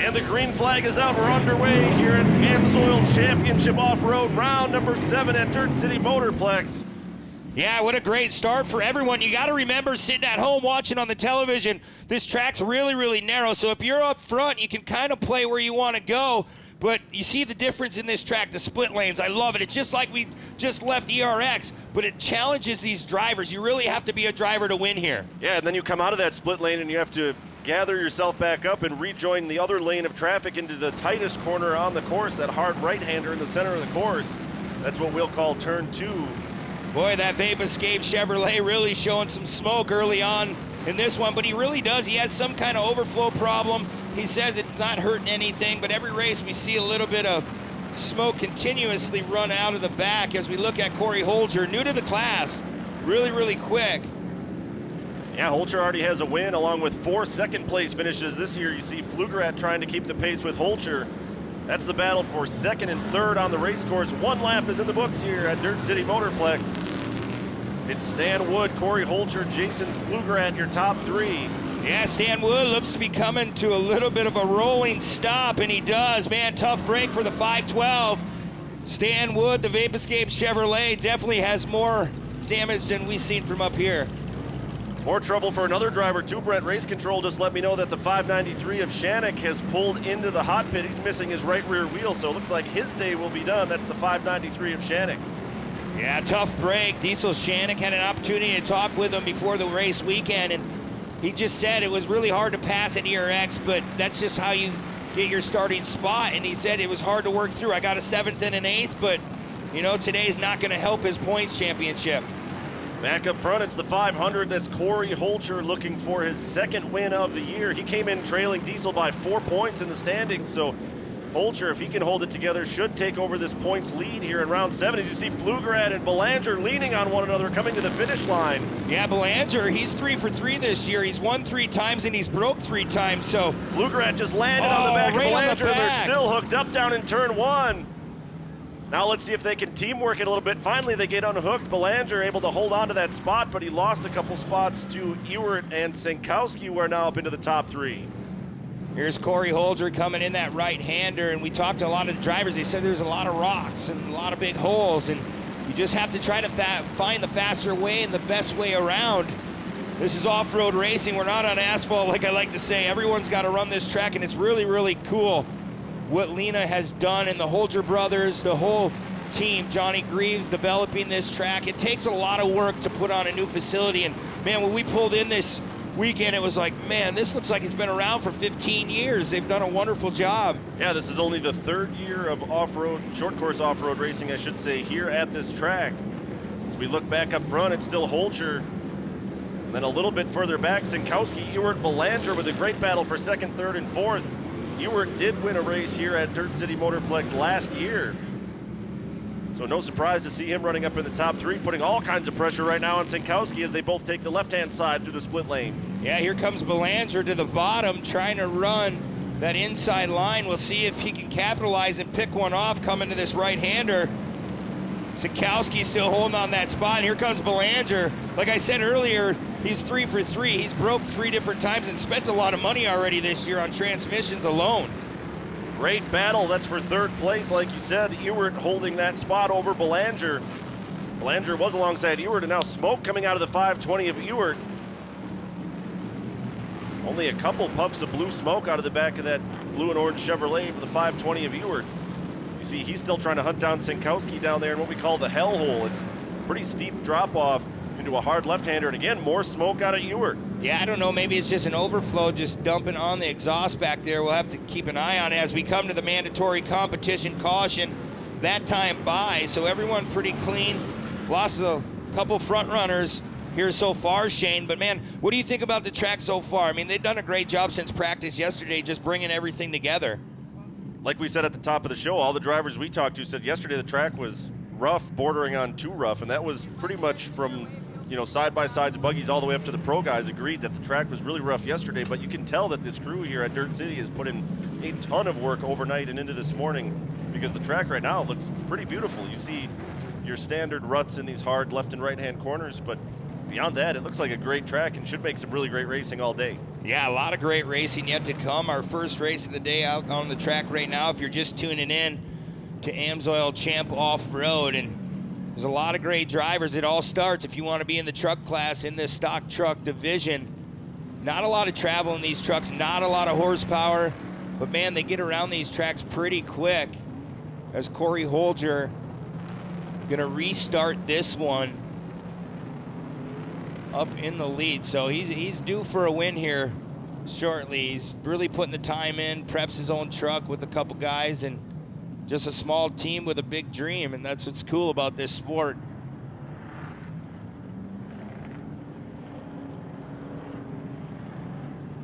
And the green flag is out. We're underway here at Amsoil Championship Off-Road, round number 7 at Dirt City Motorplex. Yeah, what a great start for everyone. You got to remember, sitting at home watching on the television, this track's really, really narrow. So if you're up front, you can kind of play where you want to go. But you see the difference in this track, the split lanes. I love it. It's just like we just left ERX, but it challenges these drivers. You really have to be a driver to win here. Yeah, and then you come out of that split lane and you have to gather yourself back up and rejoin the other lane of traffic into the tightest corner on the course, that hard right-hander in the center of the course. That's what we'll call turn 2. Boy, that Vape Escape Chevrolet really showing some smoke early on in this one, but he really does. He has some kind of overflow problem. He says it's not hurting anything, but every race we see a little bit of smoke continuously run out of the back as we look at Corey Holger, new to the class, really, really quick. Yeah, Holcher already has a win along with 4 second-place finishes this year. You see Flugerat trying to keep the pace with Holcher. That's the battle for 2nd and 3rd on the race course. 1 lap is in the books here at Dirt City Motorplex. It's Stan Wood, Corey Holcher, Jason Flugerat, your top 3. Yeah, Stan Wood looks to be coming to a little bit of a rolling stop, and he does. Man, tough break for the 512. Stan Wood, the Vape Escape Chevrolet, definitely has more damage than we've seen from up here. More trouble for another driver too. Brett Race Control just let me know that the 593 of Shannick has pulled into the hot pit. He's missing his right rear wheel, so it looks like his day will be done. That's the 593 of Shannick. Yeah, tough break. Diesel Shannick had an opportunity to talk with him before the race weekend, and he just said it was really hard to pass at ERX, but that's just how you get your starting spot. And he said it was hard to work through. I got a 7th and an 8th, but you know, today's not going to help his points championship. Back up front, it's the 500. That's Corey Holcher looking for his 2nd win of the year. He came in trailing Diesel by 4 points in the standings, so Holcher, if he can hold it together, should take over this points lead here in round 7. As you see Flugerat and Belanger leaning on one another, coming to the finish line. Yeah, Belanger, he's 3 for 3 this year. He's won 3 times and he's broke 3 times, so. Flugerat just landed on the back of Belanger. They're still hooked up down in turn 1. Now let's see if they can teamwork it a little bit. Finally, they get unhooked. Belanger able to hold on to that spot, but he lost a couple spots to Ewert and Sinkowski, who are now up into the top 3. Here's Corey Holger coming in, that right-hander, and we talked to a lot of the drivers. They said there's a lot of rocks and a lot of big holes, and you just have to try to find the faster way and the best way around. This is off-road racing. We're not on asphalt, like I like to say. Everyone's got to run this track, and it's really, really cool what Lena has done, and the Holger brothers, the whole team, Johnny Greaves developing this track. It takes a lot of work to put on a new facility, and man, when we pulled in this weekend, it was like, man, this looks like it's been around for 15 years. They've done a wonderful job. Yeah, this is only the 3rd year of off-road, short course off-road racing, I should say, here at this track. As we look back up front, it's still Holcher. And then a little bit further back, Sinkowski, Ewert, Belanger with a great battle for 2nd, 3rd, and 4th. Ewert did win a race here at Dirt City Motorplex last year. So no surprise to see him running up in the top 3, putting all kinds of pressure right now on Sinkowski as they both take the left-hand side through the split lane. Yeah, here comes Belanger to the bottom, trying to run that inside line. We'll see if he can capitalize and pick one off coming to this right-hander. Sinkowski still holding on that spot. Here comes Belanger. Like I said earlier, he's 3 for 3. He's broke 3 different times and spent a lot of money already this year on transmissions alone. Great battle. That's for 3rd place, like you said. Ewert holding that spot over Belanger. Belanger was alongside Ewert, and now smoke coming out of the 520 of Ewert. Only a couple puffs of blue smoke out of the back of that blue and orange Chevrolet for the 520 of Ewert. You see, he's still trying to hunt down Sinkowski down there in what we call the hell hole. It's a pretty steep drop-off into a hard left-hander, and again, more smoke out of Ewert. Yeah, I don't know, maybe it's just an overflow just dumping on the exhaust back there. We'll have to keep an eye on it as we come to the mandatory competition caution. That time by, so everyone pretty clean. Lost a couple front runners here so far, Shane, but man, what do you think about the track so far? I mean, they've done a great job since practice yesterday, just bringing everything together. Like we said at the top of the show, all the drivers we talked to said yesterday the track was rough, bordering on too rough, and that was pretty much from, you know, side-by-sides, buggies, all the way up to the pro guys agreed that the track was really rough yesterday, but you can tell that this crew here at Dirt City has put in a ton of work overnight and into this morning, because the track right now looks pretty beautiful. You see your standard ruts in these hard left and right-hand corners, but beyond that, it looks like a great track and should make some really great racing all day. Yeah, a lot of great racing yet to come. Our first race of the day out on the track right now, if you're just tuning in to Amsoil Champ Off-Road. And there's a lot of great drivers. It all starts if you want to be in the truck class in this stock truck division. Not a lot of travel in these trucks, not a lot of horsepower, but man, they get around these tracks pretty quick. As Corey Holger gonna restart this one up in the lead. So he's due for a win here shortly. He's really putting the time in, preps his own truck with a couple guys, and just a small team with a big dream, and that's what's cool about this sport.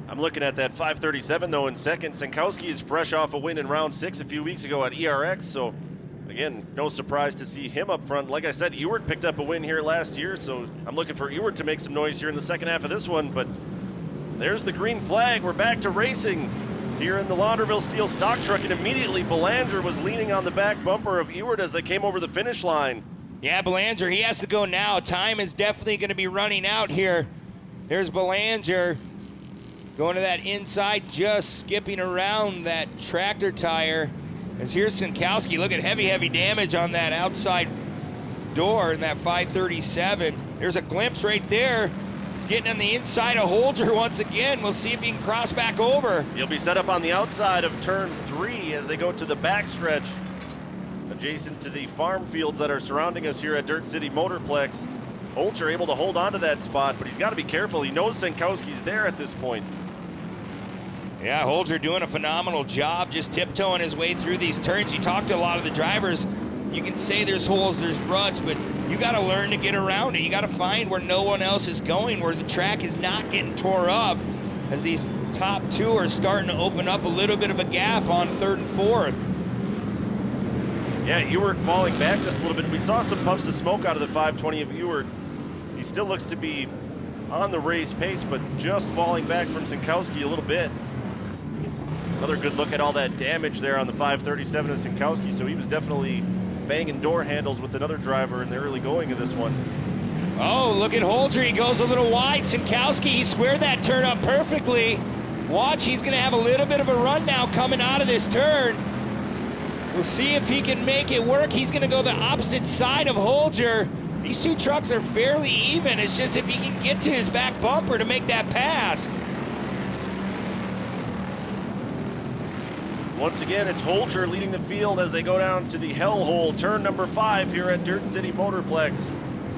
I'm looking at that 537 though in second. Senkowski is fresh off a win in round 6 a few weeks ago at ERX, so again, no surprise to see him up front. Like I said, Ewart picked up a win here last year, so I'm looking for Ewart to make some noise here in the second half of this one, but there's the green flag. We're back to racing here in the Launderville Steel stock truck, and immediately Belanger was leaning on the back bumper of Ewart as they came over the finish line. Yeah, Belanger, he has to go now. Time is definitely going to be running out here. There's Belanger going to that inside, just skipping around that tractor tire. As here's Senkowski, look at heavy damage on that outside door in that 537. There's a glimpse right there. He's getting on the inside of Holger once again. We'll see if he can cross back over. He'll be set up on the outside of turn 3 as they go to the backstretch, adjacent to the farm fields that are surrounding us here at Dirt City Motorplex. Holger able to hold on to that spot, but he's got to be careful. He knows Senkowski's there at this point. Yeah, Holger doing a phenomenal job just tiptoeing his way through these turns. You talk to a lot of the drivers, you can say there's holes, there's ruts, but you got to learn to get around it. You got to find where no one else is going, where the track is not getting tore up, as these top 2 are starting to open up a little bit of a gap on 3rd and 4th. Yeah, Ewart falling back just a little bit. We saw some puffs of smoke out of the 520 of Ewart. He still looks to be on the race pace, but just falling back from Senkowski a little bit. Another good look at all that damage there on the 537 of Senkowski, so he was definitely banging door handles with another driver in the early going of this one. Oh, look at Holger, he goes a little wide. Senkowski, he squared that turn up perfectly. Watch, he's gonna have a little bit of a run now coming out of this turn. We'll see if he can make it work. He's gonna go the opposite side of Holger. These 2 trucks are fairly even. It's just if he can get to his back bumper to make that pass. Once again, it's Holger leading the field as they go down to the hellhole, turn number 5 here at Dirt City Motorplex.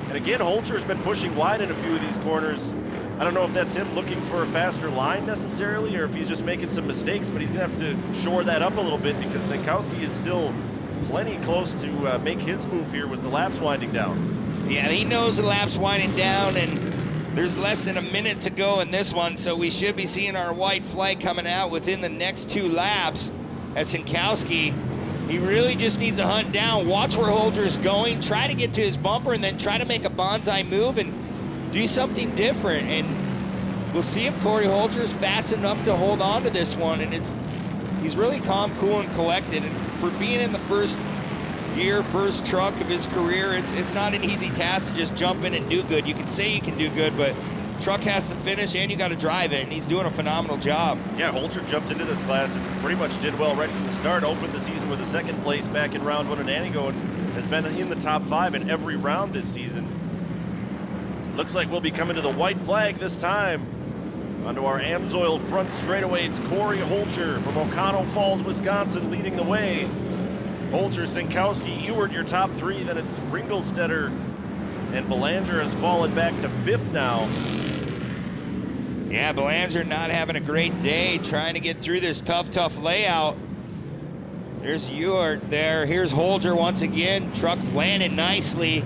And again, Holger's been pushing wide in a few of these corners. I don't know if that's him looking for a faster line necessarily, or if he's just making some mistakes, but he's gonna have to shore that up a little bit because Senkowski is still plenty close to make his move here with the laps winding down. Yeah, he knows the lap's winding down, and there's less than a minute to go in this one, so we should be seeing our white flag coming out within the next 2 laps. As Senkowski, he really just needs to hunt down, watch where Holger's going, try to get to his bumper, and then try to make a bonsai move and do something different. And we'll see if Corey Holger is fast enough to hold on to this one. And he's really calm, cool, and collected. And for being in the first year, first truck of his career, it's not an easy task to just jump in and do good. You can say you can do good, but truck has to finish and you got to drive it, and he's doing a phenomenal job. Yeah, Holger jumped into this class and pretty much did well right from the start. Opened the season with a 2nd place back in round 1 at Antigo and has been in the top 5 in every round this season. It looks like we'll be coming to the white flag this time. Onto our Amsoil front straightaway, it's Corey Holger from O'Connell Falls, Wisconsin, leading the way. Holger, Senkowski, Ewart, your top 3, then it's Ringelstetter, and Belanger has fallen back to 5th now. Yeah, Belanger not having a great day trying to get through this tough layout. There's Ewart there. Here's Holger once again. Truck landing nicely.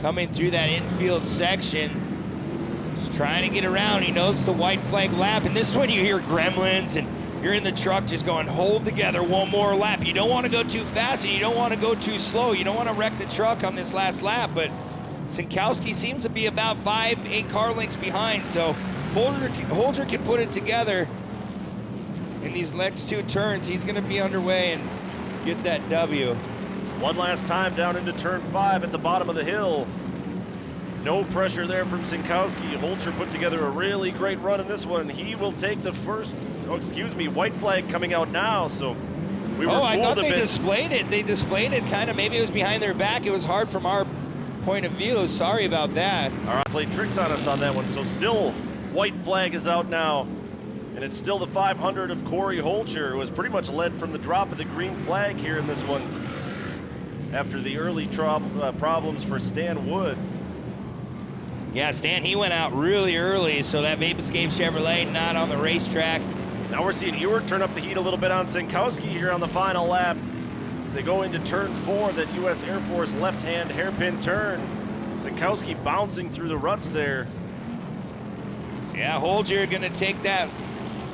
Coming through that infield section. Just trying to get around. He knows the white flag lap. And this is when you hear gremlins and you're in the truck just going, hold together one more lap. You don't want to go too fast and you don't want to go too slow. You don't want to wreck the truck on this last lap. But Senkowski seems to be about 5-8 car lengths behind. So Holger can put it together in these next 2 turns. He's going to be underway and get that W. One last time down into turn 5 at the bottom of the hill. No pressure there from Sinkowski. Holcher put together a really great run in this one. He will take the first, white flag coming out now. So we were fooled I thought a they bit. displayed it. They displayed it kind of, maybe it was behind their back. It was hard from our point of view. Sorry about that. All right, played tricks on us on that one. So still, white flag is out now. And it's still the 500 of Corey Holcher, who was pretty much led from the drop of the green flag here in this one after the early problems for Stan Wood. Yeah, Stan, he went out really early, so that Vape Escape Chevrolet not on the racetrack. Now we're seeing Ewert turn up the heat a little bit on Sinkowski here on the final lap as they go into turn 4, that U.S. Air Force left-hand hairpin turn. Sinkowski bouncing through the ruts there. Yeah, Holger gonna take that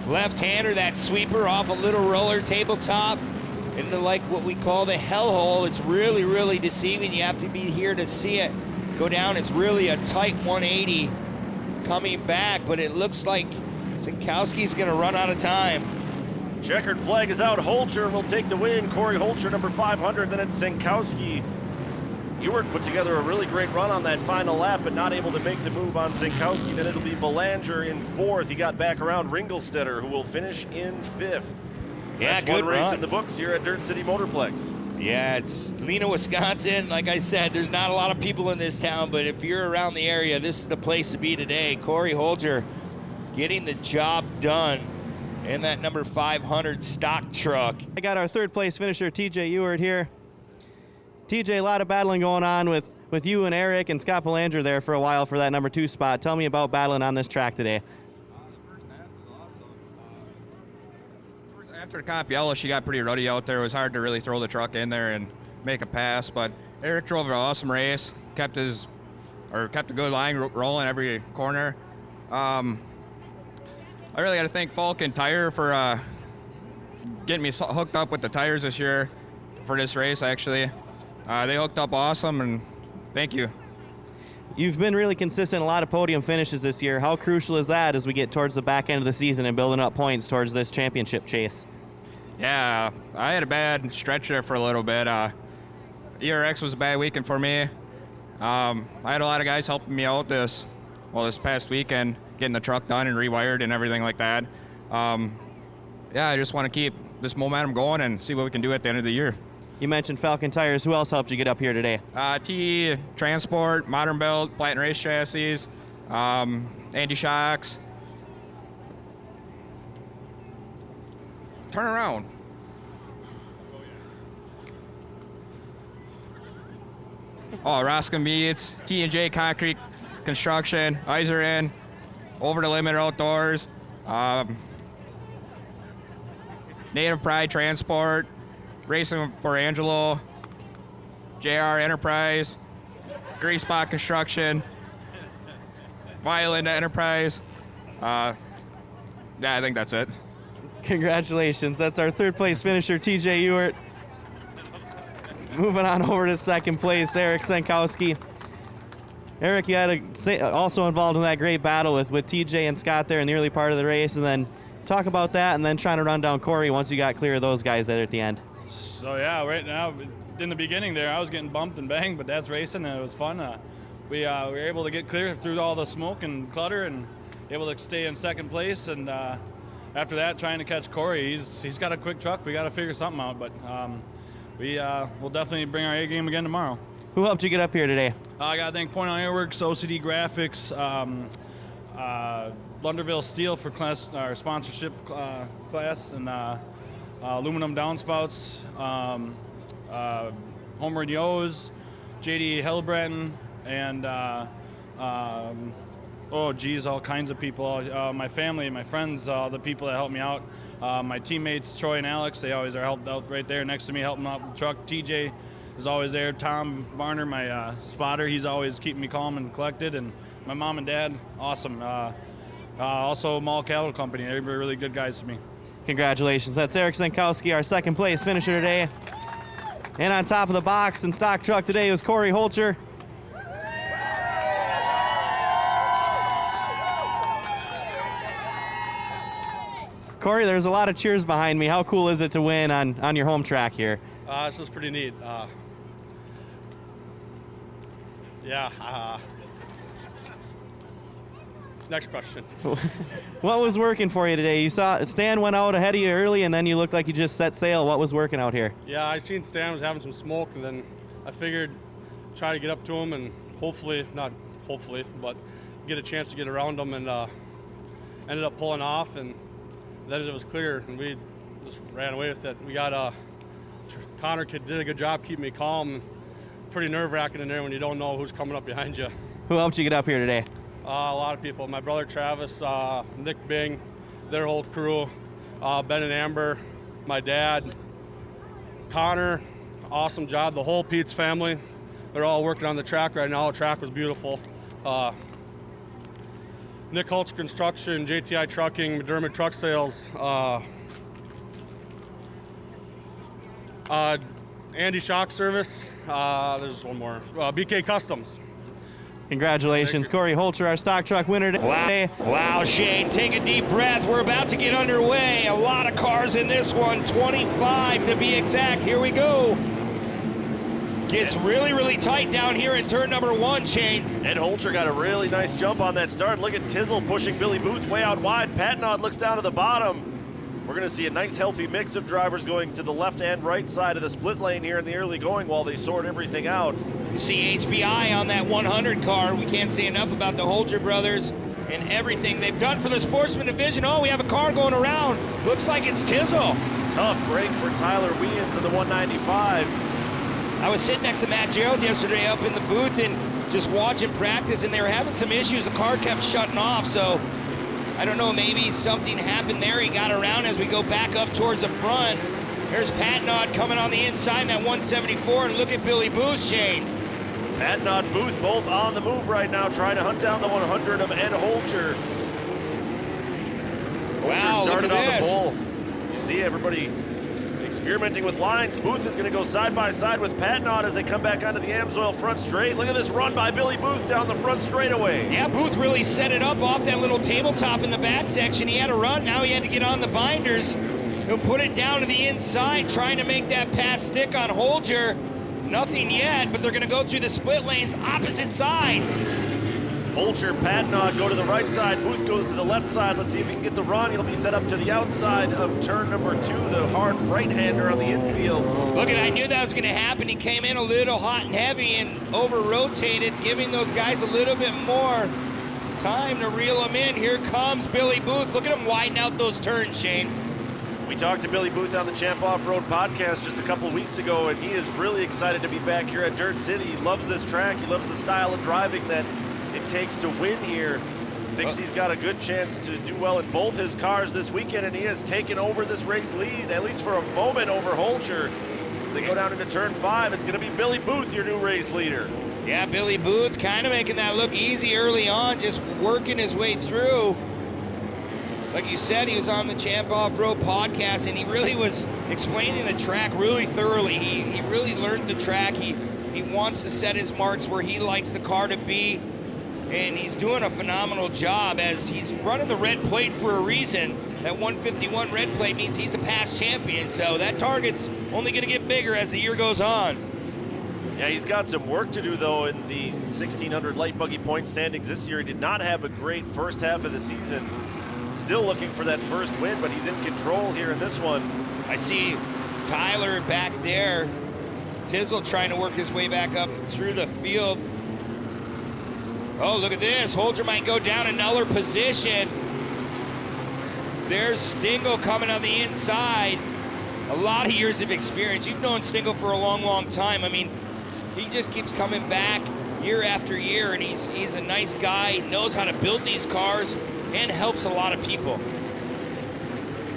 left-hander, that sweeper off a little roller tabletop into like what we call the hellhole. It's really, really deceiving. You have to be here to see it go down. It's really a tight 180 coming back, but it looks like Sinkowski's gonna run out of time. Checkered flag is out. Holcher will take the win. Corey Holcher, number 500. Then it's Sinkowski. Ewert put together a really great run on that final lap, but not able to make the move on Sinkowski. Then it'll be Belanger in 4th. He got back around Ringelstetter, who will finish in 5th. Yeah, that's good one race run in the books here at Dirt City Motorplex. Yeah, it's Lena, Wisconsin. Like I said, there's not a lot of people in this town, but if you're around the area, this is the place to be today. Corey Holger getting the job done in that number 500 stock truck. I got our 3rd place finisher, TJ Ewert here. TJ, a lot of battling going on with you and Eric and Scott Belanger there for a while for that number 2 spot. Tell me about battling on this track today. The first half was awesome. After the comp yellow, she got pretty ruddy out there. It was hard to really throw the truck in there and make a pass, but Eric drove an awesome race, kept a good line rolling every corner. I really got to thank Falcon Tire for getting me hooked up with the tires this year for this race, actually. They hooked up awesome, and thank you. You've been really consistent, a lot of podium finishes this year. How crucial is that as we get towards the back end of the season and building up points towards this championship chase? Yeah, I had a bad stretch there for a little bit. ERX was a bad weekend for me. I had a lot of guys helping me out this past weekend, getting the truck done and rewired and everything like that. Yeah, I just want to keep this momentum going and see what we can do at the end of the year. You mentioned Falcon Tires. Who else helped you get up here today? TE Transport, Modern Belt, Platinum Race Chassis, Andy Shocks. Turn around. Oh, Roscoe Meats, T&J Concrete Construction, Iser In, Over the Limit Outdoors, Native Pride Transport, Racing for Angelo, JR Enterprise, Grease Spot Construction, Violent Enterprise. Yeah, I think that's it. Congratulations. That's our 3rd place finisher, TJ Ewert. Moving on over to 2nd place, Eric Sinkowski. Eric, you had also involved in that great battle with TJ and Scott there in the early part of the race, and then talk about that and then trying to run down Corey once you got clear of those guys there at the end. So yeah, right now, in the beginning there, I was getting bumped and banged, but that's racing and it was fun. We were able to get clear through all the smoke and clutter and able to stay in 2nd place. And after that, trying to catch Corey. He's got a quick truck. We got to figure something out, but we'll definitely bring our A game again tomorrow. Who helped you get up here today? I got to thank Point Ironworks, OCD Graphics, Blunderville Steel for our sponsorship class, and aluminum downspouts, Homeward Yo's, JD Hellbretton, and all kinds of people. My family, my friends, the people that helped me out. My teammates, Troy and Alex, they always are helped out right there next to me, helping out with the truck. TJ is always there. Tom Varner, my spotter, he's always keeping me calm and collected. And my mom and dad, awesome. Also, Mall Cattle Company, they were really good guys to me. Congratulations. That's Eric Sinkowski, our 2nd place finisher today. And on top of the box and stock truck today was Corey Holcher. Corey, there's a lot of cheers behind me. How cool is it to win on your home track here? This was pretty neat. Next question. What was working for you today? You saw Stan went out ahead of you early, and then you looked like you just set sail. What was working out here? Yeah, I seen Stan was having some smoke, and then I figured try to get up to him and not hopefully, but get a chance to get around him, and ended up pulling off, and then it was clear, and we just ran away with it. We got Connor did a good job keeping me calm. Pretty nerve-wracking in there when you don't know who's coming up behind you. Who helped you get up here today? A lot of people. My brother Travis, Nick Bing, their whole crew, Ben and Amber, my dad, Connor, awesome job. The whole Pete's family, they're all working on the track right now. The track was beautiful. Nick Holtz Construction, JTI Trucking, McDermott Truck Sales, Andy Shock Service, there's one more, BK Customs. Congratulations, Corey Holzer, our stock truck winner today. Wow, Shane, take a deep breath. We're about to get underway. A lot of cars in this one, 25 to be exact. Here we go. Gets really, really tight down here in turn number 1, Shane. And Holzer got a really nice jump on that start. Look at Tizzle pushing Billy Booth way out wide. Patnod looks down to the bottom. We're going to see a nice healthy mix of drivers going to the left and right side of the split lane here in the early going while they sort everything out. You see HBI on that 100 car. We can't say enough about the Holzer brothers and everything they've done for the Sportsman division. Oh, we have a car going around. Looks like it's Tizzle. Tough break for Tyler Weans in the 195. I was sitting next to Matt Gerald yesterday up in the booth and just watching practice, and they were having some issues. The car kept shutting off, so I don't know, maybe something happened there. He got around as we go back up towards the front. Here's Patnod coming on the inside, that 174, and look at Billy Booth, Shane. Patnod, Booth both on the move right now, trying to hunt down the 100 of Ed Holzer. Wow, Holzer started look on at the this. pole. You see everybody experimenting with lines. Booth is going to go side by side with Patnod as they come back onto the Amsoil front straight. Look at this run by Billy Booth down the front straightaway. Yeah, Booth really set it up off that little tabletop in the back section. He had to run, now he had to get on the binders. He'll put it down to the inside, trying to make that pass stick on Holzer. Nothing yet, but they're going to go through the split lanes, opposite sides. Holzer, Patnod go to the right side. Booth goes to the left side. Let's see if he can get the run. He'll be set up to the outside of turn number 2, the hard right-hander on the infield. Look at, I knew that was going to happen. He came in a little hot and heavy and over-rotated, giving those guys a little bit more time to reel them in. Here comes Billy Booth. Look at him widen out those turns, Shane. We talked to Billy Booth on the Champ Off-Road podcast just a couple weeks ago, and he is really excited to be back here at Dirt City. He loves this track. He loves the style of driving that it takes to win here. Thinks he's got a good chance to do well in both his cars this weekend, and he has taken over this race lead, at least for a moment, over Holzer. As they go down into turn 5, it's going to be Billy Booth, your new race leader. Yeah, Billy Booth kind of making that look easy early on, just working his way through. Like you said, he was on the Champ Off-Road podcast, and he really was explaining the track really thoroughly. He really learned the track. He wants to set his marks where he likes the car to be, and he's doing a phenomenal job as he's running the red plate for a reason. That 151 red plate means he's a past champion, so that target's only going to get bigger as the year goes on. Yeah, he's got some work to do, though, in the 1,600 light buggy point standings this year. He did not have a great first half of the season. Still looking for that first win, but he's in control here in this one. I see Tyler back there. Tizzle trying to work his way back up through the field. Oh, look at this. Holzer might go down another position. There's Stingle coming on the inside. A lot of years of experience. You've known Stingle for a long, long time. I mean, he just keeps coming back year after year, and he's a nice guy. He knows how to build these cars and helps a lot of people.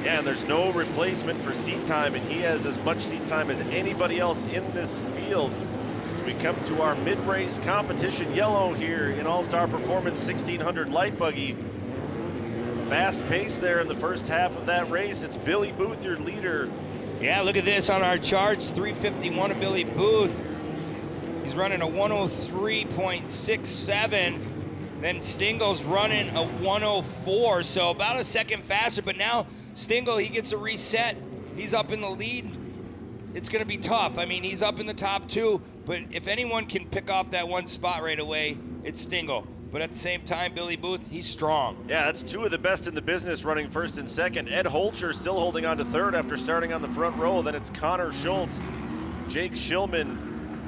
Yeah, and there's no replacement for seat time, and he has as much seat time as anybody else in this field. As we come to our mid-race competition yellow here in All-Star Performance 1600 light buggy. Fast pace there in the first half of that race. It's Billy Booth, your leader. Yeah, look at this on our charts, 351 of Billy Booth. He's running a 103.67. Then Stingle's running a 104, so about a second faster, but now Stingle, he gets a reset. He's up in the lead. It's gonna be tough. I mean, he's up in the top 2, but if anyone can pick off that one spot right away, it's Stingle. but at the same time, Billy Booth, he's strong. Yeah, that's two of the best in the business running first and second. Ed Holcher still holding on to third after starting on the front row. Then it's Connor Schultz, Jake Schillman.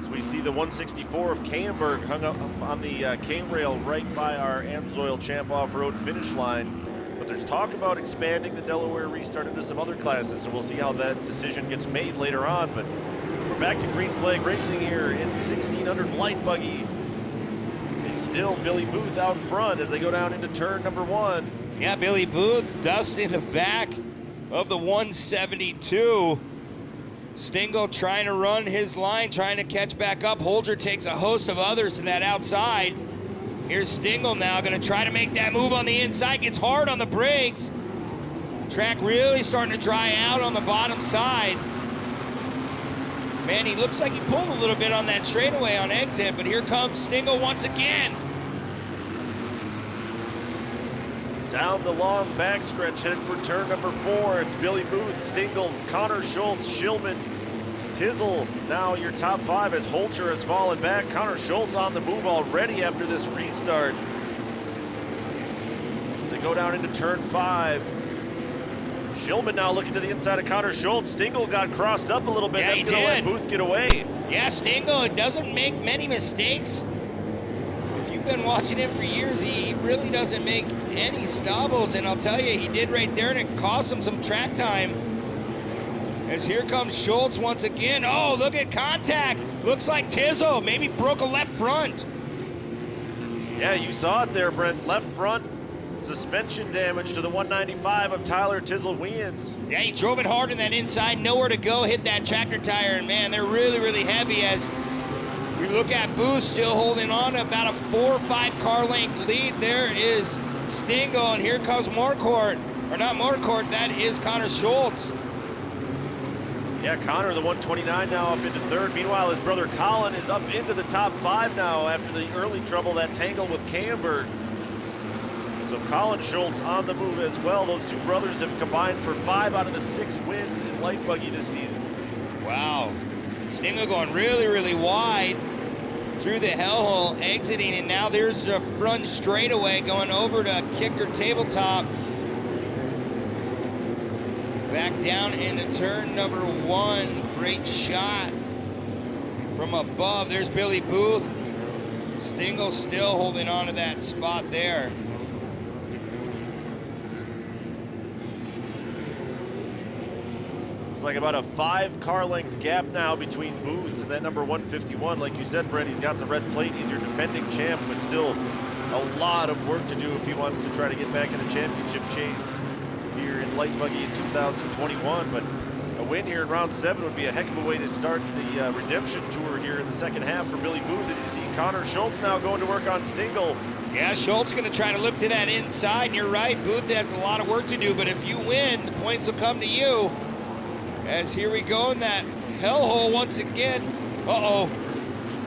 As we see the 164 of Camberg hung up on the cane rail right by our Amsoil Champ off-road finish line. But there's talk about expanding the Delaware restart into some other classes, so we'll see how that decision gets made later on. But we're back to green flag racing here in 1600 light buggy. It's still Billy Booth out front as they go down into turn number 1. Yeah, Billy Booth, dust in the back of the 172. Stingle trying to run his line, trying to catch back up. Holger takes a host of others in that outside. Here's Stingle now, gonna try to make that move on the inside, gets hard on the brakes. Track really starting to dry out on the bottom side. Man, he looks like he pulled a little bit on that straightaway on exit, but here comes Stingle once again. Down the long backstretch, headed for turn number 4. It's Billy Booth, Stingle, Connor Schultz, Schillman, Tizzle. Now your top 5 as Holcher has fallen back. Connor Schultz on the move already after this restart. As they go down into turn 5. Schillman now looking to the inside of Connor Schultz. Stingle got crossed up a little bit. Yeah, That's going to let Booth get away. Yeah, Stingle doesn't make many mistakes. If you've been watching him for years, he really doesn't make any stobbles, and I'll tell you, he did right there, and it cost him some track time. As here comes Schultz once again. Oh, look at contact. Looks like Tizzle maybe broke a left front. Yeah, you saw it there, Brent. Left front suspension damage to the 195 of Tyler Tizzle Wiens. Yeah, he drove it hard in that inside, nowhere to go, hit that tractor tire, and man, they're really, really heavy as we look at Booth still holding on to about a 4 or 5 car length lead. There is Stingle, and here comes Morcourt. Or not Morcourt, that is Connor Schultz. Yeah, Connor, the 129 now up into third. Meanwhile, his brother Colin is up into the top 5 now after the early trouble, that tangle with Camberg. So Colin Schultz on the move as well. Those two brothers have combined for 5 out of the 6 wins in light buggy this season. Wow. Stingle going really, really wide through the hellhole, exiting, and now there's the front straightaway going over to Kicker Tabletop. Back down into turn number 1. Great shot from above. There's Billy Booth. Stingle still holding on to that spot there. It's like about a 5 car length gap now between Booth and that number 151. Like you said, Brett, he's got the red plate. He's your defending champ, but still a lot of work to do if he wants to try to get back in a championship chase here in light buggy in 2021. But a win here in round 7 would be a heck of a way to start the redemption tour here in the second half for Billy Booth. As you see Connor Schultz now going to work on Stingle. Yeah, Schultz going to try to look to that inside, and you're right, Booth has a lot of work to do, but if you win, the points will come to you. As here we go in that hellhole once again. Uh-oh,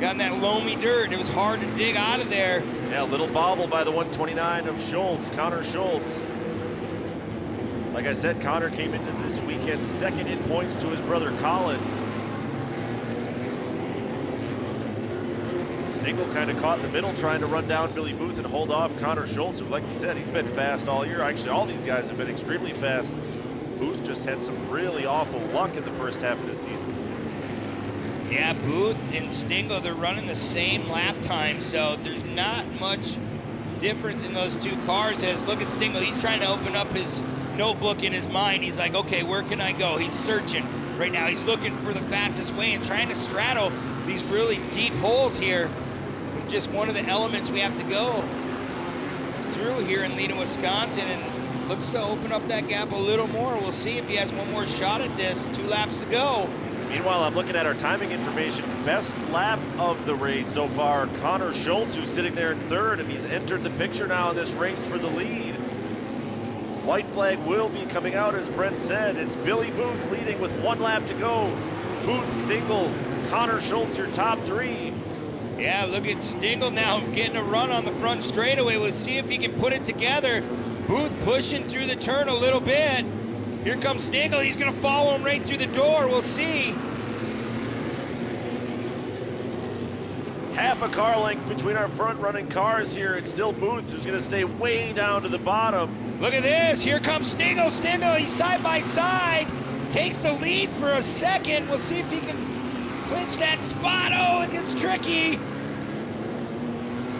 got in that loamy dirt. It was hard to dig out of there. Yeah, a little bobble by the 129 of Schultz, Connor Schultz. Like I said, Connor came into this weekend second in points to his brother Colin. Stingle kind of caught in the middle trying to run down Billy Booth and hold off Connor Schultz, who, like you said, he's been fast all year. Actually, all these guys have been extremely fast. Booth just had some really awful luck in the first half of the season. Yeah, Booth and Stingle, they're running the same lap time, so there's not much difference in those two cars. As look at Stingle, he's trying to open up his notebook in his mind. He's like, okay, where can I go? He's searching right now. He's looking for the fastest way and trying to straddle these really deep holes here. Just one of the elements we have to go through here in Leading, Wisconsin, and looks to open up that gap a little more. We'll see if he has one more shot at this. 2 laps to go. Meanwhile, I'm looking at our timing information. Best lap of the race so far, Connor Schultz, who's sitting there in third, and he's entered the picture now in this race for the lead. White flag will be coming out, as Brent said. It's Billy Booth leading with 1 lap to go. Booth, Stingle, Connor Schultz, your top 3. Yeah, look at Stingle now getting a run on the front straightaway. We'll see if he can put it together. Booth pushing through the turn a little bit. Here comes Stingle. He's going to follow him right through the door. We'll see. half a car length between our front running cars here. It's still Booth who's going to stay way down to the bottom. Look at this. Here comes Stingle. Stingle, he's side by side. Takes the lead for a second. We'll see if he can clinch that spot. Oh, it gets tricky.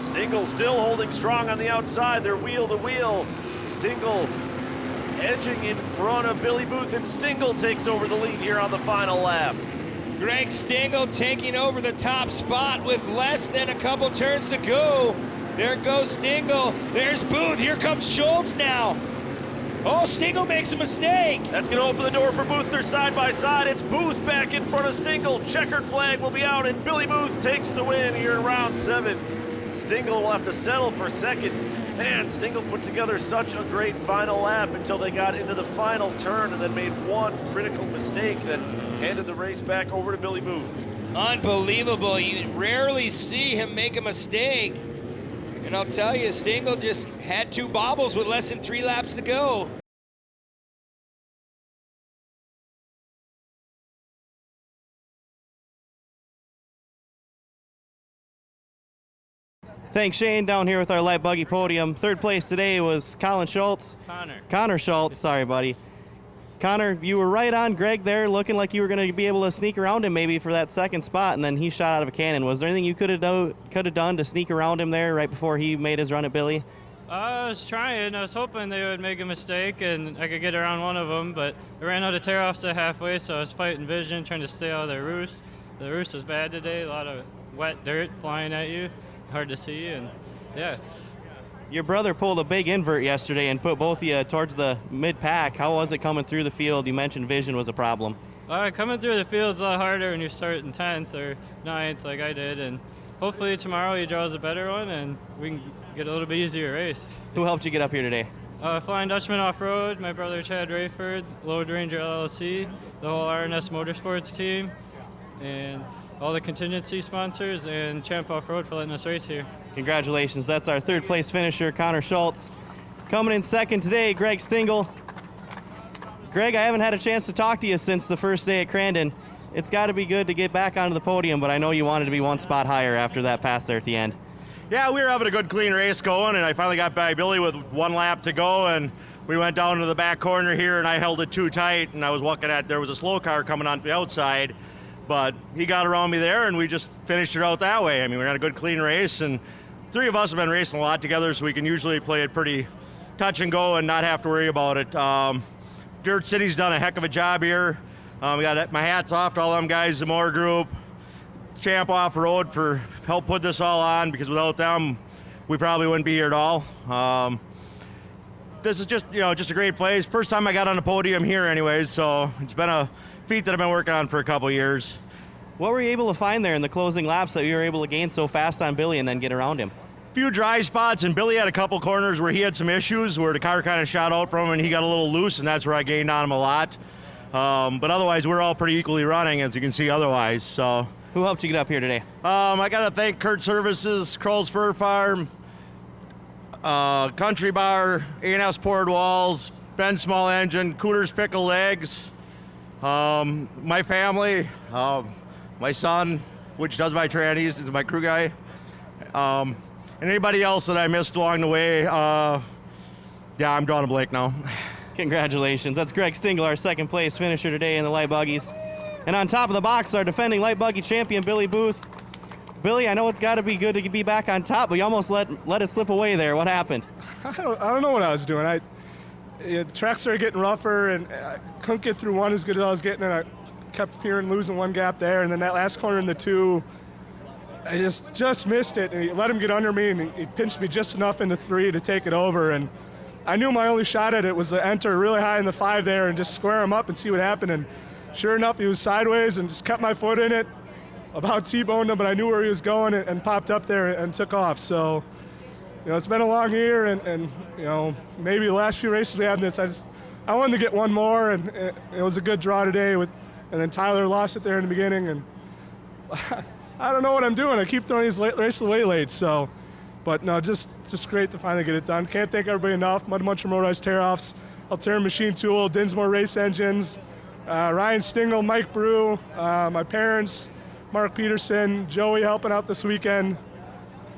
Stingle still holding strong on the outside. They're wheel to wheel. Stingle edging in front of Billy Booth, and Stingle takes over the lead here on the final lap. Greg Stingle taking over the top spot with less than a couple turns to go. There goes Stingle. There's Booth. Here comes Schultz now. Oh, Stingle makes a mistake. That's going to open the door for Booth. They're side by side. It's Booth back in front of Stingle. Checkered flag will be out, and Billy Booth takes the win here in round 7. Stingle will have to settle for second. Man, Stingle put together such a great final lap until they got into the final turn and then made one critical mistake that handed the race back over to Billy Booth. Unbelievable. You rarely see him make a mistake. And I'll tell you, Stingle just had 2 bobbles with less than 3 laps to go. Thanks, Shane. Down here with our light buggy podium. Third place today was Connor Schultz, sorry, buddy. Connor, you were right on Greg there, looking like you were going to be able to sneak around him maybe for that second spot, and then he shot out of a cannon. Was there anything you could have done to sneak around him there right before he made his run at Billy? I was trying. I was hoping they would make a mistake and I could get around one of them, but I ran out of tear-offs at halfway, so I was fighting vision, trying to stay out of their roost. The roost was bad today, a lot of wet dirt flying at you, hard to see, and yeah. Your brother pulled a big invert yesterday and put both of you towards the mid-pack. How was it coming through the field? You mentioned vision was a problem. Coming through the field's a lot harder when you start in 10th or 9th like I did, and hopefully tomorrow he draws a better one and we can get a little bit easier race. Who helped you get up here today? Flying Dutchman Off-Road, my brother Chad Rayford, Load Ranger LLC, the whole RNS Motorsports team, and all the contingency sponsors, and Champ Off-Road for letting us race here. Congratulations. That's our third place finisher, Connor Schultz. Coming in second today, Greg Stingle. Greg, I haven't had a chance to talk to you since the first day at Crandon. It's got to be good to get back onto the podium, but I know you wanted to be one spot higher after that pass there at the end. Yeah, we were having a good clean race going, and I finally got by Billy with 1 lap to go, and we went down to the back corner here, and I held it too tight, and I was looking at, there was a slow car coming on the outside, but he got around me there, and we just finished it out that way. I mean, we had a good clean race, and 3 of us have been racing a lot together, so we can usually play it pretty touch and go and not have to worry about it. Dirt City's done a heck of a job here. We got my hats off to all them guys, the Moore Group, Champ Off-Road for help put this all on, because without them, we probably wouldn't be here at all. This is just a great place. First time I got on the podium here anyways, so it's been a feat that I've been working on for a couple years. What were you able to find there in the closing laps that you were able to gain so fast on Billy and then get around him? Few dry spots, and Billy had a couple corners where he had some issues where the car kind of shot out from him and he got a little loose, and that's where I gained on him a lot. But otherwise, we're all pretty equally running, as you can see otherwise. So. Who helped you get up here today? I got to thank Kurt Services, Kroll's Fur Farm, Country Bar, A&S Poured Walls, Ben Small Engine, Cooter's Pickled Eggs, my family, my son, which does my trannies, is my crew guy, and anybody else that I missed along the way. Yeah, I'm drawing a blank now. Congratulations. That's Greg Stingle, our second place finisher today in the light buggies. And on top of the box, our defending light buggy champion, Billy Booth. Billy, I know it's got to be good to be back on top, but you almost let it slip away there. What happened? I don't know what I was doing. The track started getting rougher, and I couldn't get through one as good as I was getting, and I kept fearing losing one gap there. And then that last corner in the 2, I just missed it, and he let him get under me, and he pinched me just enough into 3 to take it over. And I knew my only shot at it was to enter really high in the 5 there and just square him up and see what happened. And sure enough, he was sideways and just kept my foot in it. About T-boned him, but I knew where he was going and popped up there and took off. So, it's been a long year, and maybe the last few races we had in this, I wanted to get one more, and it was a good draw today. And then Tyler lost it there in the beginning, and I don't know what I'm doing. I keep throwing these races away late. So, but no, just great to finally get it done. Can't thank everybody enough. Mud Muncher Motorized Tear-Offs, Altera Machine Tool, Dinsmore Race Engines, Ryan Stingle, Mike Brew, my parents, Mark Peterson, Joey helping out this weekend.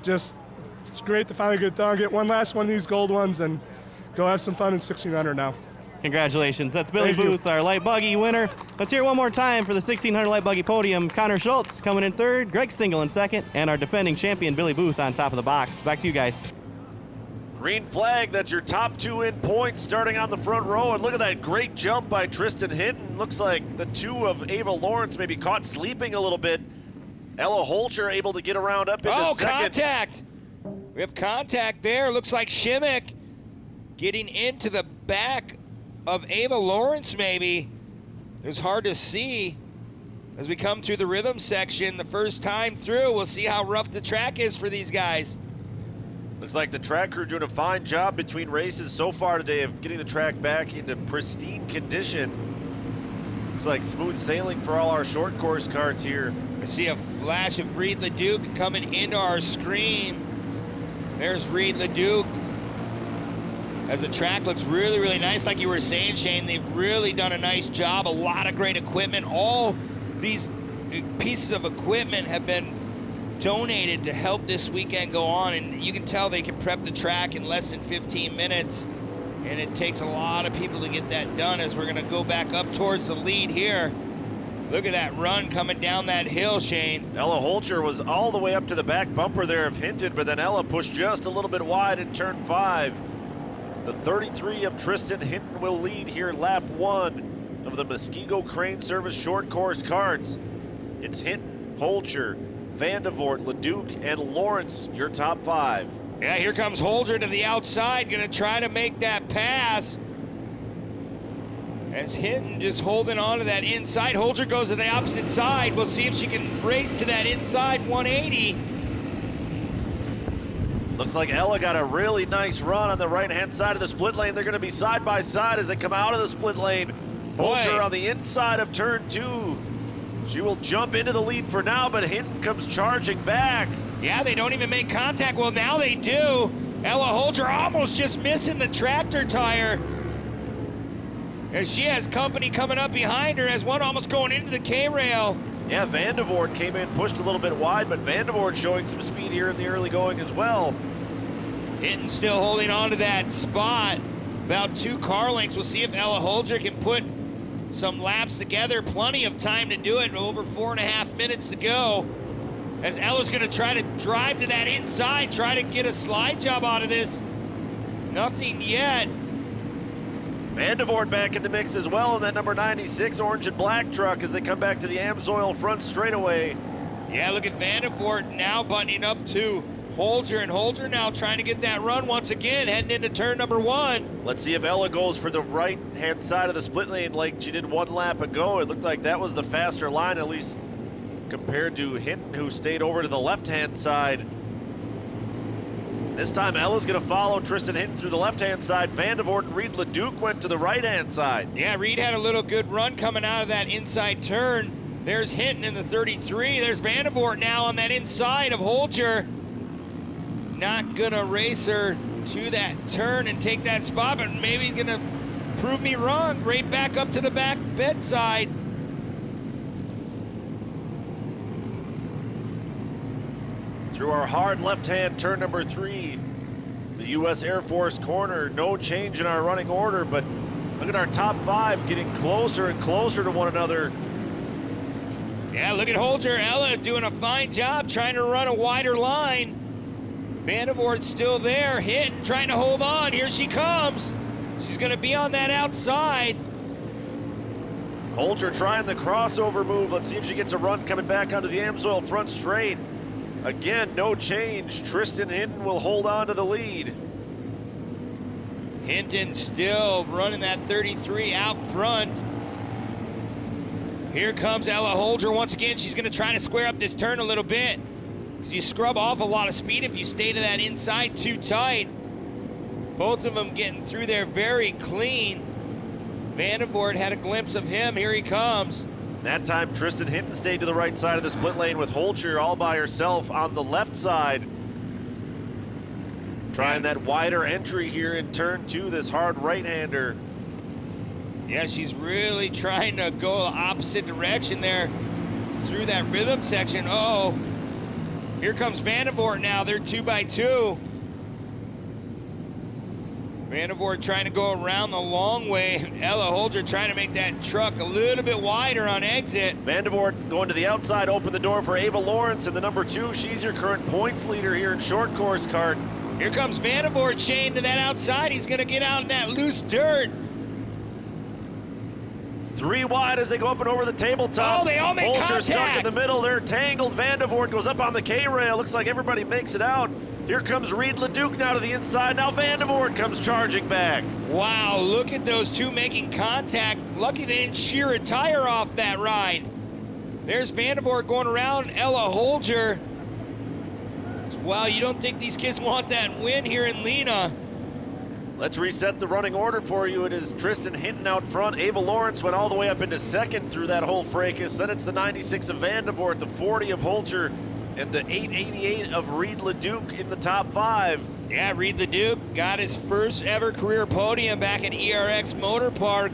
Just, it's great to finally get done, get one last one of these gold ones, and go have some fun in 1600 now. Congratulations. That's Billy Thank you. Booth, our light buggy winner. Let's hear it one more time for the 1600 light buggy podium. Connor Schultz coming in third, Greg Stingle in second, and our defending champion Billy Booth on top of the box. Back to you guys. Green flag, that's your top 2 in points starting on the front row. And look at that great jump by Tristan Hinton. Looks like the 2 of Ava Lawrence maybe caught sleeping a little bit. Ella Holcher able to get around up into second. Contact. We have contact there. Looks like Shimmick getting into the back of Ava Lawrence maybe. It was hard to see as we come through the rhythm section the first time through. We'll see how rough the track is for these guys. Looks like the track crew doing a fine job between races so far today of getting the track back into pristine condition. Looks like smooth sailing for all our short course carts here. I see a flash of Reed LeDuc coming into our screen. There's Reed LeDuc. As the track looks really, really nice, like you were saying, Shane, they've really done a nice job. A lot of great equipment. All these pieces of equipment have been donated to help this weekend go on, and you can tell they can prep the track in less than 15 minutes, and it takes a lot of people to get that done as we're going to go back up towards the lead here. Look at that run coming down that hill, Shane. Ella Holcher was all the way up to the back bumper there of Hinton, but then Ella pushed just a little bit wide in turn 5. The 33 of Tristan Hinton will lead here lap 1 of the Muskego Crane Service short course carts. It's Hinton, Holcher, Vandevort, LeDuc, and Lawrence, your top 5. Yeah, here comes Holger to the outside, gonna try to make that pass. As Hinton just holding on to that inside. Holger goes to the opposite side. We'll see if she can race to that inside 180. Looks like Ella got a really nice run on the right-hand side of the split lane. They're gonna be side by side as they come out of the split lane. Holger on the inside of turn 2. She will jump into the lead for now, but Hinton comes charging back. Yeah, they don't even make contact. Well, now they do. Ella Holger almost just missing the tractor tire. As she has company coming up behind her as one almost going into the K-rail. Yeah, Vandevort came in, pushed a little bit wide, but Vandevort showing some speed here in the early going as well. Hinton still holding on to that spot. About 2 car lengths. We'll see if Ella Holger can put some laps together. Plenty of time to do it. Over 4.5 minutes to go. As Ella's gonna try to drive to that inside, try to get a slide job out of this. Nothing yet. Vandevort back in the mix as well in that number 96 orange and black truck as they come back to the Amsoil front straightaway. Yeah, look at Vandevort now buttoning up to Holger, and Holger now trying to get that run once again, heading into turn number 1. Let's see if Ella goes for the right-hand side of the split lane like she did 1 lap ago. It looked like that was the faster line, at least compared to Hinton, who stayed over to the left-hand side. This time Ella's gonna follow Tristan Hinton through the left-hand side. Vandevort and Reed LeDuc went to the right-hand side. Yeah, Reed had a little good run coming out of that inside turn. There's Hinton in the 33. There's Vandevort now on that inside of Holger. Not gonna race her to that turn and take that spot, but maybe he's gonna prove me wrong. Right back up to the back bedside. Through our hard left-hand turn number 3, the U.S. Air Force corner. No change in our running order, but look at our top 5 getting closer and closer to one another. Yeah, look at Holger. Ella doing a fine job trying to run a wider line. Vandevort's still there. Hinton trying to hold on. Here she comes. She's going to be on that outside. Holger trying the crossover move. Let's see if she gets a run coming back onto the Amsoil front straight. Again, no change. Tristan Hinton will hold on to the lead. Hinton still running that 33 out front. Here comes Ella Holger once again. She's going to try to square up this turn a little bit. You scrub off a lot of speed if you stay to that inside too tight. Both of them getting through there very clean. Vandevort had a glimpse of him. Here he comes. That time, Tristan Hinton stayed to the right side of the split lane with Holger all by herself on the left side. Trying that wider entry here in turn 2, this hard right-hander. Yeah, she's really trying to go the opposite direction there. through that rhythm section. Oh, here comes Vandevort now. They're 2x2. Vandevort trying to go around the long way. Ella Holger trying to make that truck a little bit wider on exit. Vandevort going to the outside, open the door for Ava Lawrence in the number 2. She's your current points leader here in short course kart. Here comes Vandevort, Shane, to that outside. He's going to get out in that loose dirt. 3 wide as they go up and over the tabletop. Oh, they all make Holger contact. stuck in the middle. They're tangled. Vandevort goes up on the K-rail. Looks like everybody makes it out. Here comes Reed LeDuc now to the inside. Now Vandevort comes charging back. Wow, look at those two making contact. Lucky they didn't shear a tire off that ride. There's Vandevort going around Ella Holger. Wow, you don't think these kids want that win here in Lena. Let's reset the running order for you. It is Tristan Hinton out front. Ava Lawrence went all the way up into second through that whole fracas. Then it's the 96 of Vandevort, the 40 of Holger, and the 888 of Reed LeDuc in the top 5. Yeah, Reed LeDuc got his first ever career podium back at ERX Motor Park.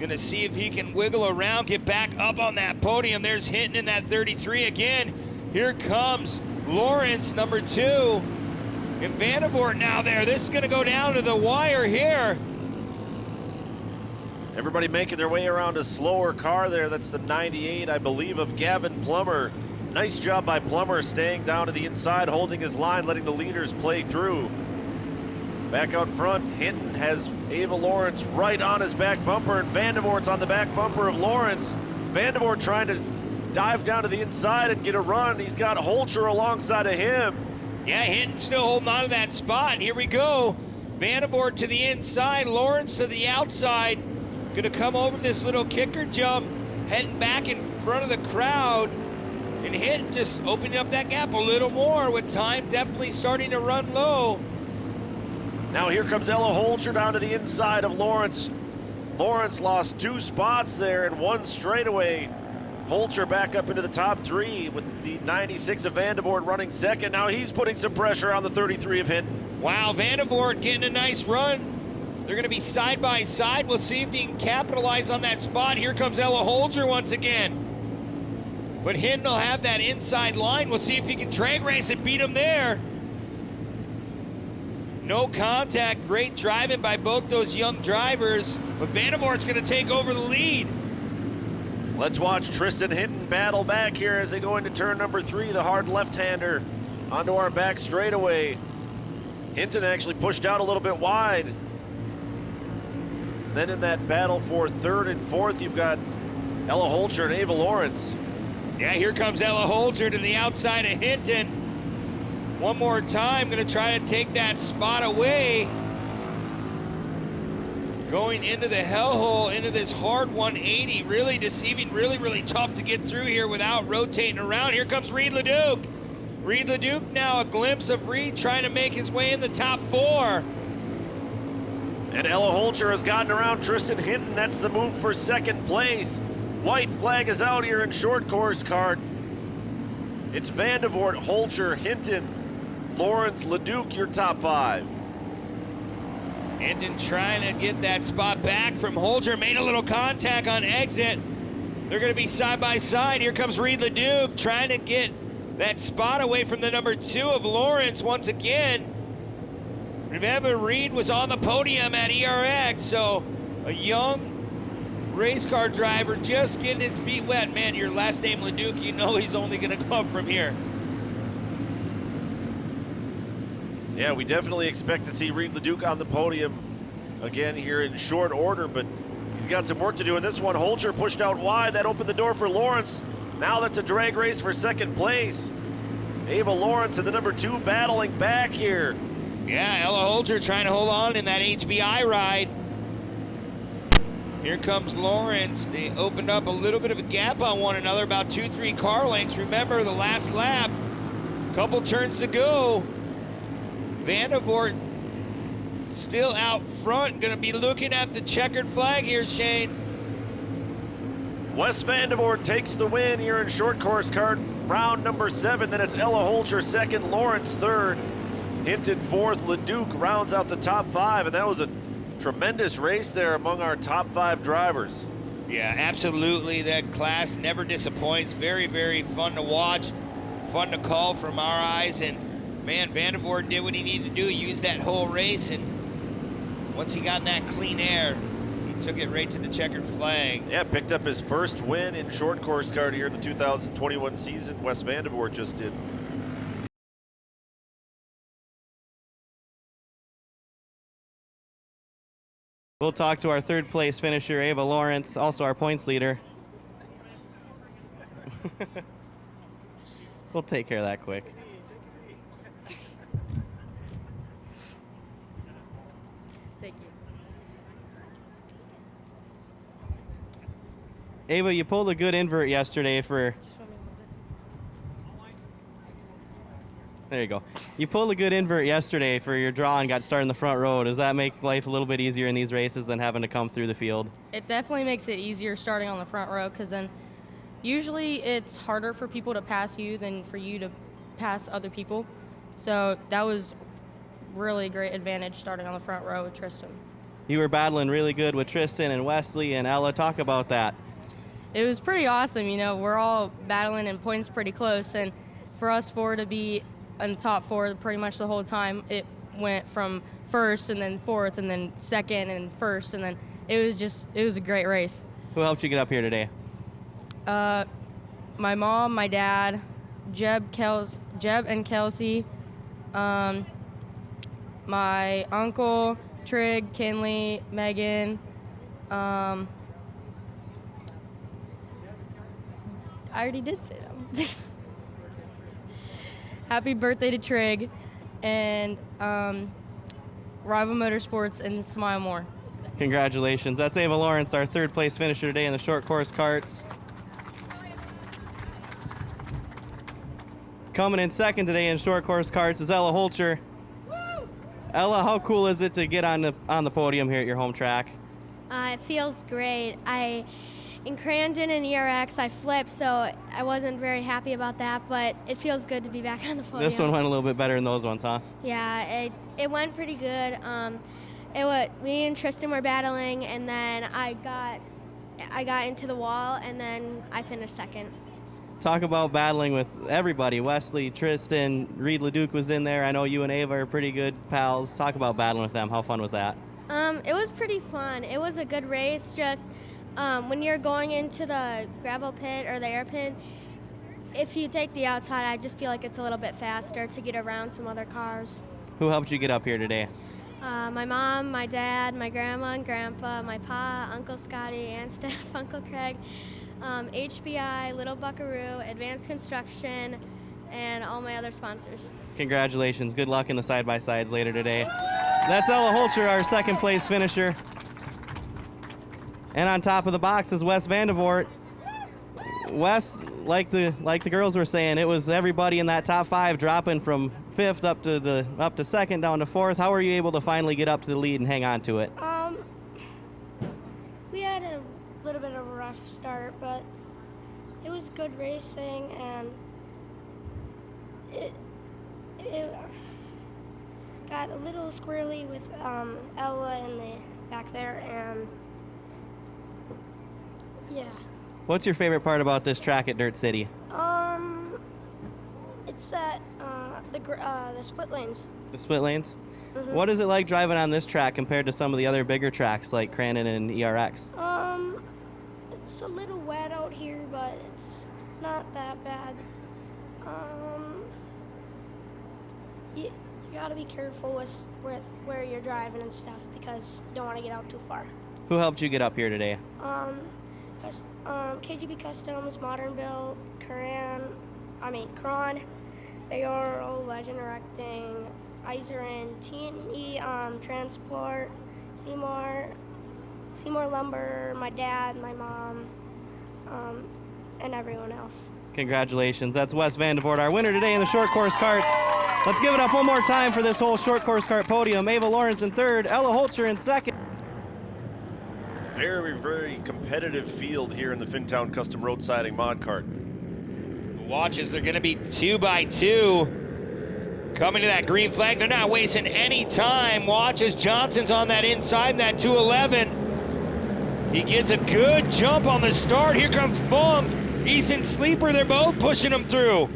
Gonna see if he can wiggle around, get back up on that podium. There's Hinton in that 33 again. Here comes Lawrence, number 2. And Vandevort now there. This is gonna go down to the wire here. Everybody making their way around a slower car there. That's the 98, I believe, of Gavin Plummer. Nice job by Plummer staying down to the inside, holding his line, letting the leaders play through. Back out front, Hinton has Ava Lawrence right on his back bumper, and Vandevort's on the back bumper of Lawrence. Vandevort trying to dive down to the inside and get a run. He's got Holcher alongside of him. Yeah, Hinton still holding on to that spot. Here we go. Vandevort to the inside, Lawrence to the outside. Gonna come over this little kicker jump, heading back in front of the crowd. And Hinton just opening up that gap a little more with time definitely starting to run low. Now here comes Ella Holcher down to the inside of Lawrence. Lawrence lost 2 spots there and 1 straightaway. Holcher back up into the top 3 with the 96 of Vandevort running second. Now he's putting some pressure on the 33 of Hinton. Wow, Vandevort getting a nice run. They're gonna be side by side. We'll see if he can capitalize on that spot. Here comes Ella Holger once again. But Hinton will have that inside line. We'll see if he can drag race and beat him there. No contact, great driving by both those young drivers. But Vandevort's gonna take over the lead. Let's watch Tristan Hinton battle back here as they go into turn number 3, the hard left-hander onto our back straightaway. Hinton actually pushed out a little bit wide. Then in that battle for 3rd and 4th, you've got Ella Holcher and Ava Lawrence. Yeah, here comes Ella Holger to the outside of Hinton. One more time, gonna try to take that spot away. Going into the hellhole, into this hard 180, really deceiving, really tough to get through here without rotating around. Here comes Reed LeDuc. Reed LeDuc now, a glimpse of Reed trying to make his way in the top 4. And Ella Holcher has gotten around Tristan Hinton. That's the move for 2nd place. White flag is out here in short course kart. It's Vandevort, Holcher, Hinton, Lawrence, LeDuc, your top 5. Hinton trying to get that spot back from Holger, made a little contact on exit. They're gonna be side by side. Here comes Reed LeDuc trying to get that spot away from the number 2 of Lawrence once again. Remember, Reed was on the podium at ERX, so a young race car driver just getting his feet wet. Man, your last name LeDuc, you know he's only gonna go up from here. Yeah, we definitely expect to see Reed LeDuc on the podium again here in short order, but he's got some work to do in this one. Holger pushed out wide. That opened the door for Lawrence. Now that's a drag race for 2nd place. Ava Lawrence and the number 2 battling back here. Yeah, Ella Holger trying to hold on in that HBI ride. Here comes Lawrence. They opened up a little bit of a gap on one another, about 2-3 car lengths. Remember, the last lap, couple turns to go. Vandevort still out front, gonna be looking at the checkered flag here, Shane. Wes Vandevort takes the win here in short course kart, round number 7. Then it's Ella Holcher 2nd, Lawrence 3rd, Hinton 4th, LeDuc rounds out the top 5, and that was a tremendous race there among our top 5 drivers. Yeah, absolutely. That class never disappoints. Very, very fun to watch, fun to call from our eyes. And man, Vandervoort did what he needed to do. He used that whole race, and once he got in that clean air, he took it right to the checkered flag. Yeah, picked up his first win in short course kart here in the 2021 season. Wes Vandervoort just did. We'll talk to our third place finisher, Ava Lawrence, also our points leader. We'll take care of that quick. Thank you. Ava, you pulled a good invert yesterday for... There you go. You pulled a good invert yesterday for your draw and got started in the front row. Does that make life a little bit easier in these races than having to come through the field? It definitely makes it easier starting on the front row, because then usually it's harder for people to pass you than for you to pass other people. So that was really great advantage starting on the front row with Tristan. You were battling really good with Tristan and Wesley and Ella. Talk about that. It was pretty awesome. You know, we're all battling in points pretty close, and for us four to be in the top four pretty much the whole time, it went from first and then fourth and then second and first, and then it was a great race. Who helped you get up here today? My mom, my dad, Jeb and Kelsey, my uncle, Trig, Kinley, Megan, I already did say them. Happy birthday to Trig, and Rival Motorsports and Smile More. Congratulations. That's Ava Lawrence, our third place finisher today in the short course karts. Coming in second today in short course karts is Ella Holcher. Ella, how cool is it to get on the podium here at your home track? It feels great. In Crandon and ERX, I flipped, so I wasn't very happy about that, but it feels good to be back on the podium. This one went a little bit better than those ones, huh? Yeah, it went pretty good. Me and Tristan were battling, and then I got into the wall, and then I finished second. Talk about battling with everybody. Wesley, Tristan, Reed Leduc was in there. I know you and Ava are pretty good pals. Talk about battling with them. How fun was that? It was pretty fun. It was a good race. Just when you're going into the gravel pit or the air pit, if you take the outside, I just feel like it's a little bit faster to get around some other cars. Who helped you get up here today? My mom, my dad, my grandma and grandpa, my pa, Uncle Scotty, and Steph, Uncle Craig, HBI, Little Buckaroo, Advanced Construction, and all my other sponsors. Congratulations. Good luck in the side-by-sides later today. That's Ella Holcher, our second place finisher. And on top of the box is Wes Vandervoort. Wes, like the girls were saying, it was everybody in that top five dropping from fifth up to second, down to fourth. How were you able to finally get up to the lead and hang on to it? We had a little bit of a rough start, but it was good racing, and it got a little squirrely with Ella in the back there, and yeah. What's your favorite part about this track at Dirt City? It's that the split lanes. The split lanes? Mm-hmm. What is it like driving on this track compared to some of the other bigger tracks like Crandon and ERX? It's a little wet out here, but it's not that bad. You gotta be careful with where you're driving and stuff, because you don't want to get out too far. Who helped you get up here today? KGB Customs, Modern Build, Kron, Bayor, Legend Erecting, Iserin, T&E Transport, Seymour Lumber, my dad, my mom, and everyone else. Congratulations. That's Wes Vandervoort, our winner today in the short course karts. Let's give it up one more time for this whole short course kart podium. Ava Lawrence in third, Ella Holcher in second. Very, very competitive field here in the Fintown Custom Road Siding Mod Kart. Watches are going to be 2x2. Coming to that green flag. They're not wasting any time. Watches Johnson's on that inside, that 211. He gets a good jump on the start. Here comes Funk. Easton Sleeper, they're both pushing him through.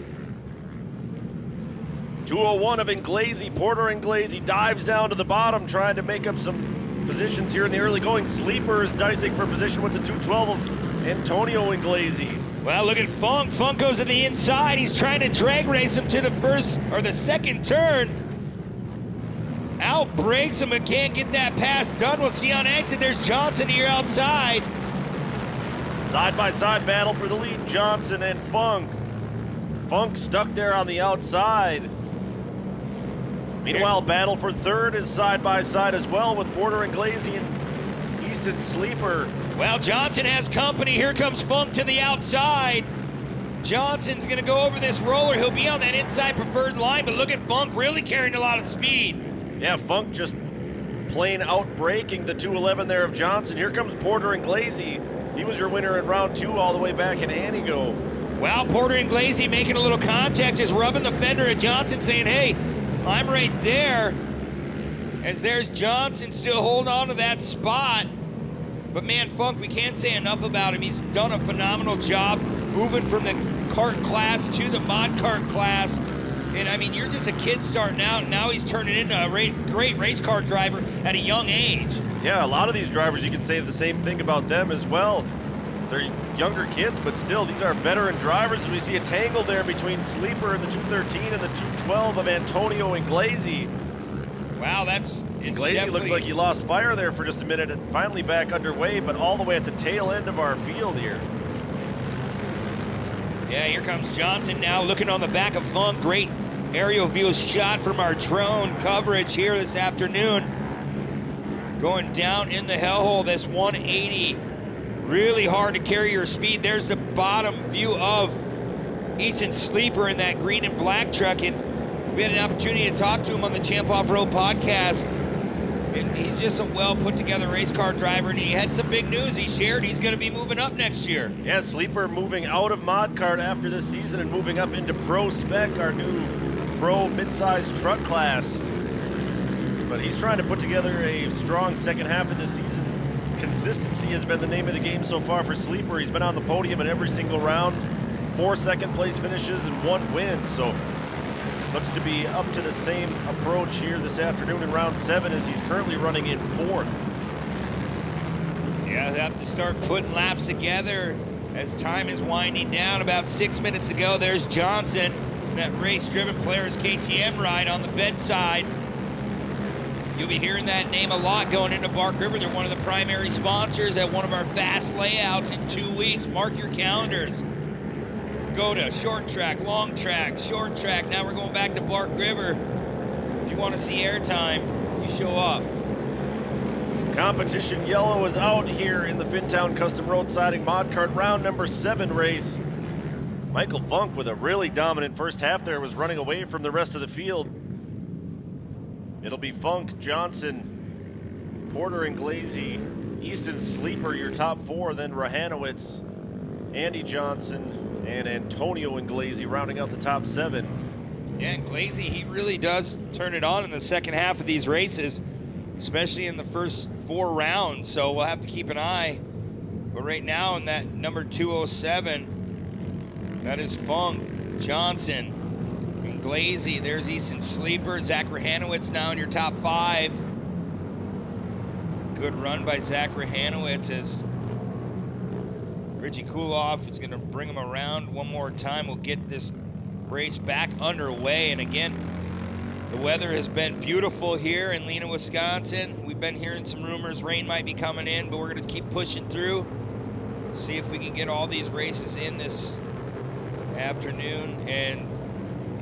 201 of Inglesi. Porter Inglesi dives down to the bottom, trying to make up some positions here in the early going. Sleeper is dicing for position with the 212 of Antonio Inglesi. Well, look at Funk. Funk goes to the inside. He's trying to drag race him to the first or the second turn. Out breaks him, but can't get that pass done. We'll see on exit. There's Johnson here outside. Side-by-side battle for the lead, Johnson and Funk. Funk stuck there on the outside. Meanwhile, battle for third is side-by-side as well with Porter Inglesi and Easton Sleeper. Well, Johnson has company. Here comes Funk to the outside. Johnson's going to go over this roller. He'll be on that inside preferred line, but look at Funk really carrying a lot of speed. Yeah, Funk just plain out-breaking the 211 there of Johnson. Here comes Porter Inglesi. He was your winner in round 2 all the way back in Antigo. Well, Porter Inglesi making a little contact, just rubbing the fender at Johnson, saying, hey, I'm right there. As there's Johnson still holding on to that spot. But man, Funk, we can't say enough about him. He's done a phenomenal job moving from the kart class to the mod kart class. And I mean, you're just a kid starting out, and now he's turning into a great race car driver at a young age. Yeah, a lot of these drivers, you can say the same thing about them as well. They're younger kids, but still, these are veteran drivers. We see a tangle there between Sleeper and the 213 and the 212 of Antonio Inglesi. Wow, that's... Inglesi looks like he lost fire there for just a minute and finally back underway, but all the way at the tail end of our field here. Yeah, here comes Johnson now looking on the back of Funk. Great aerial view shot from our drone coverage here this afternoon. Going down in the hellhole, this 180. Really hard to carry your speed. There's the bottom view of Easton Sleeper in that green and black truck. And we had an opportunity to talk to him on the Champ Off-Road podcast. And he's just a well put together race car driver, and he had some big news he shared. He's going to be moving up next year. Yeah, Sleeper moving out of mod kart after this season and moving up into Pro Spec, our new pro mid-sized truck class. But he's trying to put together a strong second half of this season. Consistency has been the name of the game so far for Sleeper. He's been on the podium in every single round, 4 second place finishes and 1 win. So looks to be up to the same approach here this afternoon in round 7 as he's currently running in 4th. Yeah, they have to start putting laps together as time is winding down. About 6 minutes ago, there's Johnson, that race-driven player's KTM ride on the bedside. You'll be hearing that name a lot going into Bark River. They're one of the primary sponsors at one of our fast layouts in 2 weeks. Mark your calendars. Go to short track, long track, short track. Now we're going back to Bark River. If you want to see airtime, you show up. Competition yellow is out here in the Fintown Custom Road Siding Mod Kart round number 7 race. Michael Funk with a really dominant first half there was running away from the rest of the field. It'll be Funk, Johnson, Porter Inglesi, Easton Sleeper, your top 4, then Rahanowitz, Andy Johnson, and Antonio Inglesi rounding out the top 7. Yeah, Inglesi, he really does turn it on in the second half of these races, especially in the first 4 rounds, so we'll have to keep an eye. But right now in that number 207, that is Funk, Johnson, Inglesi, there's Easton Sleeper, Zach Rahanowitz now in your top 5. Good run by Zach Rahanowitz as Richie Kuloff is going to bring him around one more time. We'll get this race back underway. And again, the weather has been beautiful here in Lena, Wisconsin. We've been hearing some rumors rain might be coming in, but we're going to keep pushing through. See if we can get all these races in this afternoon. And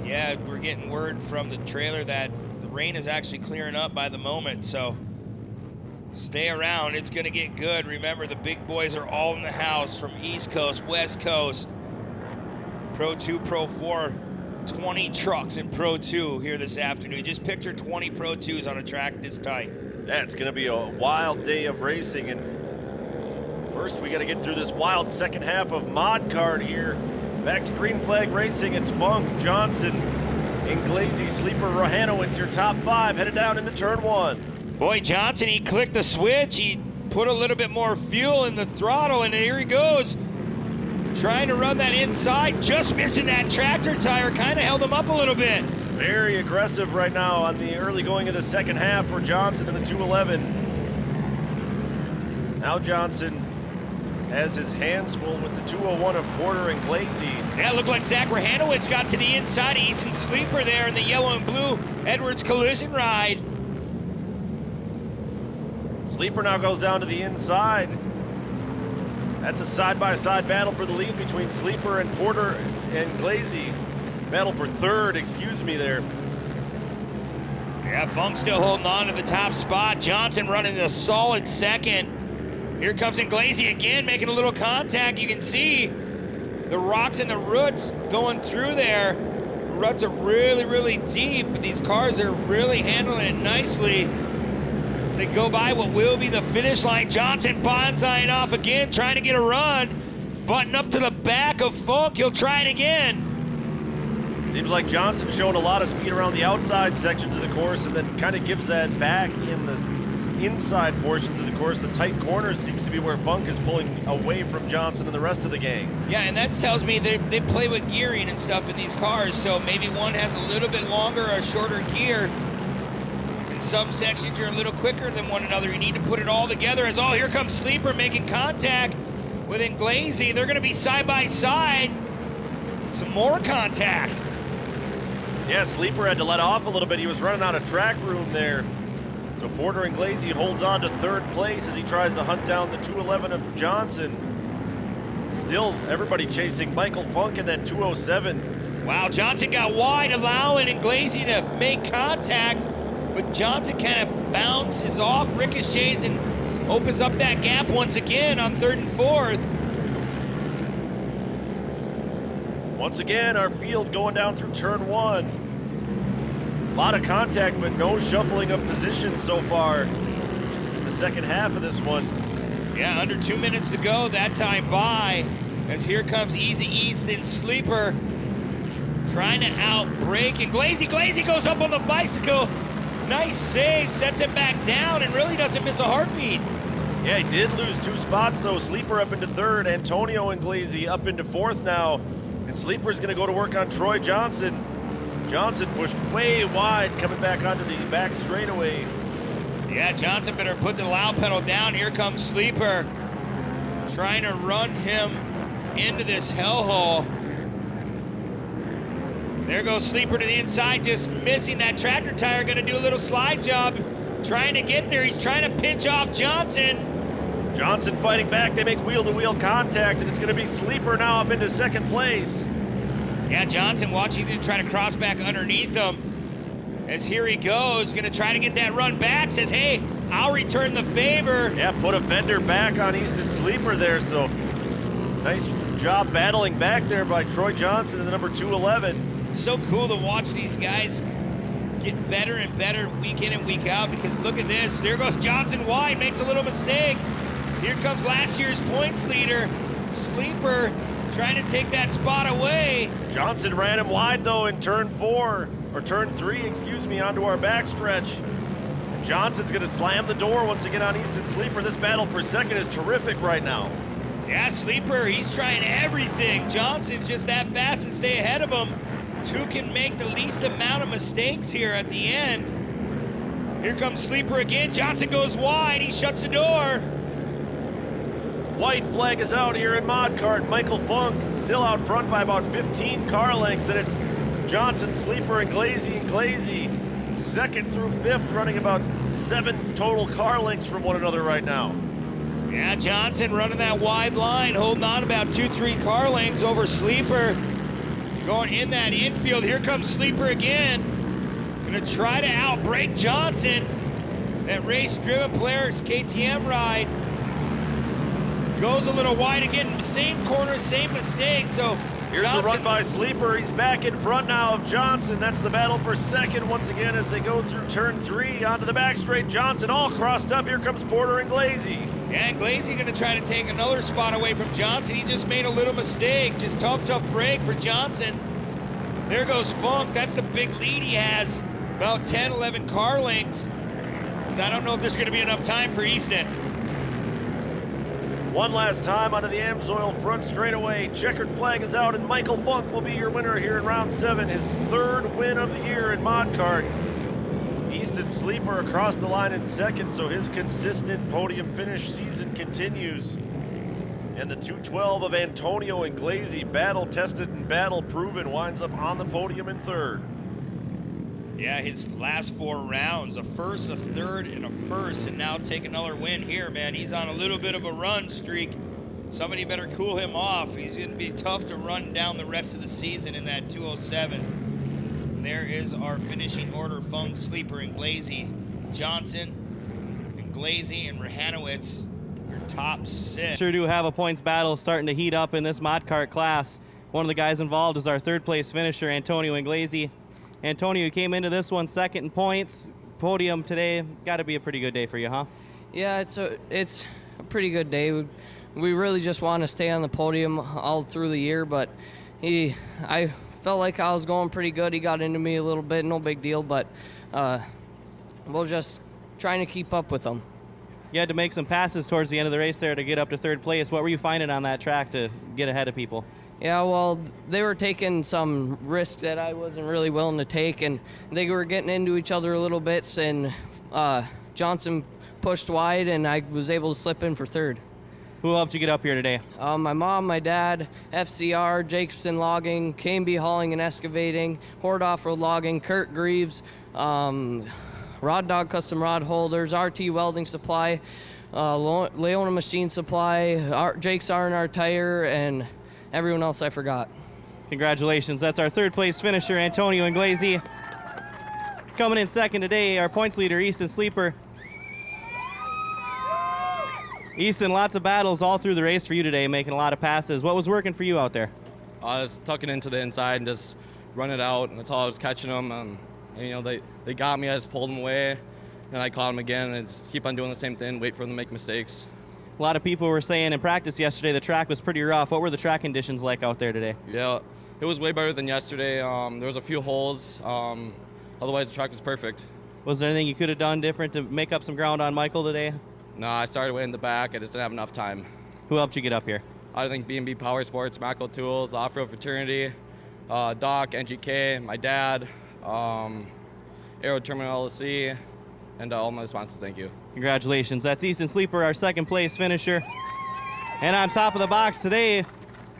yeah, we're getting word from the trailer that the rain is actually clearing up by the moment. So stay around, it's gonna get good. Remember, the big boys are all in the house from East Coast, West Coast. Pro 2, Pro 4, 20 trucks in Pro 2 here this afternoon. Just picture 20 Pro 2s on a track this tight. Yeah, it's gonna be a wild day of racing, and first we gotta get through this wild second half of Mod Kart here. Back to Green Flag Racing, it's Funk, Johnson, Inglesi, Sleeper, Rahanowitz, your top 5, headed down into turn 1. Boy, Johnson, he clicked the switch. He put a little bit more fuel in the throttle, and here he goes. Trying to run that inside, just missing that tractor tire, kind of held him up a little bit. Very aggressive right now on the early going of the second half for Johnson in the 211. Now Johnson has his hands full with the 201 of Porter and Glazy. Yeah, it looked like Zach Rahanowitz got to the inside of Easton Sleeper there in the yellow and blue Edwards collision ride. Sleeper now goes down to the inside. That's a side-by-side battle for the lead between Sleeper and Porter and Glazy. Battle for third, excuse me there. Yeah, Funk still holding on to the top spot. Johnson running a solid second. Here comes in Glazy again, making a little contact. You can see the rocks and the roots going through there. The ruts are really, really deep, but these cars are really handling it nicely. As they go by what will be the finish line, Johnson bonsaiing off again, trying to get a run. Button up to the back of Funk, he'll try it again. Seems like Johnson showing a lot of speed around the outside sections of the course and then kind of gives that back in the inside portions of the course. The tight corners seems to be where Funk is pulling away from Johnson and the rest of the gang. Yeah, and that tells me they play with gearing and stuff in these cars, so maybe one has a little bit longer or shorter gear. In some sections you're a little quicker than one another. You need to put it all together as, oh, here comes Sleeper making contact with Glazy. They're gonna be side by side. Some more contact. Yeah, Sleeper had to let off a little bit. He was running out of track room there. So Porter and Glazy holds on to third place as he tries to hunt down the 211 of Johnson. Still, everybody chasing Michael Funk in that 207. Wow, Johnson got wide, allowing Glazy to make contact, but Johnson kind of bounces off, ricochets, and opens up that gap once again on third and fourth. Once again, our field going down through turn one. A lot of contact, but no shuffling of positions so far in the second half of this one. Yeah, under 2 minutes to go, that time by, as here comes Easy East and Sleeper trying to outbrake, and Glazy goes up on the bicycle. Nice save, sets it back down, and really doesn't miss a heartbeat. Yeah, he did lose 2 spots though. Sleeper up into third, Antonio and Glazy up into fourth now. And Sleeper's gonna go to work on Troy Johnson. Johnson pushed way wide, coming back onto the back straightaway. Yeah, Johnson better put the loud pedal down. Here comes Sleeper, trying to run him into this hellhole. There goes Sleeper to the inside, just missing that tractor tire. Gonna do a little slide job, trying to get there. He's trying to pinch off Johnson. Johnson fighting back, they make wheel-to-wheel contact, and it's gonna be Sleeper now up into second place. Yeah, Johnson watching him try to cross back underneath him. As here he goes, gonna try to get that run back, says, hey, I'll return the favor. Yeah, put a fender back on Easton Sleeper there, so nice job battling back there by Troy Johnson in the number 211. So cool to watch these guys get better and better week in and week out, because look at this, there goes Johnson wide, makes a little mistake. Here comes last year's points leader, Sleeper, trying to take that spot away. Johnson ran him wide though in turn 3, excuse me, onto our backstretch. Johnson's gonna slam the door once again on Easton Sleeper. This battle for second is terrific right now. Yeah, Sleeper, he's trying everything. Johnson's just that fast to stay ahead of him. Who can make the least amount of mistakes here at the end? Here comes Sleeper again. Johnson goes wide, he shuts the door. White flag is out here in Mod Kart. Michael Funk still out front by about 15 car lengths, and it's Johnson, Sleeper, and Glazy. Second through fifth, running about 7 total car lengths from one another right now. Yeah, Johnson running that wide line, holding on about 2-3 car lengths over Sleeper. Going in that infield, here comes Sleeper again. Gonna try to outbrake Johnson. That race-driven Polaris KTM ride. Goes a little wide again, same corner, same mistake, so here's Johnson. the run by Sleeper. He's back in front now of Johnson. That's the battle for second once again as they go through turn 3 onto the back straight. Johnson all crossed up. Here comes Porter and Glazy. Yeah, Glazy gonna try to take another spot away from Johnson. He just made a little mistake. Just tough break for Johnson. There goes Funk. That's the big lead he has. About 10, 11 car lengths. So I don't know if there's gonna be enough time for Easton. One last time onto the Amsoil front straightaway. Checkered flag is out, and Michael Funk will be your winner here in round 7, his 3rd win of the year in Mod Kart. Easton Sleeper across the line in 2nd, so his consistent podium finish season continues. And the 212 of Antonio Inglesi, battle-tested and battle-proven, winds up on the podium in 3rd. Yeah, his last 4 rounds, a first, a third, and a first, and now take another win here, man. He's on a little bit of a run streak. Somebody better cool him off. He's going to be tough to run down the rest of the season in that 207. And there is our finishing order. Funk, Sleeper, Inglesi, Johnson, Inglesi, and Rahanowitz, your top 6. Sure do have a points battle starting to heat up in this Mod Kart class. One of the guys involved is our 3rd place finisher, Antonio Inglesi. Antonio, you came into this one 2nd in points. Podium today, got to be a pretty good day for you, huh? Yeah, it's a pretty good day. We really just want to stay on the podium all through the year, but I felt like I was going pretty good. He got into me a little bit, no big deal, but we're just trying to keep up with him. You had to make some passes towards the end of the race there to get up to 3rd place. What were you finding on that track to get ahead of people? Yeah, well, they were taking some risks that I wasn't really willing to take, and they were getting into each other a little bit, and Johnson pushed wide, and I was able to slip in for 3rd. Who helped you get up here today? My mom, my dad, FCR, Jacobson Logging, K&B Hauling and Excavating, Horde Off-Road Logging, Kurt Greaves, Rod Dog Custom Rod Holders, RT Welding Supply, Leona Machine Supply, Jake's R&R Tire, and everyone else I forgot. Congratulations. That's our 3rd place finisher, Antonio Inglesi. Coming in 2nd today, our points leader, Easton Sleeper. Easton, lots of battles all through the race for you today, making a lot of passes. What was working for you out there? I was tucking into the inside and just run it out, and that's all I was catching them. And you know, they got me, I just pulled them away, and I caught them again, and just keep on doing the same thing, wait for them to make mistakes. A lot of people were saying in practice yesterday the track was pretty rough. What were the track conditions like out there today? Yeah, it was way better than yesterday. There was a few holes. Otherwise, the track was perfect. Was there anything you could have done different to make up some ground on Michael today? No, I started way in the back. I just didn't have enough time. Who helped you get up here? I think B&B Power Sports, Macco Tools, Off-Road Fraternity, Doc, NGK, my dad, Aero Terminal LLC, and all my sponsors. Thank you. Congratulations. That's Easton Sleeper, our 2nd place finisher. And on top of the box today,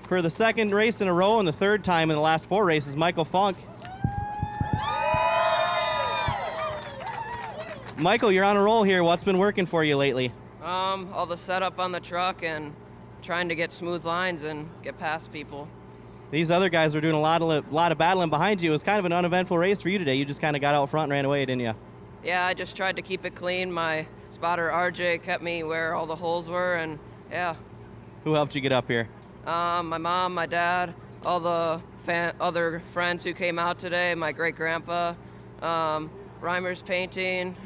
for the 2nd race in a row and the 3rd time in the last 4 races, Michael Funk. Michael, you're on a roll here. What's been working for you lately? All the setup on the truck and trying to get smooth lines and get past people. These other guys were doing a lot of battling behind you. It was kind of an uneventful race for you today. You just kind of got out front and ran away, didn't you? Yeah, I just tried to keep it clean. My spotter RJ kept me where all the holes were, and yeah. Who helped you get up here? My mom, my dad, all the other friends who came out today, my great-grandpa, Reimer's Painting,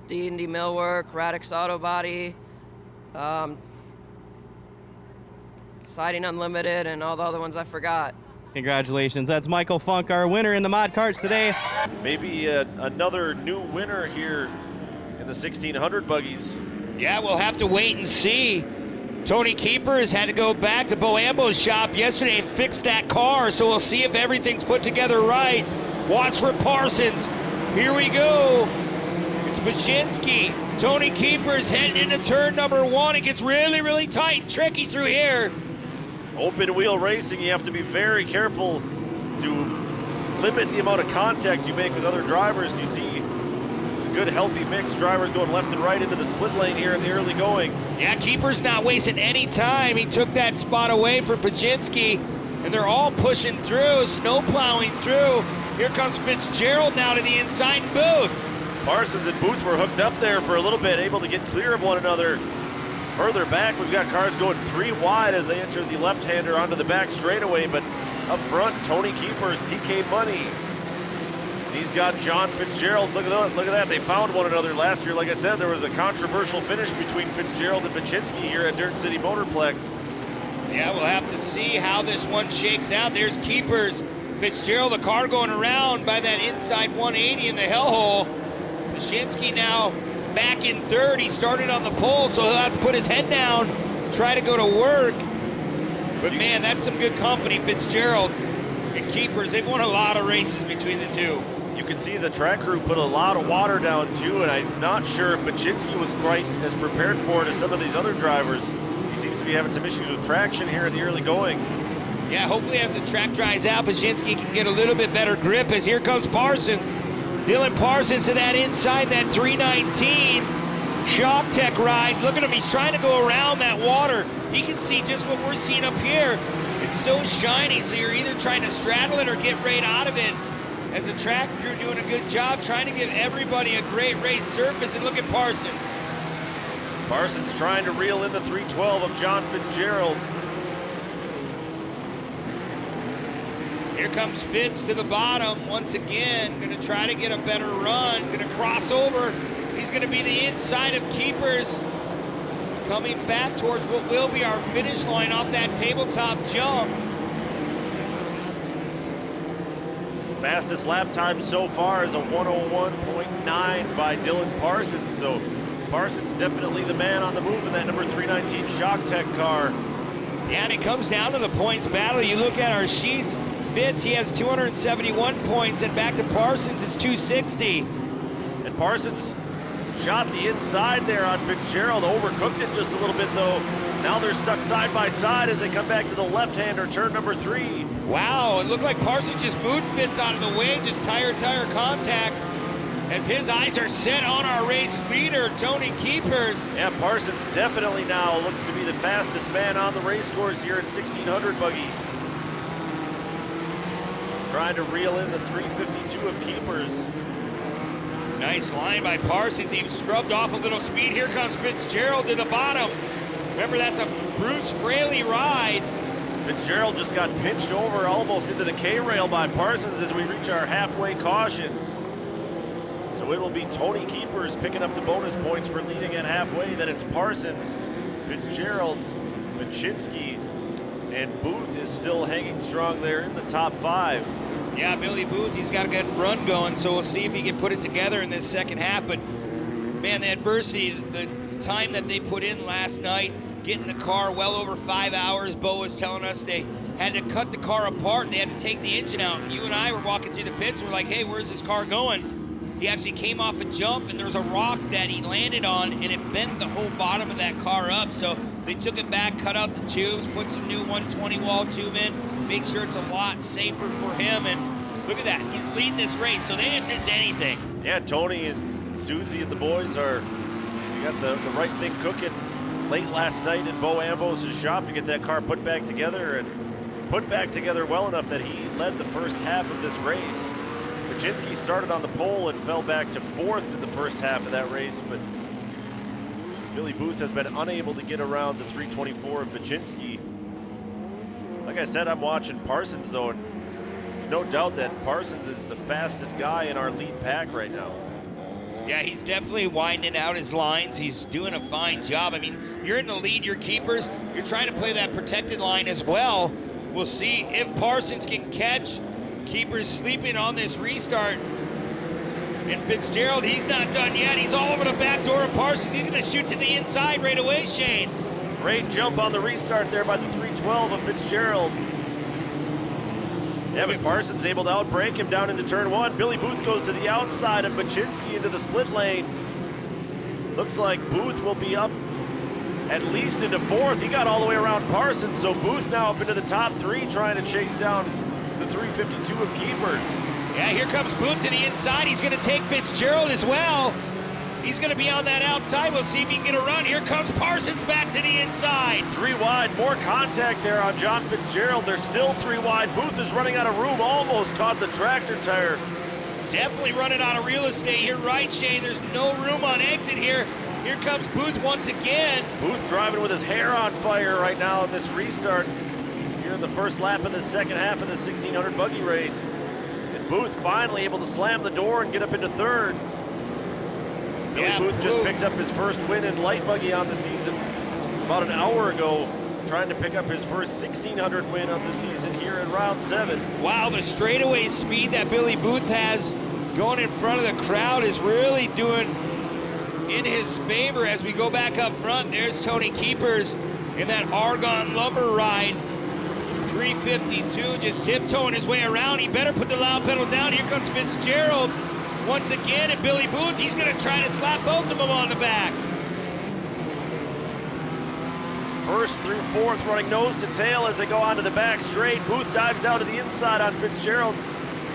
D&D Millwork, Radix Auto Body, Siding Unlimited, and all the other ones I forgot. Congratulations. That's Michael Funk, our winner in the Mod Karts today. Maybe another new winner here in the 1600 buggies. Yeah, we'll have to wait and see. Tony Keepers had to go back to Bo Ambo's shop yesterday and fix that car, so we'll see if everything's put together right. Watch for Parsons. Here we go. It's Baczynski. Tony Keepers heading into turn number 1. It gets really, really tight and tricky through here. Open wheel racing, you have to be very careful to limit the amount of contact you make with other drivers. You see a good, healthy mix, drivers going left and right into the split lane here in the early going. Yeah, Keeper's not wasting any time. He took that spot away from Baczynski, and they're all pushing through, snow plowing through. Here comes Fitzgerald now to the inside booth. Parsons and Booth were hooked up there for a little bit, able to get clear of one another. Further back, we've got cars going 3 wide as they enter the left-hander onto the back straightaway, but up front, Tony Keepers, TK Money. He's got John Fitzgerald. Look at that. They found one another last year. Like I said, there was a controversial finish between Fitzgerald and Baczynski here at Dirt City Motorplex. Yeah, we'll have to see how this one shakes out. There's Keepers. Fitzgerald, the car going around by that inside 180 in the hellhole. Baczynski now back in third. He started on the pole, so he'll have to put his head down try to go to work. But man, that's some good company. Fitzgerald and Keepers, they've won a lot of races between the two. You can see the track crew put a lot of water down too, and I'm not sure if Baczynski was quite as prepared for it as some of these other drivers. He seems to be having some issues with traction here in the early going. Yeah, hopefully as the track dries out, Baczynski can get a little bit better grip as here comes Parsons. Dylan Parsons to that inside, that 319 Shock Tech ride. Look at him, he's trying to go around that water. He can see just what we're seeing up here. It's so shiny, so you're either trying to straddle it or get right out of it. As the track crew doing a good job trying to give everybody a great race surface, and look at Parsons. Parsons trying to reel in the 312 of John Fitzgerald. Here comes Fitz to the bottom once again, gonna try to get a better run, gonna cross over. He's gonna be the inside of Keepers, coming back towards what will be our finish line off that tabletop jump. Fastest lap time so far is a 101.9 by Dylan Parsons. So Parsons definitely the man on the move in that number 319 Shock Tech car. Yeah, and it comes down to the points battle. You look at our sheets, Fitz, he has 271 points, and back to Parsons, it's 260. And Parsons shot the inside there on Fitzgerald, overcooked it just a little bit though. Now they're stuck side by side as they come back to the left-hander, turn number 3. Wow, it looked like Parsons just moved Fitz out of the way, just tire contact, as his eyes are set on our race leader, Tony Keepers. Yeah, Parsons definitely now looks to be the fastest man on the race course here at 1600 Buggy. Trying to reel in the 352 of Keepers. Nice line by Parsons. He scrubbed off a little speed. Here comes Fitzgerald to the bottom. Remember, that's a Bruce Fraley ride. Fitzgerald just got pinched over almost into the K-rail by Parsons as we reach our halfway caution. So it will be Tony Keepers picking up the bonus points for leading at halfway. Then it's Parsons, Fitzgerald, Baczynski, and Booth is still hanging strong there in the top 5. Yeah, Billy Booth, he's got a good run going, so we'll see if he can put it together in this second half. But man, the adversity, the time that they put in last night, getting the car well over 5 hours. Bo was telling us they had to cut the car apart and they had to take the engine out. And you and I were walking through the pits, we're like, hey, where's this car going? He actually came off a jump and there was a rock that he landed on and it bent the whole bottom of that car up. So they took it back, cut out the tubes, put some new 120 wall tube in, make sure it's a lot safer for him. And look at that, he's leading this race, so they didn't miss anything. Yeah, Tony and Susie and the boys they got the right thing cooking late last night in Bo Ambos' shop to get that car put back together and put back together well enough that he led the first half of this race. Baczynski started on the pole and fell back to 4th in the first half of that race, but Billy Booth has been unable to get around the 324 of Baczynski. Like I said, I'm watching Parsons though, and there's no doubt that Parsons is the fastest guy in our lead pack right now. Yeah, he's definitely winding out his lines. He's doing a fine job. I mean, you're in the lead, you're Keepers. You're trying to play that protected line as well. We'll see if Parsons can catch Keepers sleeping on this restart. And Fitzgerald, he's not done yet. He's all over the back door of Parsons. He's gonna shoot to the inside right away, Shane. Great jump on the restart there by the 312 of Fitzgerald. Yeah, but Parsons able to outbrake him down into turn 1. Billy Booth goes to the outside of Baczynski into the split lane. Looks like Booth will be up at least into 4th. He got all the way around Parsons, so Booth now up into the top 3 trying to chase down the 352 of Keepers. Yeah, here comes Booth to the inside. He's gonna take Fitzgerald as well. He's gonna be on that outside. We'll see if he can get a run. Here comes Parsons back to the inside. 3 wide, more contact there on John Fitzgerald. They're still 3 wide. Booth is running out of room, almost caught the tractor tire. Definitely running out of real estate. You're right, Shane. There's no room on exit here. Here comes Booth once again. Booth driving with his hair on fire right now in this restart. Here in the first lap of the second half of the 1600 Buggy race. And Booth finally able to slam the door and get up into 3rd. Billy Booth just picked up his first win in light buggy on the season about an hour ago, trying to pick up his first 1600 win of the season here in round 7. Wow, the straightaway speed that Billy Booth has going in front of the crowd is really doing in his favor as we go back up front. There's Tony Keepers in that Argon Lumber ride. 352, just tiptoeing his way around. He better put the loud pedal down. Here comes Fitzgerald once again, and Billy Booth, he's gonna try to slap both of them on the back. First through fourth running nose to tail as they go onto the back straight. Booth dives down to the inside on Fitzgerald.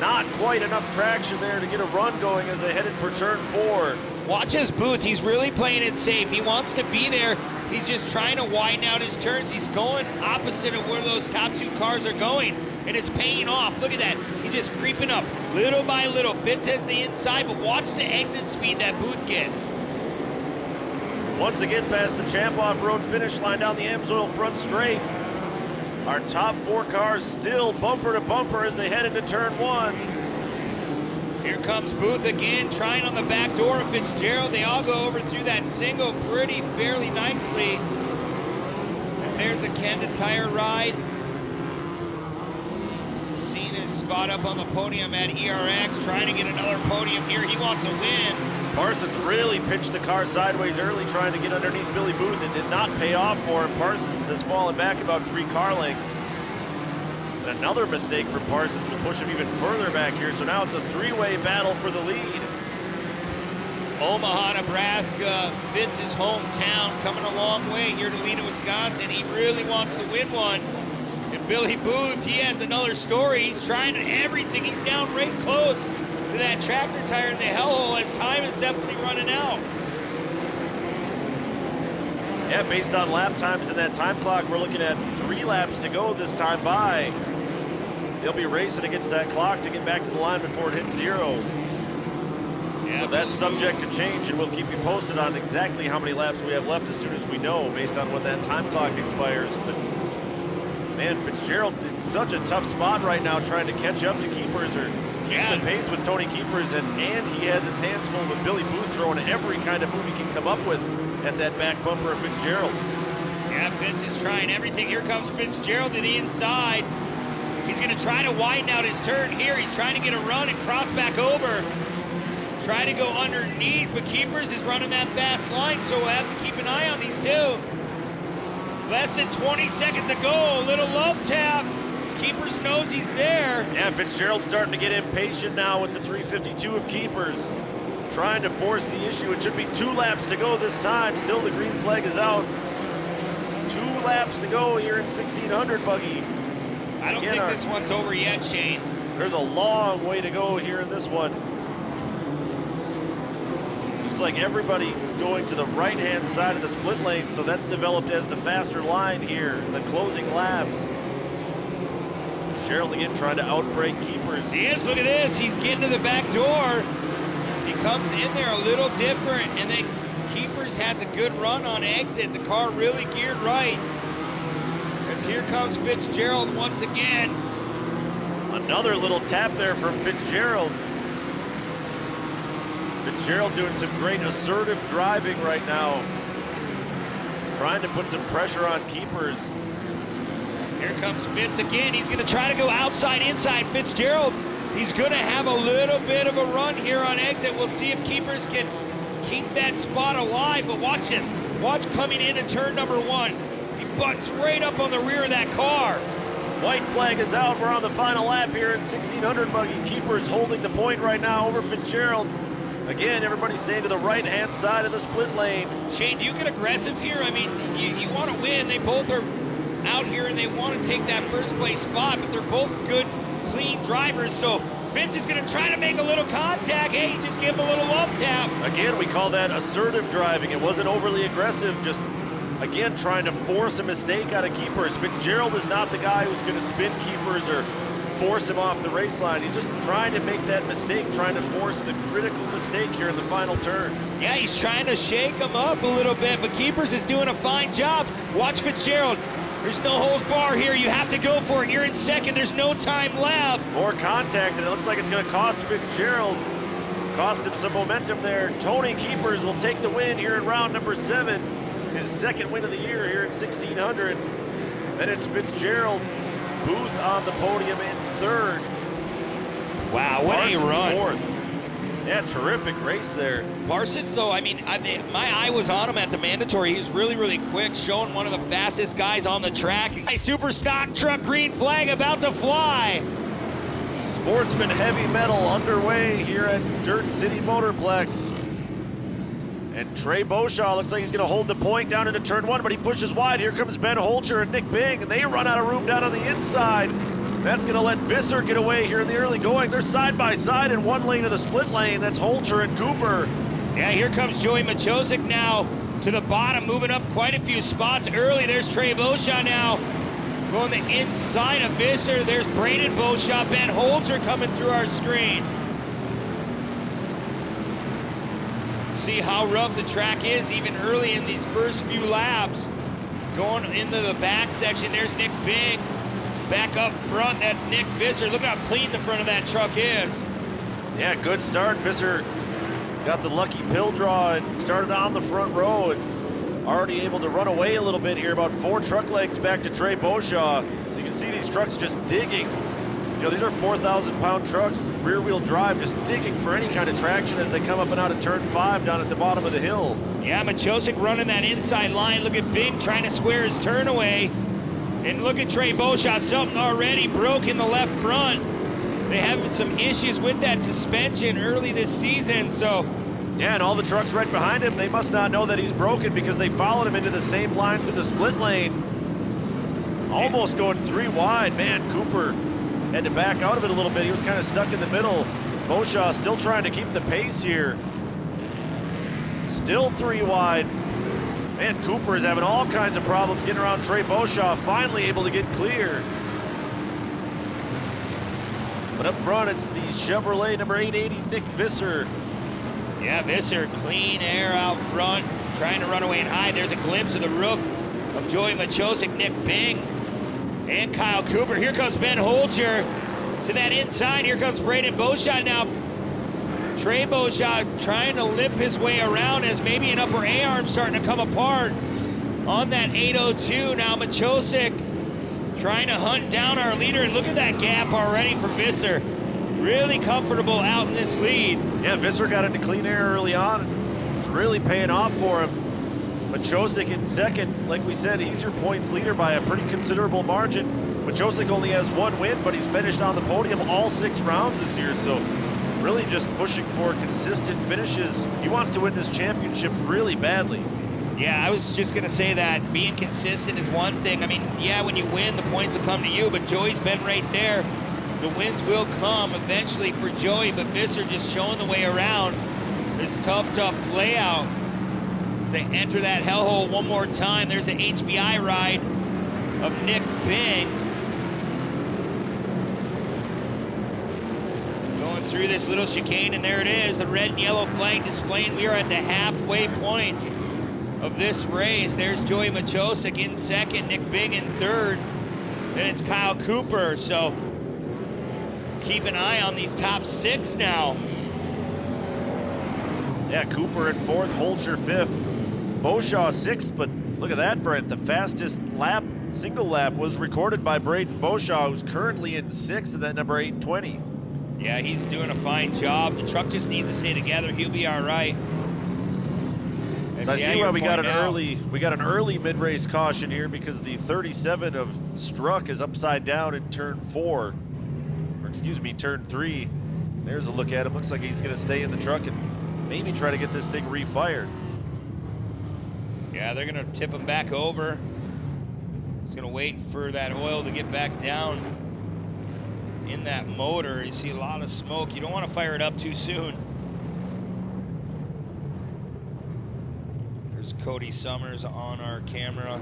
Not quite enough traction there to get a run going as they headed for turn 4. Watch his Booth, he's really playing it safe. He wants to be there. He's just trying to widen out his turns. He's going opposite of where those top 2 cars are going, and it's paying off. Look at that. He's just creeping up little by little. Fitz has the inside, but watch the exit speed that Booth gets. Once again past the Champ Off-Road finish line down the Amsoil front straight. Our top 4 cars still bumper to bumper as they head into turn 1. Here comes Booth again, trying on the back door of Fitzgerald. They all go over through that single fairly nicely. And there's a Kenda tire ride. Seen his spot up on the podium at ERX, trying to get another podium here. He wants a win. Parsons really pitched the car sideways early, trying to get underneath Billy Booth. It did not pay off for him. Parsons has fallen back about 3 car lengths. And another mistake from Parsons will push him even further back here. So now it's a 3-way battle for the lead. Omaha, Nebraska, Fitz's hometown, coming a long way here to Lena, Wisconsin. He really wants to win one. And Billy Booth, he has another story. He's trying everything. He's down right close to that tractor tire in the hellhole as time is definitely running out. Yeah, based on lap times in that time clock, we're looking at 3 laps to go this time by. They'll be racing against that clock to get back to the line before it hits 0. Yeah, so that's subject to change, and we'll keep you posted on exactly how many laps we have left as soon as we know, based on when that time clock expires. But man, Fitzgerald in such a tough spot right now, trying to catch up to Keepers or keep the pace with Tony Keepers, and he has his hands full with Billy Booth throwing every kind of move he can come up with at that back bumper of Fitzgerald. Yeah, Fitz is trying everything. Here comes Fitzgerald to the inside. He's going to try to widen out his turn here. He's trying to get a run and cross back over. Try to go underneath, but Keepers is running that fast line, so we'll have to keep an eye on these 2. Less than 20 seconds ago, a little love tap. Keepers knows he's there. Yeah, Fitzgerald's starting to get impatient now with the 352 of Keepers. Trying to force the issue. It should be 2 laps to go this time. Still the green flag is out. 2 laps to go here in 1600, Buggy. I don't think this one's over yet, Shane. There's a long way to go here in this one. Looks like everybody going to the right-hand side of the split lane, so that's developed as the faster line here in the closing laps. Fitzgerald again trying to outbreak Keepers. He is, look at this. He's getting to the back door. He comes in there a little different, and then Keepers has a good run on exit. The car really geared right. As here comes Fitzgerald once again. Another little tap there from Fitzgerald. Fitzgerald doing some great assertive driving right now. Trying to put some pressure on Keepers. Here comes Fitz again. He's going to try to go outside, inside. Fitzgerald, he's going to have a little bit of a run here on exit. We'll see if Keepers can keep that spot alive. But watch this. Watch coming into turn number 1. He butts right up on the rear of that car. White flag is out. We're on the final lap here in 1600, Buggy. Keepers holding the point right now over Fitzgerald. Again, everybody staying to the right-hand side of the split lane. Shane, do you get aggressive here? I mean, you want to win. They both are out here and they want to take that first place spot, but they're both good, clean drivers. So Fitz is going to try to make a little contact. Hey, just give him a little love tap. Again, we call that assertive driving. It wasn't overly aggressive, just, again, trying to force a mistake out of Keepers. Fitzgerald is not the guy who's going to spin Keepers or force him off the race line. He's just trying to make that mistake, trying to force the critical mistake here in the final turns. Yeah, he's trying to shake him up a little bit, but Keepers is doing a fine job. Watch Fitzgerald. There's no holds bar here. You have to go for it. You're in second. There's no time left. More contact, and it looks like it's going to cost Fitzgerald. Cost him some momentum there. Tony Keepers will take the win here in round number 7. His second win of the year here at 1600. Then it's Fitzgerald. Booth on the podium in 3rd. Wow, what Parsons a run. 4th. Yeah, terrific race there. Parsons, though, I mean, my eye was on him at the mandatory. He was really, really quick, showing one of the fastest guys on the track. Super stock truck green flag about to fly. Sportsman heavy metal underway here at Dirt City Motorplex. And Trey Beauchamp looks like he's going to hold the point down into turn 1, but he pushes wide. Here comes Ben Holcher and Nick Bing, and they run out of room down on the inside. That's going to let Visser get away here in the early going. They're side by side in one lane of the split lane. That's Holcher and Cooper. Yeah, here comes Joey Machosik now to the bottom, moving up quite a few spots early. There's Trey Beauchamp now going the inside of Visser. There's Braden Beauchamp, Ben Holcher coming through our screen. See how rough the track is even early in these first few laps. Going into the back section, there's Nick Bing. Back up front, that's Nick Visser. Look how clean the front of that truck is. Yeah, good start. Visser got the lucky pill draw and started on the front row and already able to run away a little bit here, about 4 truck lengths back to Trey Beauchamp. So you can see these trucks just digging. You know, these are 4,000-pound trucks, rear-wheel drive, just digging for any kind of traction as they come up and out of turn 5 down at the bottom of the hill. Yeah, Machosik running that inside line. Look at Bing trying to square his turn away. And look at Trey Beauchamp, something already broke in the left front. They having some issues with that suspension early this season, so. Yeah, and all the trucks right behind him, they must not know that he's broken because they followed him into the same line through the split lane. Almost going 3 wide. Man, Cooper had to back out of it a little bit. He was kind of stuck in the middle. Beauchamp still trying to keep the pace here. Still 3 wide. Man, Cooper is having all kinds of problems getting around Trey Beauchamp, finally able to get clear. But up front, it's the Chevrolet number 880, Nick Visser. Yeah, Visser, clean air out front, trying to run away and hide. There's a glimpse of the roof of Joey Machosik, Nick Bing, and Kyle Cooper. Here comes Ben Holcher to that inside. Here comes Braden Beauchamp now. Trey Beauchamp trying to limp his way around as maybe an upper A-arm starting to come apart on that 802. Now Machosik trying to hunt down our leader, and look at that gap already for Visser. Really comfortable out in this lead. Yeah, Visser got into clean air early on. It's really paying off for him. Machosik in second, like we said, he's your points leader by a pretty considerable margin. Machosik only has 1 win, but he's finished on the podium all 6 rounds this year, so really just pushing for consistent finishes. He wants to win this championship really badly. Yeah, I was just going to say that being consistent is one thing. I mean, yeah, when you win, the points will come to you, but Joey's been right there. The wins will come eventually for Joey, but Visser just showing the way around this tough layout. They enter that hellhole one more time. There's an HBI ride of Nick Bing. Going through this little chicane, and there it is, the red and yellow flag displaying we are at the halfway point of this race. There's Joey Machosik in second, Nick Bing in third, then it's Kyle Cooper. So keep an eye on these top 6 now. Yeah, Cooper in 4th, Holcher 5th, Beauchamp 6th, but look at that, Brent. The fastest lap, single lap, was recorded by Braden Beauchamp, who's currently in 6th at that number 820. Yeah, he's doing a fine job. The truck just needs to stay together. He'll be all right. So I see why we got an early mid-race caution here, because the 37 of Struck is upside down in turn 4, or excuse me, turn 3. There's a look at him. Looks like he's going to stay in the truck and maybe try to get this thing refired. Yeah, they're going to tip him back over. He's going to wait for that oil to get back down in that motor. You see a lot of smoke. You don't want to fire it up too soon. There's Cody Summers on our camera.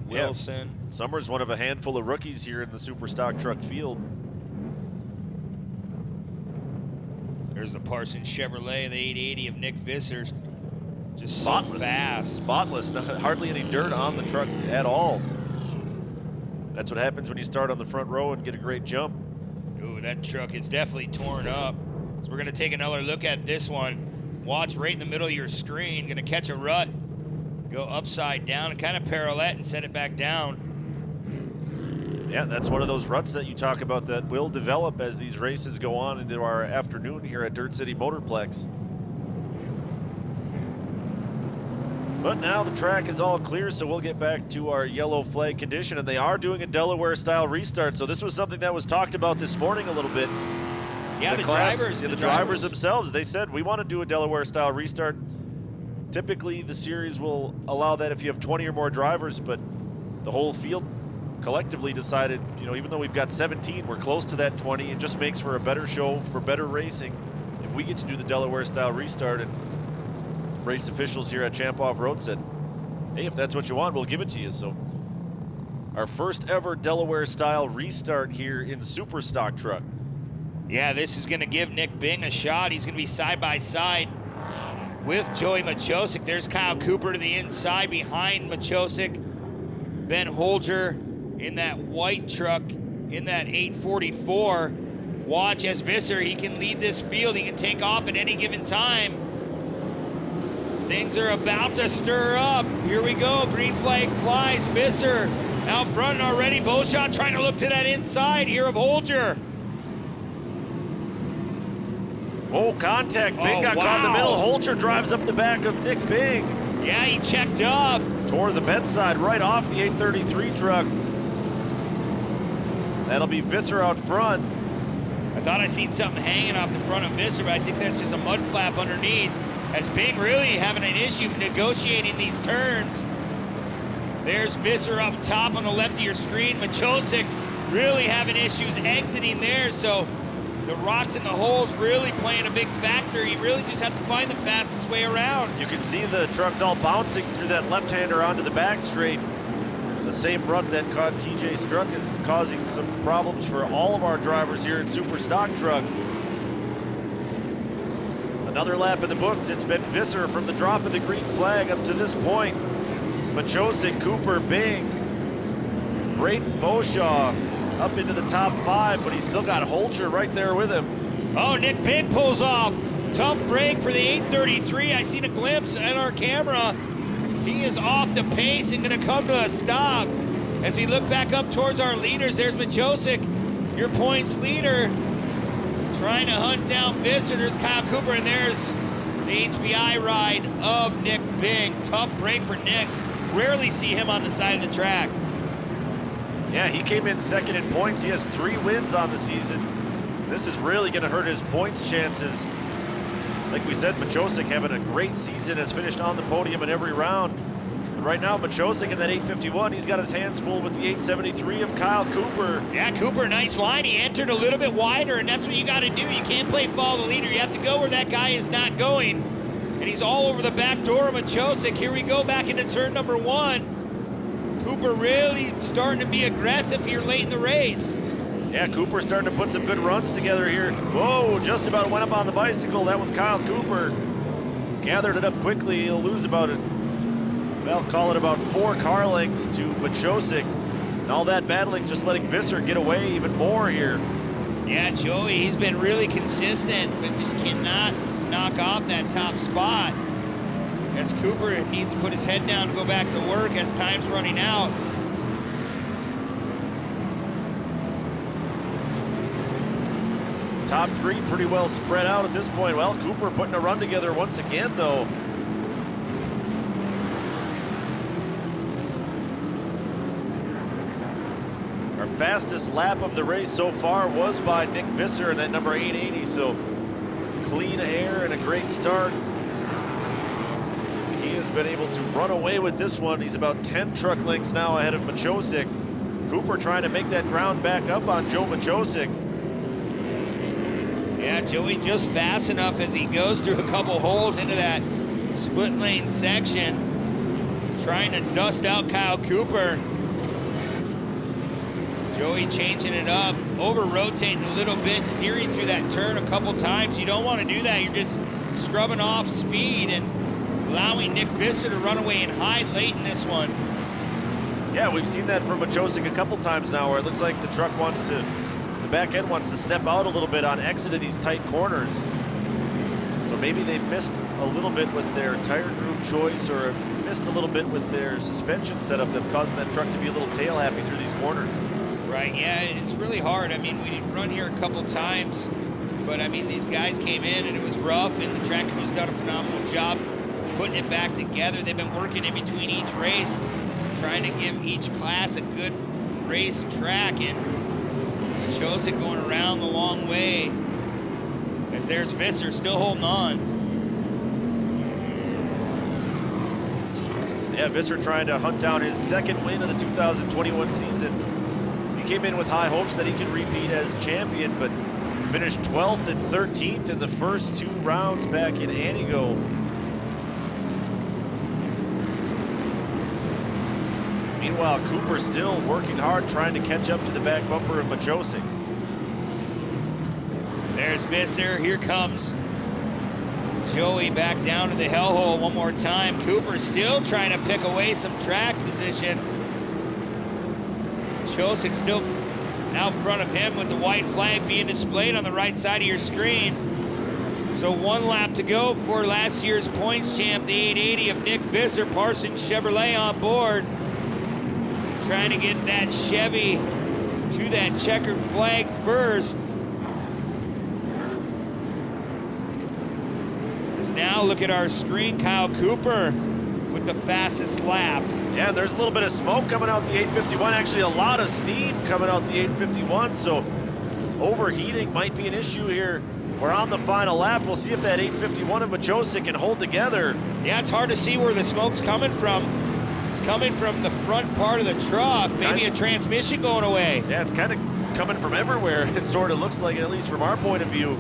Wilson. Yeah, Summers, one of a handful of rookies here in the super stock truck field. There's the Parsons Chevrolet, the 880 of Nick Visser. Just spotless, so fast. Spotless, hardly any dirt on the truck at all. That's what happens when you start on the front row and get a great jump. Ooh, that truck is definitely torn up. So we're gonna take another look at this one. Watch right in the middle of your screen. Gonna catch a rut, go upside down and kind of parallel and set it back down. Yeah, that's one of those ruts that you talk about that will develop as these races go on into our afternoon here at Dirt City Motorplex. But now the track is all clear, so we'll get back to our yellow flag condition, and they are doing a Delaware-style restart. So this was something that was talked about this morning a little bit. Yeah, the drivers themselves, they said, we want to do a Delaware-style restart. Typically, the series will allow that if you have 20 or more drivers, but the whole field collectively decided, you know, even though we've got 17, we're close to that 20. It just makes for a better show, for better racing, if we get to do the Delaware-style restart. And race officials here at Champ Off-Road said, hey, if that's what you want, we'll give it to you. So our first ever Delaware-style restart here in Super Stock Truck. Yeah, this is going to give Nick Bing a shot. He's going to be side by side with Joey Machosik. There's Kyle Cooper to the inside behind Machosik. Ben Holger in that white truck in that 844. Watch as Visser, he can lead this field. He can take off at any given time. Things are about to stir up. Here we go, green flag flies. Visser out front already. Beauchamp trying to look to that inside here of Holger. Oh, contact. Bing got caught in the middle. Holger drives up the back of Nick Bing. Yeah, he checked up. Tore the bedside right off the 833 truck. That'll be Visser out front. I thought I seen something hanging off the front of Visser, but I think that's just a mud flap underneath. As Bing really having an issue negotiating these turns. There's Visser up top on the left of your screen. Machosik really having issues exiting there, so the rocks in the holes really playing a big factor. You really just have to find the fastest way around. You can see the trucks all bouncing through that left-hander onto the back straight. The same rut that caught TJ Struck is causing some problems for all of our drivers here at Super Stock Truck. Another lap in the books. It's been Visser from the drop of the green flag up to this point. Machosik, Cooper, Bing, Brayton, Beauchamp up into the top 5, but he's still got Holger right there with him. Oh, Nick Bing pulls off. Tough break for the 833. I seen a glimpse on our camera. He is off the pace and gonna come to a stop. As we look back up towards our leaders, there's Machosik, your points leader, trying to hunt down Visser. There's Kyle Cooper, and there's the HBI ride of Nick Bing. Tough break for Nick. Rarely see him on the side of the track. Yeah, he came in second in points. He has 3 wins on the season. This is really going to hurt his points chances. Like we said, Machosik having a great season, has finished on the podium in every round. But right now, Machosik in that 851, he's got his hands full with the 873 of Kyle Cooper. Yeah, Cooper, nice line. He entered a little bit wider, and that's what you got to do. You can't play follow the leader. You have to go where that guy is not going. And he's all over the back door of Machosik. Here we go back into turn number 1. Cooper really starting to be aggressive here late in the race. Yeah, Cooper starting to put some good runs together here. Whoa, just about went up on the bicycle. That was Kyle Cooper. Gathered it up quickly. He'll lose about it. Well, call it about 4 car lengths to Machosik. And all that battling, just letting Visser get away even more here. Yeah, Joey, he's been really consistent, but just cannot knock off that top spot. As Cooper needs to put his head down to go back to work as time's running out. Top 3 pretty well spread out at this point. Well, Cooper putting a run together once again, though. Our fastest lap of the race so far was by Nick Visser in that number 880, so clean air and a great start. He has been able to run away with this one. He's about 10 truck lengths now ahead of Machosik. Cooper trying to make that ground back up on Joe Machosik. Yeah, Joey just fast enough as he goes through a couple holes into that split lane section, trying to dust out Kyle Cooper. Joey changing it up, over-rotating a little bit, steering through that turn a couple times. You don't want to do that. You're just scrubbing off speed and allowing Nick Visser to run away and hide late in this one. Yeah, we've seen that from Machosik a couple times now, where it looks like the truck wants to, the back end wants to step out a little bit on exit of these tight corners. So maybe they missed a little bit with their tire groove choice, or missed a little bit with their suspension setup that's causing that truck to be a little tail happy through these corners. Right, yeah, it's really hard. I mean, we run here a couple times, but I mean, these guys came in and it was rough, and the track crew's done a phenomenal job putting it back together. They've been working in between each race, trying to give each class a good race track, and shows it going around the long way. As there's Visser still holding on. Yeah, Visser trying to hunt down his second win of the 2021 season. He came in with high hopes that he could repeat as champion, but finished 12th and 13th in the first 2 rounds back in Anigo. Meanwhile, Cooper still working hard, trying to catch up to the back bumper of Machosik. There's Visser, here comes Joey back down to the hellhole one more time. Cooper still trying to pick away some track position. Machosik still out front of him with the white flag being displayed on the right side of your screen. So 1 lap to go for last year's points champ, the 880 of Nick Visser. Parsons Chevrolet on board, trying to get that Chevy to that checkered flag first. As now look at our screen, Kyle Cooper with the fastest lap. Yeah, there's a little bit of smoke coming out the 851, actually a lot of steam coming out the 851, so overheating might be an issue here. We're on the final lap. We'll see if that 851 of Machosik can hold together. Yeah, it's hard to see where the smoke's coming from. It's coming from the front part of the truck, maybe a transmission going away. Yeah, it's kind of coming from everywhere, it sort of looks like, at least from our point of view.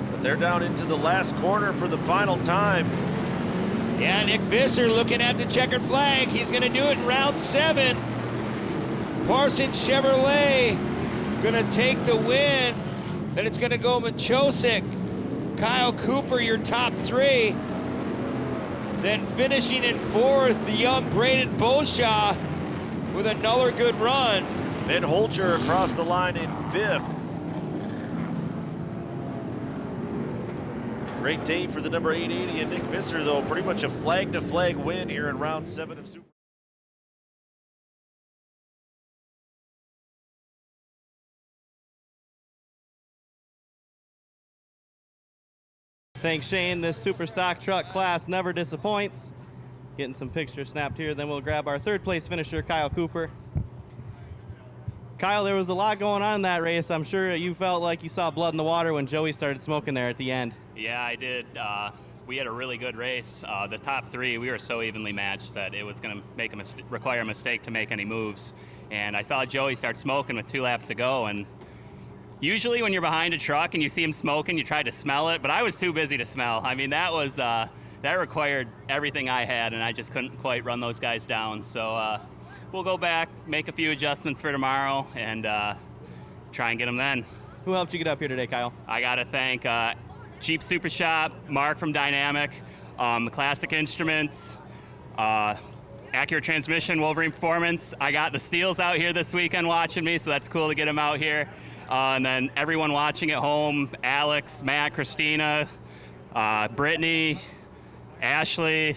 But they're down into the last corner for the final time. Yeah, Nick Visser looking at the checkered flag. He's going to do it in round 7. Parsons Chevrolet going to take the win. Then it's going to go Machosik, Kyle Cooper, your top 3. Then finishing in 4th, the young Braden Boshaw with another good run. Ben Holcher across the line in 5th. Great day for the number 880 and Nick Visser, though. Pretty much a flag-to-flag win here in round 7 of Super. Thanks, Shane. This super stock truck class never disappoints. Getting some pictures snapped here. Then we'll grab our 3rd place finisher, Kyle Cooper. Kyle, there was a lot going on in that race. I'm sure you felt like you saw blood in the water when Joey started smoking there at the end. Yeah, I did. We had a really good race. The top 3, we were so evenly matched that it was going to require a mistake to make any moves. And I saw Joey start smoking with 2 laps to go. And usually when you're behind a truck and you see him smoking, you try to smell it. But I was too busy to smell. I mean, that was that required everything I had, and I just couldn't quite run those guys down. So we'll go back, make a few adjustments for tomorrow, and try and get them then. Who helped you get up here today, Kyle? I got to thank Jeep Super Shop, Mark from Dynamic, Classic Instruments, Accurate Transmission, Wolverine Performance. I got the Steels out here this weekend watching me, so that's cool to get them out here. And then everyone watching at home, Alex, Matt, Christina, Brittany, Ashley.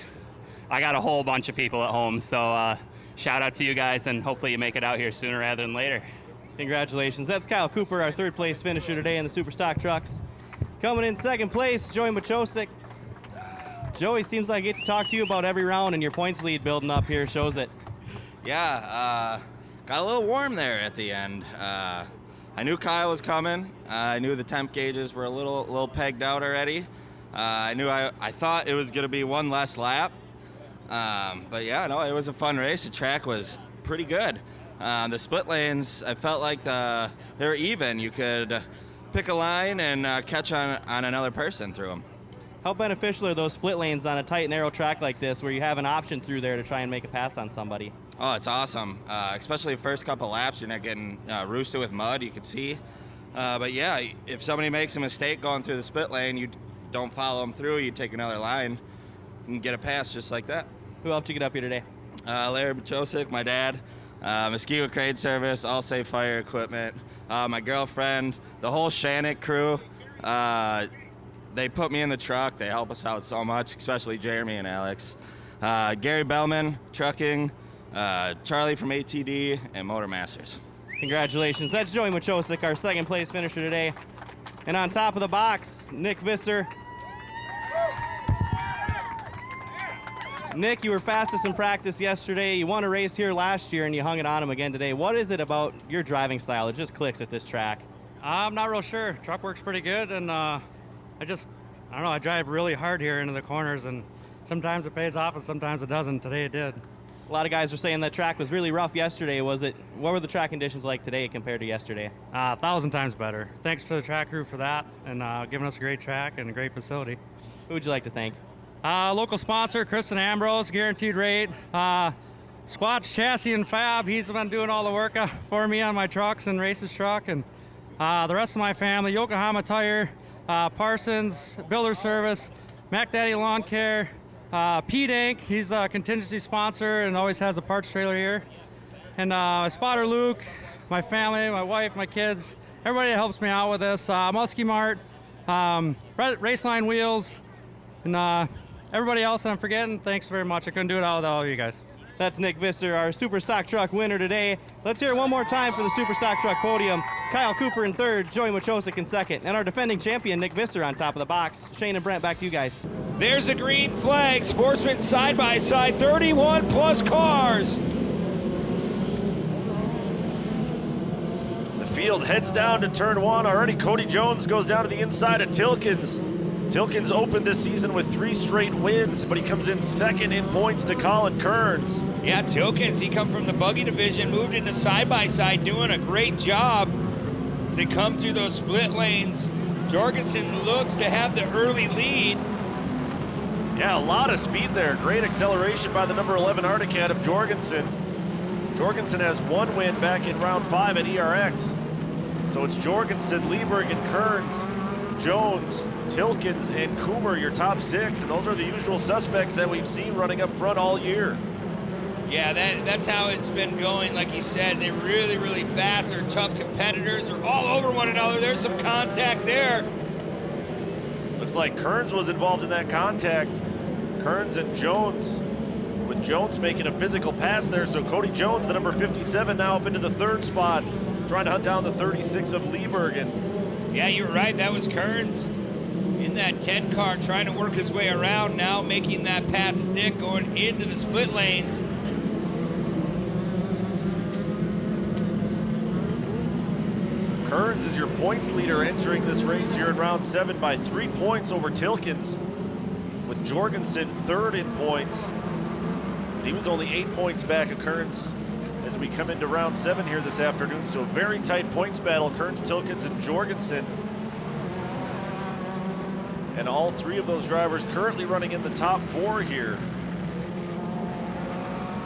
I got a whole bunch of people at home, so shout out to you guys, and hopefully you make it out here sooner rather than later. Congratulations. That's Kyle Cooper, our 3rd place finisher today in the super stock trucks. Coming in 2nd place, Joey Machosik. Joey, seems like I get to talk to you about every round, and your points lead building up here shows it. Yeah, got a little warm there at the end. I knew Kyle was coming. I knew the temp gauges were a little pegged out already. I thought it was going to be 1 less lap. But yeah, no, it was a fun race. The track was pretty good. The split lanes, I felt like they're even. You could pick a line and catch on another person through them. How beneficial are those split lanes on a tight, narrow track like this where you have an option through there to try and make a pass on somebody? Oh, it's awesome. Especially the first couple laps, you're not getting roosted with mud, you could see. But yeah, if somebody makes a mistake going through the split lane, you don't follow them through, you take another line and get a pass just like that. Who helped you get up here today? Larry Machosik, my dad, Mosquito Crane Service, All Safe Fire Equipment, my girlfriend, the whole Shannick crew. They put me in the truck. They help us out so much, especially Jeremy and Alex. Gary Bellman, Trucking, Charlie from ATD and Motor Masters. Congratulations. That's Joey Machosik, our second place finisher today. And on top of the box, Nick Visser. Nick, you were fastest in practice yesterday. You won a race here last year and you hung it on him again today. What is it about your driving style that just clicks at this track? I'm not real sure. Truck works pretty good, and I don't know, I drive really hard here into the corners, and sometimes it pays off and sometimes it doesn't. Today it did. A lot of guys were saying that track was really rough yesterday. What were the track conditions like today compared to yesterday? 1,000 times better. Thanks for the track crew for that, and giving us a great track and a great facility. Who would you like to thank? Local sponsor, Kristen Ambrose, guaranteed rate. Squatch Chassis and Fab, he's been doing all the work for me on my trucks and races truck, and the rest of my family, Yokohama Tire, Parsons, Builder Service, Mac Daddy Lawn Care, Pete Inc., he's a contingency sponsor and always has a parts trailer here. And my spotter Luke, my family, my wife, my kids, everybody that helps me out with this. Muskie Mart, Raceline Wheels, and everybody else that I'm forgetting, thanks very much. I couldn't do it all without all you guys. That's Nick Visser, our Super Stock Truck winner today. Let's hear it one more time for the Super Stock Truck podium. Kyle Cooper in third, Joey Machosik in second, and our defending champion, Nick Visser, on top of the box. Shane and Brent, back to you guys. There's a green flag. Sportsman side by side, 31 plus cars. The field heads down to turn one. Already Cody Jones goes down to the inside of Tilkins. Tilkins opened this season with 3 straight wins, but he comes in second in points to Colin Kearns. Yeah, Tilkins, he come from the Buggy division, moved into side-by-side, doing a great job as they come through those split lanes. Jorgensen looks to have the early lead. Yeah, a lot of speed there. Great acceleration by the number 11 Arctic of Jorgensen. Jorgensen has 1 win back in round 5 at ERX. So it's Jorgensen, Lieberg, and Kearns, Jones, Tilkins, and Coomer, your top 6, and those are the usual suspects that we've seen running up front all year. Yeah, that's how it's been going. Like you said, they're really, really fast. They're tough competitors. They're all over one another. There's some contact there. Looks like Kearns was involved in that contact. Kearns and Jones, with Jones making a physical pass there. So Cody Jones, the number 57, now up into the 3rd spot, trying to hunt down the 36 of Lieberg. Yeah, you're right. That was Kearns in that 10 car trying to work his way around, now making that pass stick going into the split lanes. Kearns is your points leader entering this race here in round 7 by 3 points over Tilkins, with Jorgensen 3rd in points. He was only 8 points back of Kearns as we come into round 7 here this afternoon. So very tight points battle, Kearns, Tilkins, and Jorgensen. And all 3 of those drivers currently running in the top 4 here.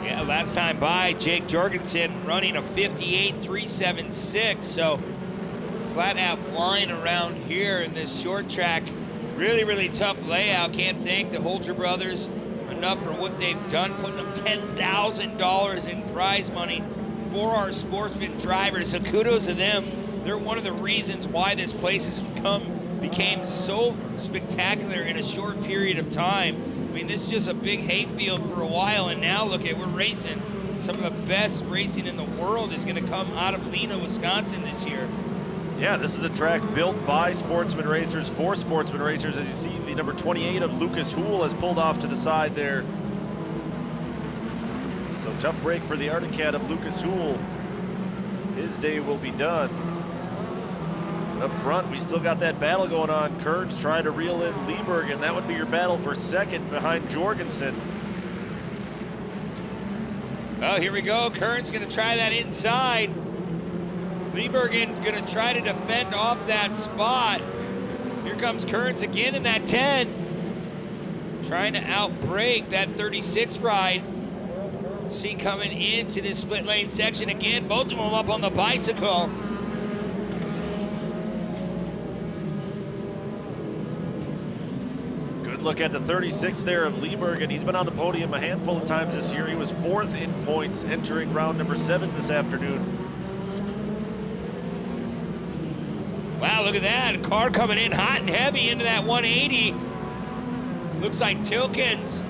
Yeah, last time by, Jake Jorgensen running a 58.376. So flat out flying around here in this short track. Really, really tough layout. Can't thank the Holger brothers enough for what they've done, putting them $10,000 in prize money for our Sportsman drivers. So kudos to them. They're one of the reasons why this place has became so spectacular in a short period of time. I mean, this is just a big hayfield for a while, and now look at, we're racing. Some of the best racing in the world is going to come out of Lena, Wisconsin this year. Yeah, this is a track built by Sportsman Racers for Sportsman Racers. As you see, the number 28 of Lucas Houle has pulled off to the side there. So tough break for the Arctic of Lucas Houle. His day will be done. And up front, we still got that battle going on. Kearns trying to reel in Lieberg, and that would be your battle for 2nd behind Jorgensen. Well, here we go. Kearns going to try that inside. Liebergen going to try to defend off that spot. Here comes Kearns again in that 10. Trying to outbrake that 36 ride. See coming into this split lane section again. Both of them up on the bicycle. Good look at the 36 there of Lieberg, and he's been on the podium a handful of times this year. He was 4th in points entering round number 7 this afternoon. Wow, look at that. A car coming in hot and heavy into that 180. Looks like Tilkins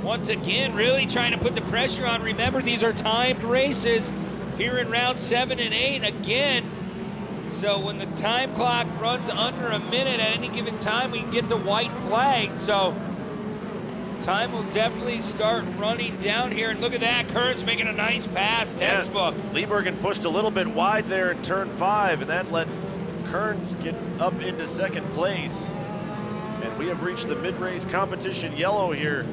once again, really trying to put the pressure on. Remember, these are timed races here in round 7 and 8 again. So when the time clock runs under a minute at any given time, we can get the white flag. So time will definitely start running down here. And look at that, Kearns making a nice pass, textbook. Liebergen pushed a little bit wide there in turn 5, and that let Kearns get up into second place. And we have reached the mid-race competition yellow here.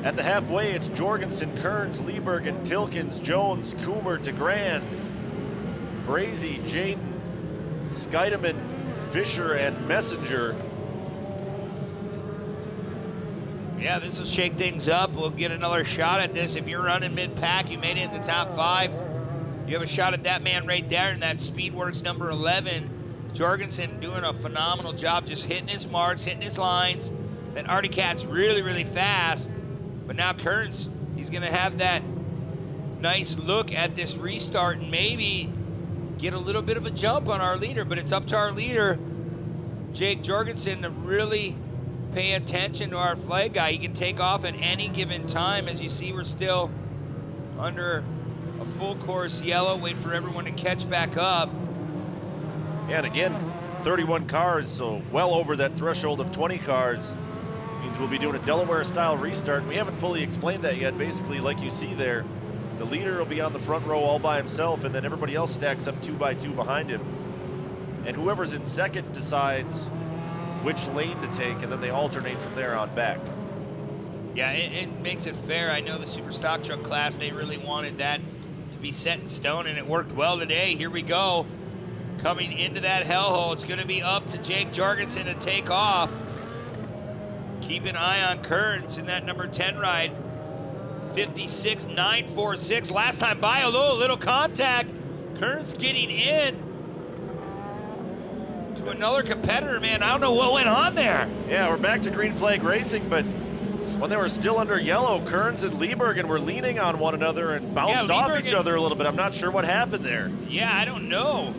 At the halfway, it's Jorgensen, Kearns, Liebergen, Tilkens, Jones, Coomer, DeGrand, Brazy, Jaden, Scheidemann, Fisher, and Messenger. Yeah, this will shake things up. We'll get another shot at this. If you're running mid-pack, you made it in the top 5. You have a shot at that man right there in that Speedworks number 11. Jorgensen doing a phenomenal job just hitting his marks, hitting his lines. That Artie Cat's really, really fast. But now Kearns, he's going to have that nice look at this restart and maybe get a little bit of a jump on our leader. But it's up to our leader, Jake Jorgensen, to really pay attention to our flag guy. He can take off at any given time. As you see, we're still under a full course yellow. Wait for everyone to catch back up. And again, 31 cars, so well over that threshold of 20 cars. Means we'll be doing a Delaware-style restart. We haven't fully explained that yet. Basically, like you see there, the leader will be on the front row all by himself, and then everybody else stacks up 2 by 2 behind him. And whoever's in second decides which lane to take, and then they alternate from there on back. Yeah, it makes it fair. I know the super stock truck class, they really wanted that to be set in stone, and it worked well today. Here we go. Coming into that hellhole, it's going to be up to Jake Jorgensen to take off. Keep an eye on Kearns in that number 10 ride. 56.946. Last time by, a little contact. Kearns getting in to another competitor, man. I don't know what went on there. Yeah, we're back to green flag racing, but when they were still under yellow, Kearns and Liebergen were leaning on one another and bounced off each other a little bit. I'm not sure what happened there. Yeah, I don't know.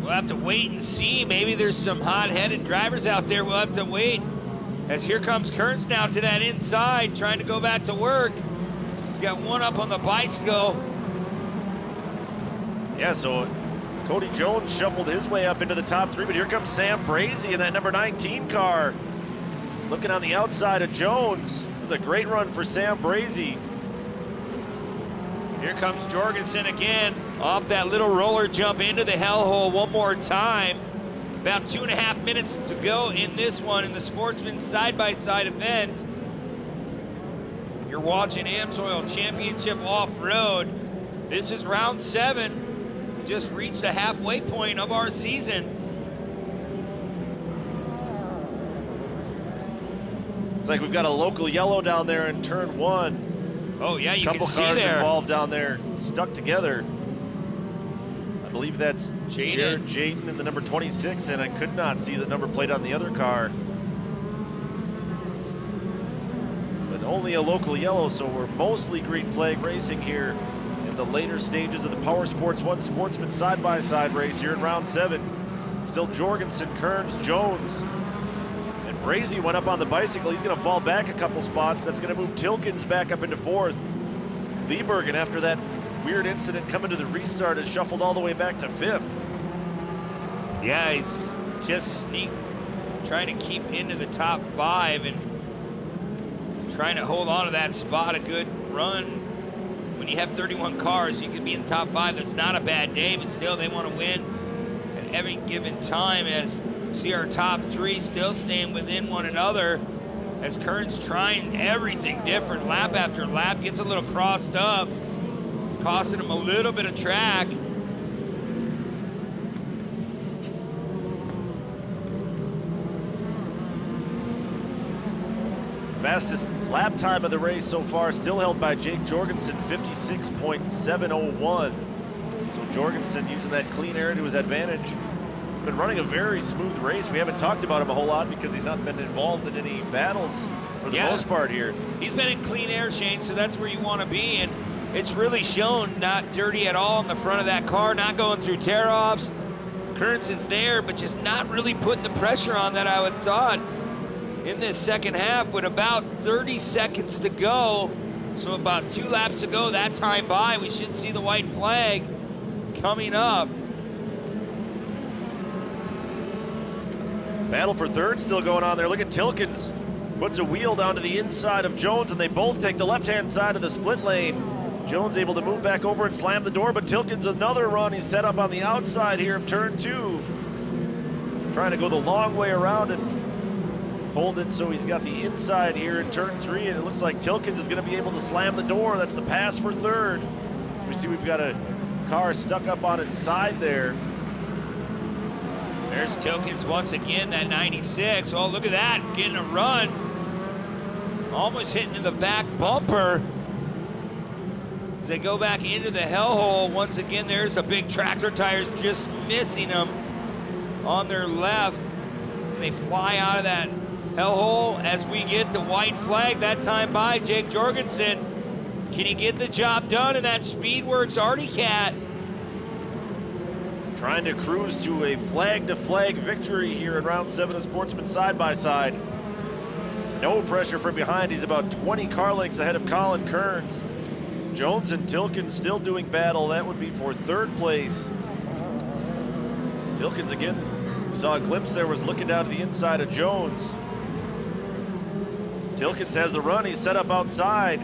We'll have to wait and see. Maybe there's some hot-headed drivers out there. We'll have to wait. As here comes Kearns now to that inside, trying to go back to work. He's got one up on the bicycle. Yeah, so Cody Jones shuffled his way up into the top 3, but here comes Sam Brazy in that number 19 car. Looking on the outside of Jones. It's a great run for Sam Brazy. Here comes Jorgensen again, off that little roller jump into the hellhole one more time. About 2.5 minutes to go in this one in the Sportsman side-by-side event. You're watching AMSOIL Championship Off-Road. This is round 7. We just reached the halfway point of our season. It's like we've got a local yellow down there in turn 1. Oh yeah, you can see there. Couple cars involved down there, stuck together. I believe that's Jared Jaden in the number 26, and I could not see the number plate on the other car. But only a local yellow, so we're mostly green flag racing here in the later stages of the Power Sports 1 Sportsman side-by-side race here in round 7. Still Jorgensen, Kearns, Jones. And Brazy went up on the bicycle. He's going to fall back a couple spots. That's going to move Tilkens back up into 4th. Liebergen, after that weird incident coming to the restart, has shuffled all the way back to 5th. Yeah, it's just trying to keep into the top 5 and trying to hold on to that spot. A good run. When you have 31 cars, you can be in the top 5. That's not a bad day, but still they want to win at every given time. As you see our top 3 still staying within one another, as Kearns trying everything different lap after lap, gets a little crossed up, costing him a little bit of track. Fastest lap time of the race so far still held by Jake Jorgensen, 56.701. So Jorgensen using that clean air to his advantage. Been running a very smooth race. We haven't talked about him a whole lot because he's not been involved in any battles for the most part here. He's been in clean air, Shane, so that's where you want to be. And it's really shown, not dirty at all in the front of that car, not going through tear-offs. Kearns is there, but just not really putting the pressure on that I would thought in this second half with about 30 seconds to go. So about 2 laps to go that time by. We should see the white flag coming up. Battle for third still going on there. Look at Tilkins. Puts a wheel down to the inside of Jones, and they both take the left-hand side of the split lane. Jones able to move back over and slam the door, but Tilkins another run. He's set up on the outside here of turn 2. He's trying to go the long way around and hold it so he's got the inside here in turn 3, and it looks like Tilkins is going to be able to slam the door. That's the pass for third. So we see we've got a car stuck up on its side there. There's Tilkins once again, that 96. Oh, look at that, getting a run. Almost hitting in the back bumper. As they go back into the hellhole, once again, there's a big tractor tires just missing them on their left. And they fly out of that hellhole as we get the white flag that time by Jake Jorgensen. Can he get the job done in that Speedworks Artie Cat? Trying to cruise to a flag-to-flag victory here in round 7 of Sportsman side-by-side. No pressure from behind. He's about 20 car lengths ahead of Colin Kearns. Jones and Tilkins still doing battle. That would be for third place. Tilkins again, we saw a glimpse there, was looking down to the inside of Jones. Tilkins has the run. He's set up outside.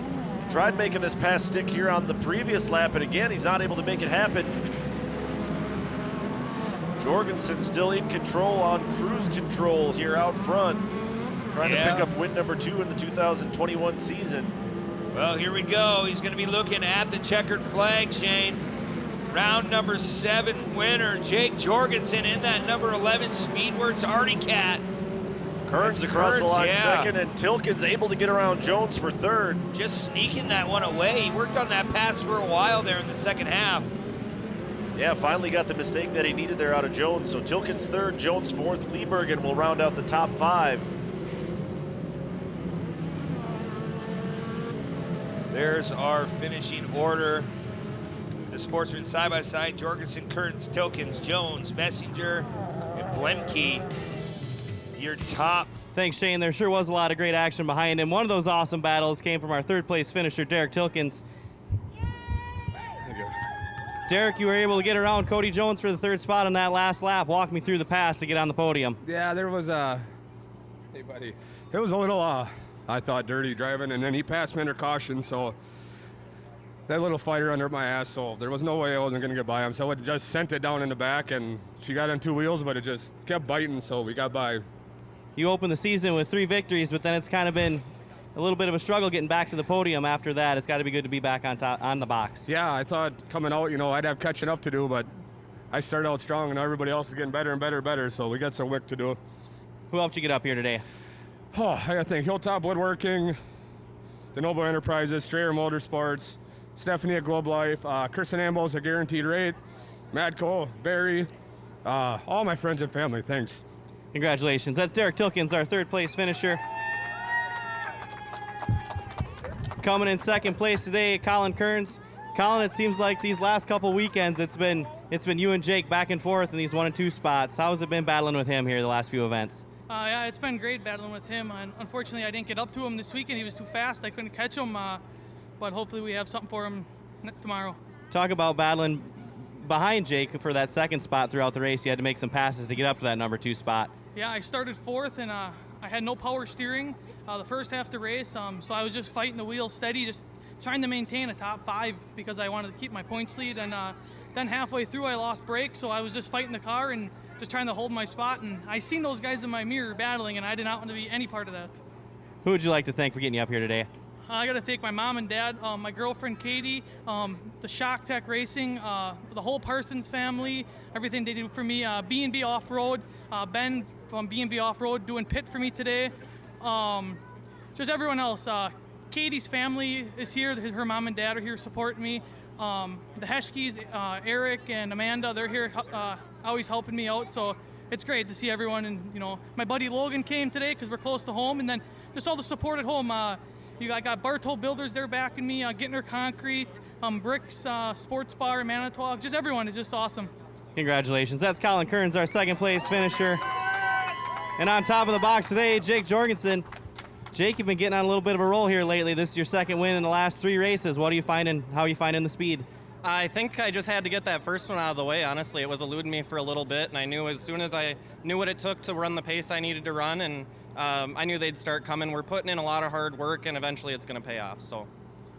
Tried making this pass stick here on the previous lap, and again, he's not able to make it happen. Jorgensen still in control on cruise control here out front. Trying to pick up win number 2 in the 2021 season. Well, here we go. He's going to be looking at the checkered flag, Shane. Round number 7 winner, Jake Jorgensen in that number 11 Speedworks Artie Cat. Kearns across the line second, and Tilkins able to get around Jones for third. Just sneaking that one away. He worked on that pass for a while there in the second half. Yeah, finally got the mistake that he needed there out of Jones. So Tilkins third, Jones fourth, Liebergen will round out the top 5. There's our finishing order. The Sportsman side-by-side, Jorgensen, Kearns, Tilkins, Jones, Messenger, and Blemke. Your top. Thanks, Shane. There sure was a lot of great action behind him. One of those awesome battles came from our third place finisher, Derek Tilkins. Derek, you were able to get around Cody Jones for the third spot on that last lap. Walk me through the pass to get on the podium. Yeah, there was a, hey buddy, it was a little, I thought, dirty driving, and then he passed me under caution, so that little fighter under my ass, so there was no way I wasn't going to get by him. So it just sent it down in the back, and she got on 2 wheels, but it just kept biting, so we got by. You opened the season with 3 victories, but then it's kind of been a little bit of a struggle getting back to the podium after that. It's got to be good to be back on top, on the box. Yeah, I thought coming out, I'd have catching up to do, but I started out strong, and everybody else is getting better and better and better, so we got some work to do. Who helped you get up here today? Oh, I gotta think Hilltop Woodworking, the Noble Enterprises, Strayer Motorsports, Stephanie at Globe Life, Kristen Ambrose at Guaranteed Rate, Madco, Barry, all my friends and family, thanks. Congratulations. That's Derek Tilkins, our third place finisher. Coming in second place today, Colin Kearns. Colin, it seems like these last couple weekends, it's been you and Jake back and forth in these 1 and 2 spots. How has it been battling with him here the last few events? Yeah, it's been great battling with him. Unfortunately, I didn't get up to him this weekend. He was too fast. I couldn't catch him, but hopefully we have something for him tomorrow. Talk about battling behind Jake for that second spot throughout the race. You had to make some passes to get up to that number 2 spot. Yeah, I started 4th, and I had no power steering the first half of the race, so I was just fighting the wheel steady, just trying to maintain a top 5 because I wanted to keep my points lead. And then halfway through, I lost brakes, so I was just fighting the car and just trying to hold my spot. And I seen those guys in my mirror battling, and I did not want to be any part of that. Who would you like to thank for getting you up here today? I got to thank my mom and dad, my girlfriend Katie, the Shock Tech Racing, the whole Parsons family, everything they do for me. B&B Off-Road, Ben from B&B Off-Road doing pit for me today. Just everyone else. Katie's family is here. Her mom and dad are here supporting me. The Heschkes, Eric and Amanda, they're here always helping me out. So it's great to see everyone. And, my buddy Logan came today because we're close to home. And then just all the support at home. I got Bartow Builders there backing me, Gittner Concrete, Bricks, Sports Bar in Manitowoc. Just everyone is just awesome. Congratulations. That's Colin Kearns, our second place finisher. And on top of the box today, Jake Jorgensen. Jake, you've been getting on a little bit of a roll here lately. This is your second win in the last 3 races. What are you finding? How are you finding the speed? I think I just had to get that first one out of the way, honestly. It was eluding me for a little bit, and I knew as soon as I knew what it took to run the pace I needed to run, and I knew they'd start coming. We're putting in a lot of hard work, and eventually it's going to pay off. So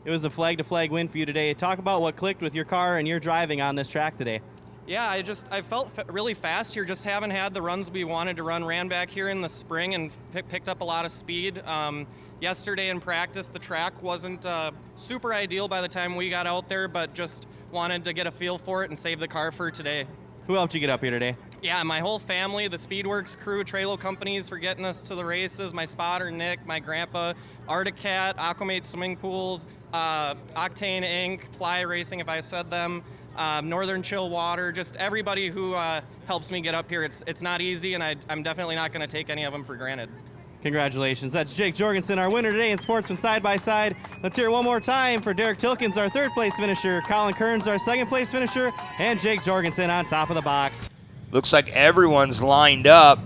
it was a flag-to-flag win for you today. Talk about what clicked with your car and your driving on this track today. Yeah, I felt really fast here. Just haven't had the runs we wanted to run. Ran back here in the spring and picked up a lot of speed. Yesterday in practice, the track wasn't super ideal by the time we got out there, but just wanted to get a feel for it and save the car for today. Who helped you get up here today? Yeah, my whole family, the Speedworks crew, Trailer companies for getting us to the races, my spotter, Nick, my grandpa, Articat, Aquamate Swimming Pools, Octane Inc., Fly Racing, if I said them, Northern Chill Water, just everybody who helps me get up here. It's not easy, and I'm definitely not going to take any of them for granted. Congratulations. That's Jake Jorgensen, our winner today in Sportsman Side-by-Side. Let's hear it one more time for Derek Tilkins, our third-place finisher, Colin Kearns, our second-place finisher, and Jake Jorgensen on top of the box. Looks like everyone's lined up.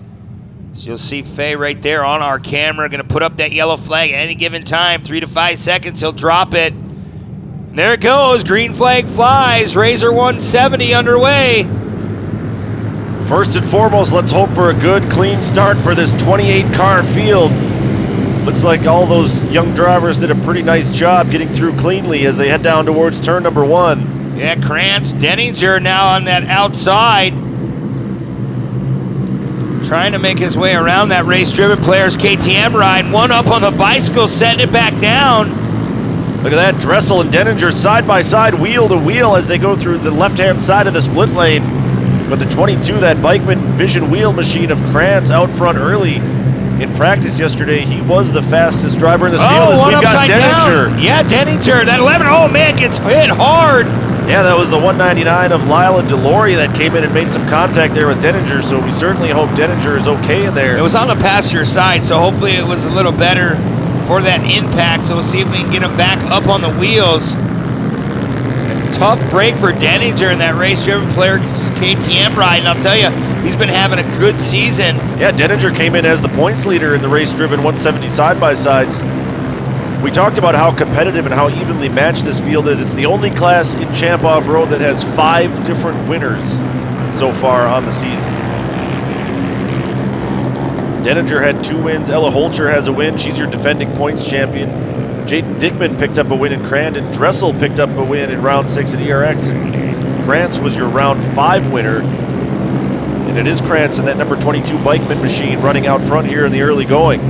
So you'll see Faye right there on our camera, going to put up that yellow flag at any given time. 3 to 5 seconds, he'll drop it. And there it goes, green flag flies, Razor 170 underway. First and foremost, let's hope for a good, clean start for this 28-car field. Looks like all those young drivers did a pretty nice job getting through cleanly as they head down towards turn number 1. Yeah, Krantz, Denninger now on that outside. Trying to make his way around that race-driven player's KTM ride. One up on the bicycle, setting it back down. Look at that, Dressel and Denninger side by side, wheel to wheel as they go through the left-hand side of the split lane. But the 22, that Bikeman Vision wheel machine of Krantz out front early in practice yesterday. He was the fastest driver in this field as we've got Denninger. Down. Yeah, Denninger, that 11, oh man, gets hit hard. Yeah, that was the 199 of Lyle Delaware that came in and made some contact there with Denninger, so we certainly hope Denninger is okay in there. It was on the passenger side, so hopefully it was a little better for that impact, so we'll see if we can get him back up on the wheels. It's a tough break for Denninger in that race-driven player's KTM ride, and I'll tell you, he's been having a good season. Yeah, Denninger came in as the points leader in the race-driven 170 side-by-sides. We talked about how competitive and how evenly matched this field is. It's the only class in Champ Off-Road that has 5 different winners so far on the season. Denninger had 2 wins. Ella Holcher has a win. She's your defending points champion. Jaden Dickman picked up a win in Crandon. Dressel picked up a win in round 6 at ERX. Krantz was your round 5 winner. And it is Krantz and that number 22 Bikeman machine running out front here in the early going.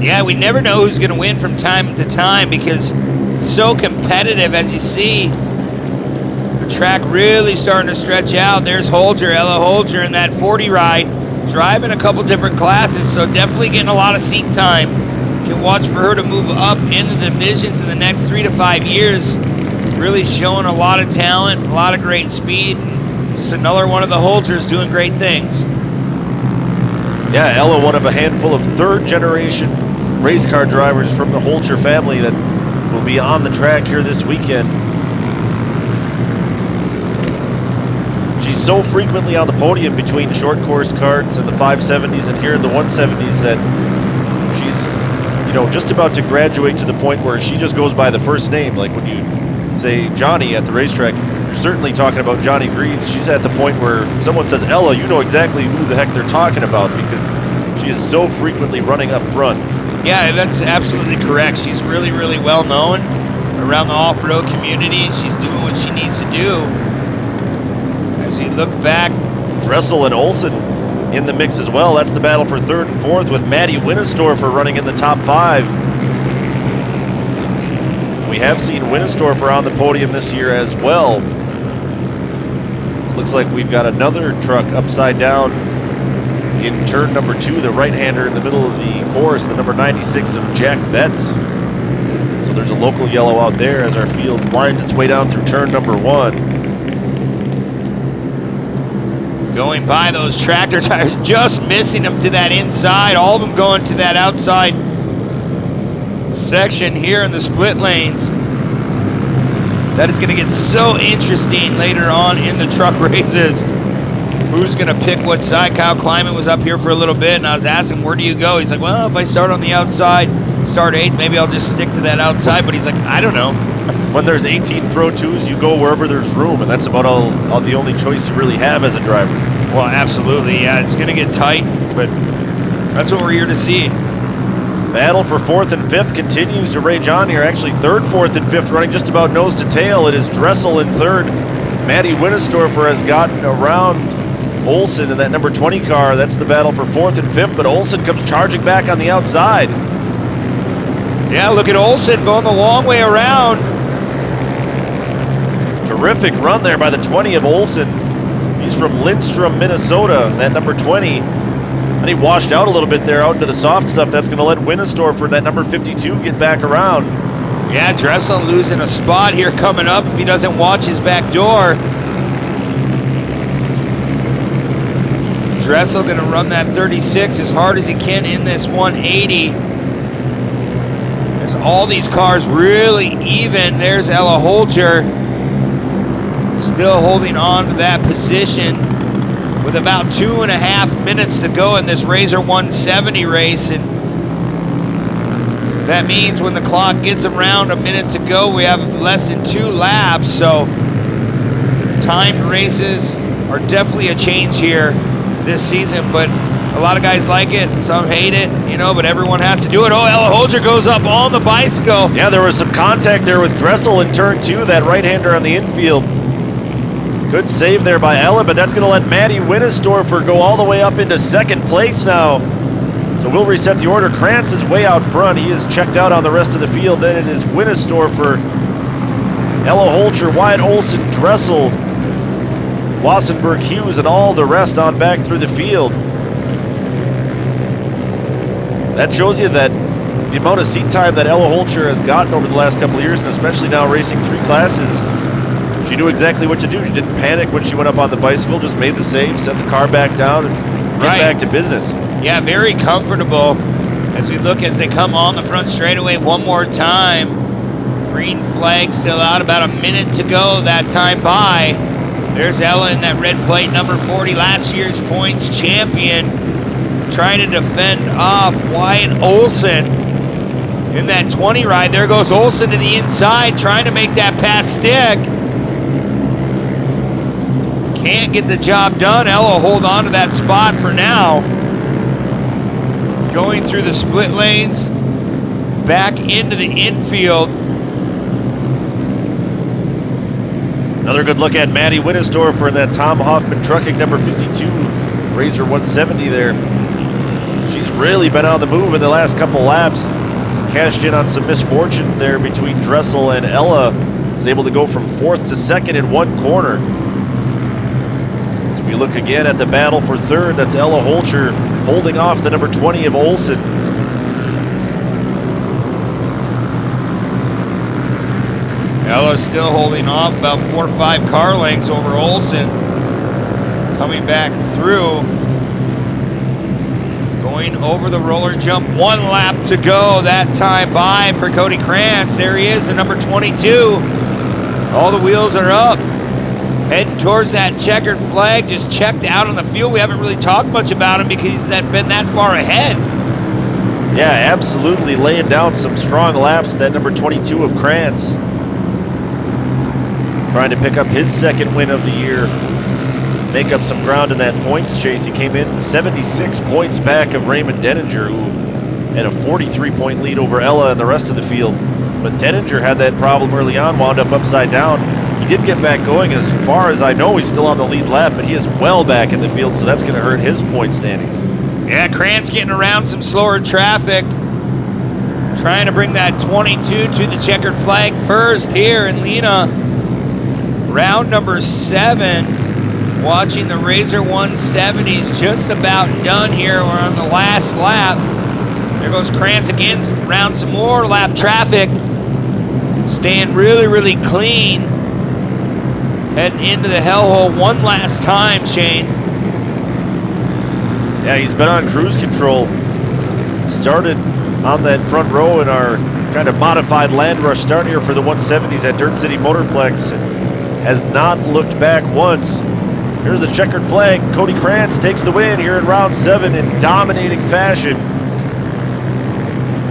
Yeah, we never know who's going to win from time to time because it's so competitive. As you see, the track really starting to stretch out. There's Holger, Ella Holger in that 40 ride, driving a couple different classes, so definitely getting a lot of seat time. You can watch for her to move up into the divisions in the next 3 to 5 years. Really showing a lot of talent, a lot of great speed. Just another one of the Holgers doing great things. Yeah, Ella, one of a handful of third-generation race car drivers from the Holcher family that will be on the track here this weekend. She's so frequently on the podium between short course karts and the 570s and here in the 170s that she's, you know, just about to graduate to the point where she just goes by the first name. Like when you say Johnny at the racetrack, you're certainly talking about Johnny Greaves. She's at the point where someone says Ella, you know exactly who the heck they're talking about because she is so frequently running up front. Yeah, that's absolutely correct. She's really, really well known around the off-road community. She's doing what she needs to do. As you look back, Dressel and Olsen in the mix as well. That's the battle for 3rd and 4th with Maddie Winnestorfer running in the top 5. We have seen Winnestorfer on the podium this year as well. It looks like we've got another truck upside down in turn number 2, the right-hander in the middle of the course, the number 96 of Jack Betts. So there's a local yellow out there as our field winds its way down through turn number 1. Going by those tractor tires, just missing them to that inside, all of them going to that outside section here in the split lanes. That is going to get so interesting later on in the truck races. who's going to pick what side. Kyle Kleiman was up here for a little bit, and I was asking him, where do you go? He's like, well, if I start on the outside, start 8th, maybe I'll just stick to that outside. But he's like, I don't know. When there's 18 Pro 2s, you go wherever there's room, and that's about all the only choice you really have as a driver. Well, absolutely, yeah. It's going to get tight, but that's what we're here to see. Battle for 4th and 5th continues to rage on here. Actually, 3rd, 4th, and 5th running just about nose to tail. It is Dressel in 3rd. Maddie Winnestorfer has gotten around Olsen in that number 20 car. That's the battle for 4th and 5th, but Olsen comes charging back on the outside. Yeah, look at Olsen going the long way around. Terrific run there by the 20 of Olsen. He's from Lindstrom, Minnesota, that number 20. And he washed out a little bit there out into the soft stuff. That's going to let Winnestorfer, that number 52, get back around. Yeah, Dressel losing a spot here coming up if he doesn't watch his back door. Dressel going to run that 36 as hard as he can in this 180. As all these cars really even. There's Ella Holger still holding on to that position with about 2.5 minutes to go in this Razor 170 race. And that means when the clock gets around a minute to go, we have less than 2 laps. So timed races are definitely a change here this season, but a lot of guys like it, some hate it, you know, but everyone has to do it. Oh, Ella Holger goes up on the bicycle. Yeah, there was some contact there with Dressel in turn 2, that right-hander on the infield. Good save there by Ella, but that's going to let Maddie Winnestorfer go all the way up into 2nd place now. So we'll reset the order. Krantz is way out front. He is checked out on the rest of the field. Then it is Winnestorfer, Ella Holger, Wyatt Olsen, Dressel, Wassenberg, Hughes, and all the rest on back through the field. That shows you that the amount of seat time that Ella Holger has gotten over the last couple of years, and especially now racing 3 classes, she knew exactly what to do. She didn't panic when she went up on the bicycle, just made the save, set the car back down, and get back to business. Yeah, very comfortable as we look as they come on the front straightaway one more time. Green flag still out, about a minute to go that time by. There's Ella in that red plate, number 40, last year's points champion, trying to defend off Wyatt Olsen in that 20 ride. There goes Olsen to the inside, trying to make that pass stick. Can't get the job done. Ella hold on to that spot for now. Going through the split lanes, back into the infield. Another good look at Maddie Winnestorfer in that Tom Hoffman Trucking number 52, Razor 170 there. She's really been on the move in the last couple laps. Cashed in on some misfortune there between Dressel and Ella. Was able to go from 4th to 2nd in 1 corner. As we look again at the battle for 3rd, that's Ella Holger holding off the number 20 of Olsen. Ella's still holding off about 4 or 5 car lengths over Olsen. Coming back through. Going over the roller jump. 1 lap to go that time by for Cody Krantz. There he is, the number 22. All the wheels are up. Heading towards that checkered flag. Just checked out on the field. We haven't really talked much about him because he's been that far ahead. Yeah, absolutely laying down some strong laps, that number 22 of Krantz. Trying to pick up his 2nd win of the year. Make up some ground in that points chase. He came in 76 points back of Raymond Denninger, who had a 43-point lead over Ella and the rest of the field. But Denninger had that problem early on, wound up upside down. He did get back going. As far as I know, he's still on the lead lap, but he is well back in the field, so that's going to hurt his point standings. Yeah, Krantz getting around some slower traffic. Trying to bring that 22 to the checkered flag first here in Lena. Round number 7. Watching the Razor 170s just about done here. We're on the last lap. There goes Krantz again, around some more lap traffic. Staying really, really clean. Heading into the hellhole one last time, Shane. Yeah, he's been on cruise control. Started on that front row in our kind of modified land rush start here for the 170s at Dirt City Motorplex. Has not looked back once. Here's the checkered flag. Cody Krantz takes the win here in round 7 in dominating fashion.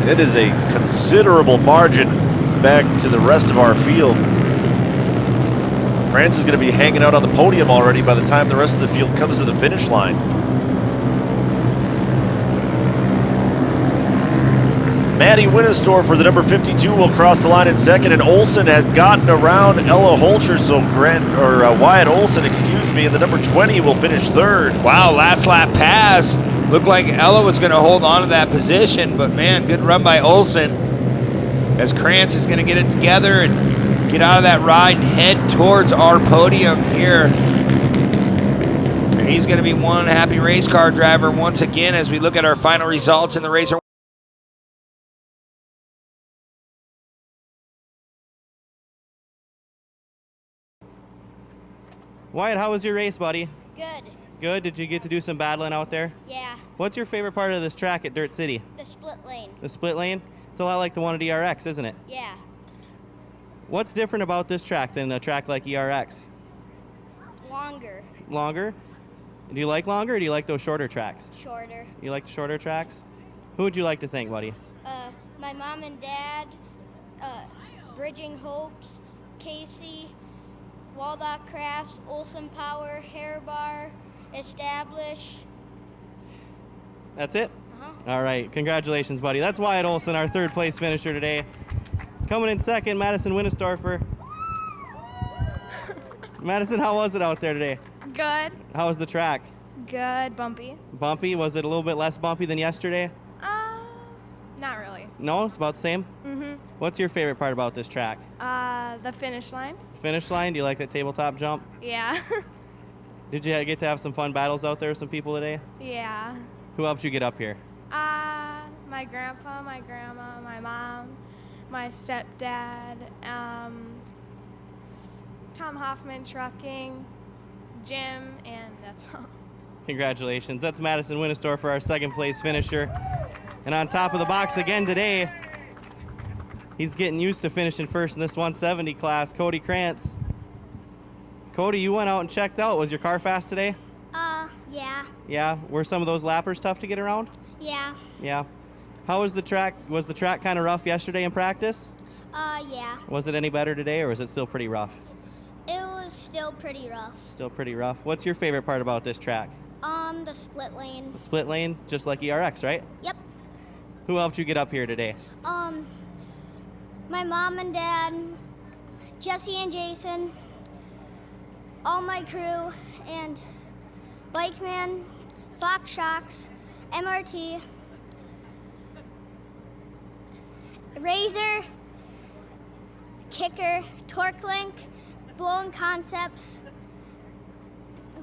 And it is a considerable margin back to the rest of our field. Krantz is going to be hanging out on the podium already by the time the rest of the field comes to the finish line. Maddie Winnestor for the number 52 will cross the line in second, and Olsen had gotten around Ella Holcher, so Wyatt Olsen, excuse me, and the number 20 will finish third. Wow, last lap pass. Looked like Ella was going to hold on to that position, but man, good run by Olsen. As Krantz is going to get it together and get out of that ride and head towards our podium here. And he's going to be one happy race car driver once again as we look at our final results in the racer. Wyatt, how was your race, buddy? Good. Good? Did you get to do some battling out there? Yeah. What's your favorite part of this track at Dirt City? The split lane. The split lane? It's a lot like the one at ERX, isn't it? Yeah. What's different about this track than a track like ERX? Longer. Longer? Do you like longer, or do you like those shorter tracks? Shorter. You like the shorter tracks? Who would you like to thank, buddy? My mom and dad, Bridging Hopes, Casey, Waldock Crafts, Olsen Power, Hair Bar, Establish. That's it? All right, congratulations, buddy. That's Wyatt Olsen, our third place finisher today. Coming in second, Madison Winnestorfer. Madison, how was it out there today? Good. How was the track? Good. Bumpy. Bumpy? Was it a little bit less bumpy than yesterday? Not really. No, it's about the same? Mm-hmm. What's your favorite part about this track? The finish line. Finish line? Do you like that tabletop jump? Yeah. Did you get to have some fun battles out there with some people today? Yeah. Who helped you get up here? My grandpa, my grandma, my mom, my stepdad, Tom Hoffman Trucking, Jim, and that's all. Congratulations. That's Madison Winnestorfer, our second place finisher. And on top of the box again today, he's getting used to finishing first in this 170 class, Cody Krantz. Cody, you went out and checked out. Was your car fast today? Yeah. Yeah? Were some of those lappers tough to get around? Yeah. Yeah. How was the track? Was the track kind of rough yesterday in practice? Yeah. Was it any better today, or was it still pretty rough? It was still pretty rough. Still pretty rough. What's your favorite part about this track? The split lane. The split lane, just like ERX, right? Yep. Who helped you get up here today? My mom and dad, Jesse and Jason, all my crew, and Bikeman, Fox Shocks, MRT, Razor, Kicker, Torque Link, Blown Concepts,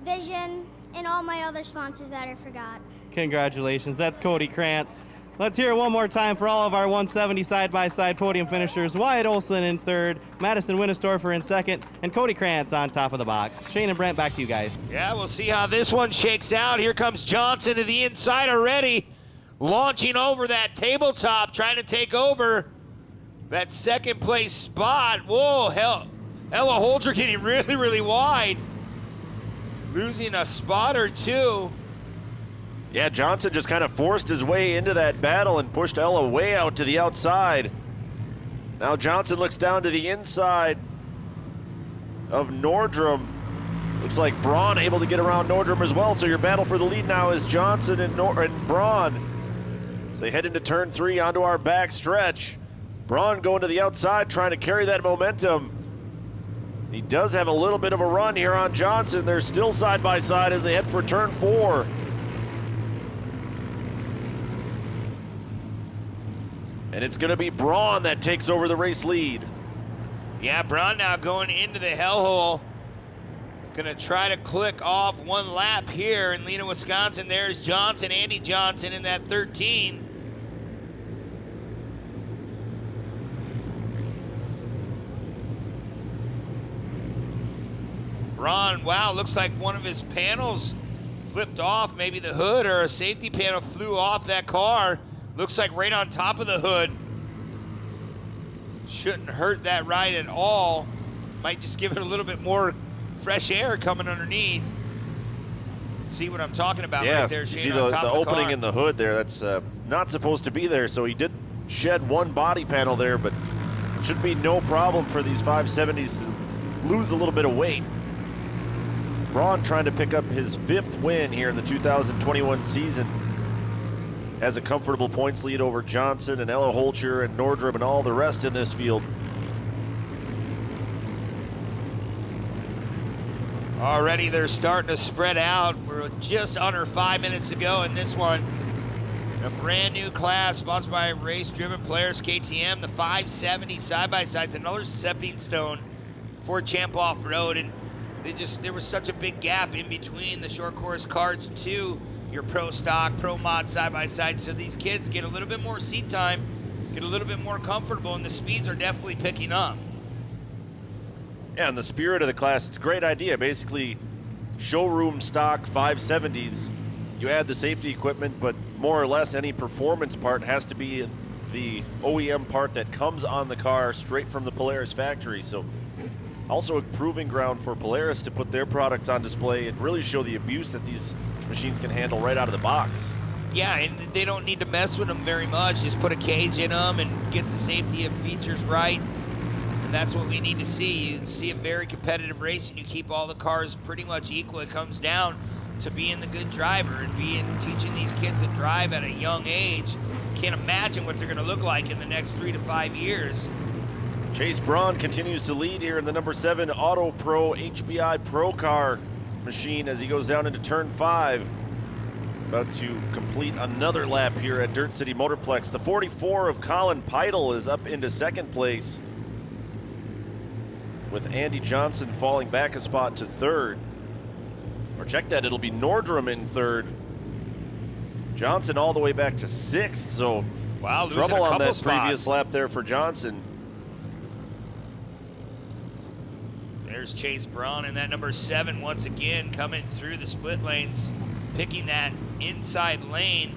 Vision, and all my other sponsors that I forgot. Congratulations. That's Cody Krantz. Let's hear it one more time for all of our 170 side-by-side podium finishers. Wyatt Olsen in third, Madison Winnestorfer in second, and Cody Krantz on top of the box. Shane and Brent, back to you guys. Yeah, we'll see how this one shakes out. Here comes Johnson to the inside already, launching over that tabletop, trying to take over that second place spot. Whoa, hell, Ella Holger getting really, really wide, losing a spot or two. Yeah, Johnson just kind of forced his way into that battle and pushed Ella way out to the outside. Now Johnson looks down to the inside of Nordrum. Looks like Braun able to get around Nordrum as well, so your battle for the lead now is Johnson and Braun. As they head into turn 3 onto our back stretch. Braun going to the outside, trying to carry that momentum. He does have a little bit of a run here on Johnson. They're still side by side as they head for turn 4. And it's going to be Braun that takes over the race lead. Yeah, Braun now going into the hellhole. Gonna try to click off one lap here in Lena, Wisconsin. There's Johnson, Andy Johnson in that 13. Braun, wow, looks like one of his panels flipped off. Maybe the hood or a safety panel flew off that car. Looks like right on top of the hood. Shouldn't hurt that ride at all. Might just give it a little bit more fresh air coming underneath. See what I'm talking about Yeah, right there, you Shane, see on the top of the opening car. in the hood there. That's not supposed to be there. So he did shed one body panel there, but it should be no problem for these 570s to lose a little bit of weight. Braun trying to pick up his 5th win here in the 2021 season. Has a comfortable points lead over Johnson and Ella Holcher and Nordrum and all the rest in this field. Already they're starting to spread out. We're just under 5 minutes to go in this one. A brand new class sponsored by Race Driven Players KTM, the 570 side-by-sides, another stepping stone for Champ Off-Road. And there was such a big gap in between the short course carts to your pro stock, pro mod side-by-side. So these kids get a little bit more seat time, get a little bit more comfortable, and the speeds are definitely picking up. Yeah, and the spirit of the class, it's a great idea. Basically, showroom stock 570s. You add the safety equipment, but more or less any performance part has to be the OEM part that comes on the car straight from the Polaris factory. So also a proving ground for Polaris to put their products on display and really show the abuse that these machines can handle right out of the box. Yeah, and they don't need to mess with them very much. Just put a cage in them and get the safety features right. And that's what we need to see. You see a very competitive race and you keep all the cars pretty much equal. It comes down to being the good driver and teaching these kids to drive at a young age. Can't imagine what they're going to look like in the next 3 to 5 years. Chase Braun continues to lead here in the number 7 Auto Pro HBI Pro Car machine as he goes down into turn 5. About to complete another lap here at Dirt City Motorplex. The 44 of Colin Peitel is up into 2nd place, with Andy Johnson falling back a spot to 3rd. Or check that, it'll be Nordrum in 3rd. Johnson all the way back to 6th, so wow, trouble on that spots. previous lap there for Johnson. There's Chase Braun in that number 7 once again coming through the split lanes, picking that inside lane.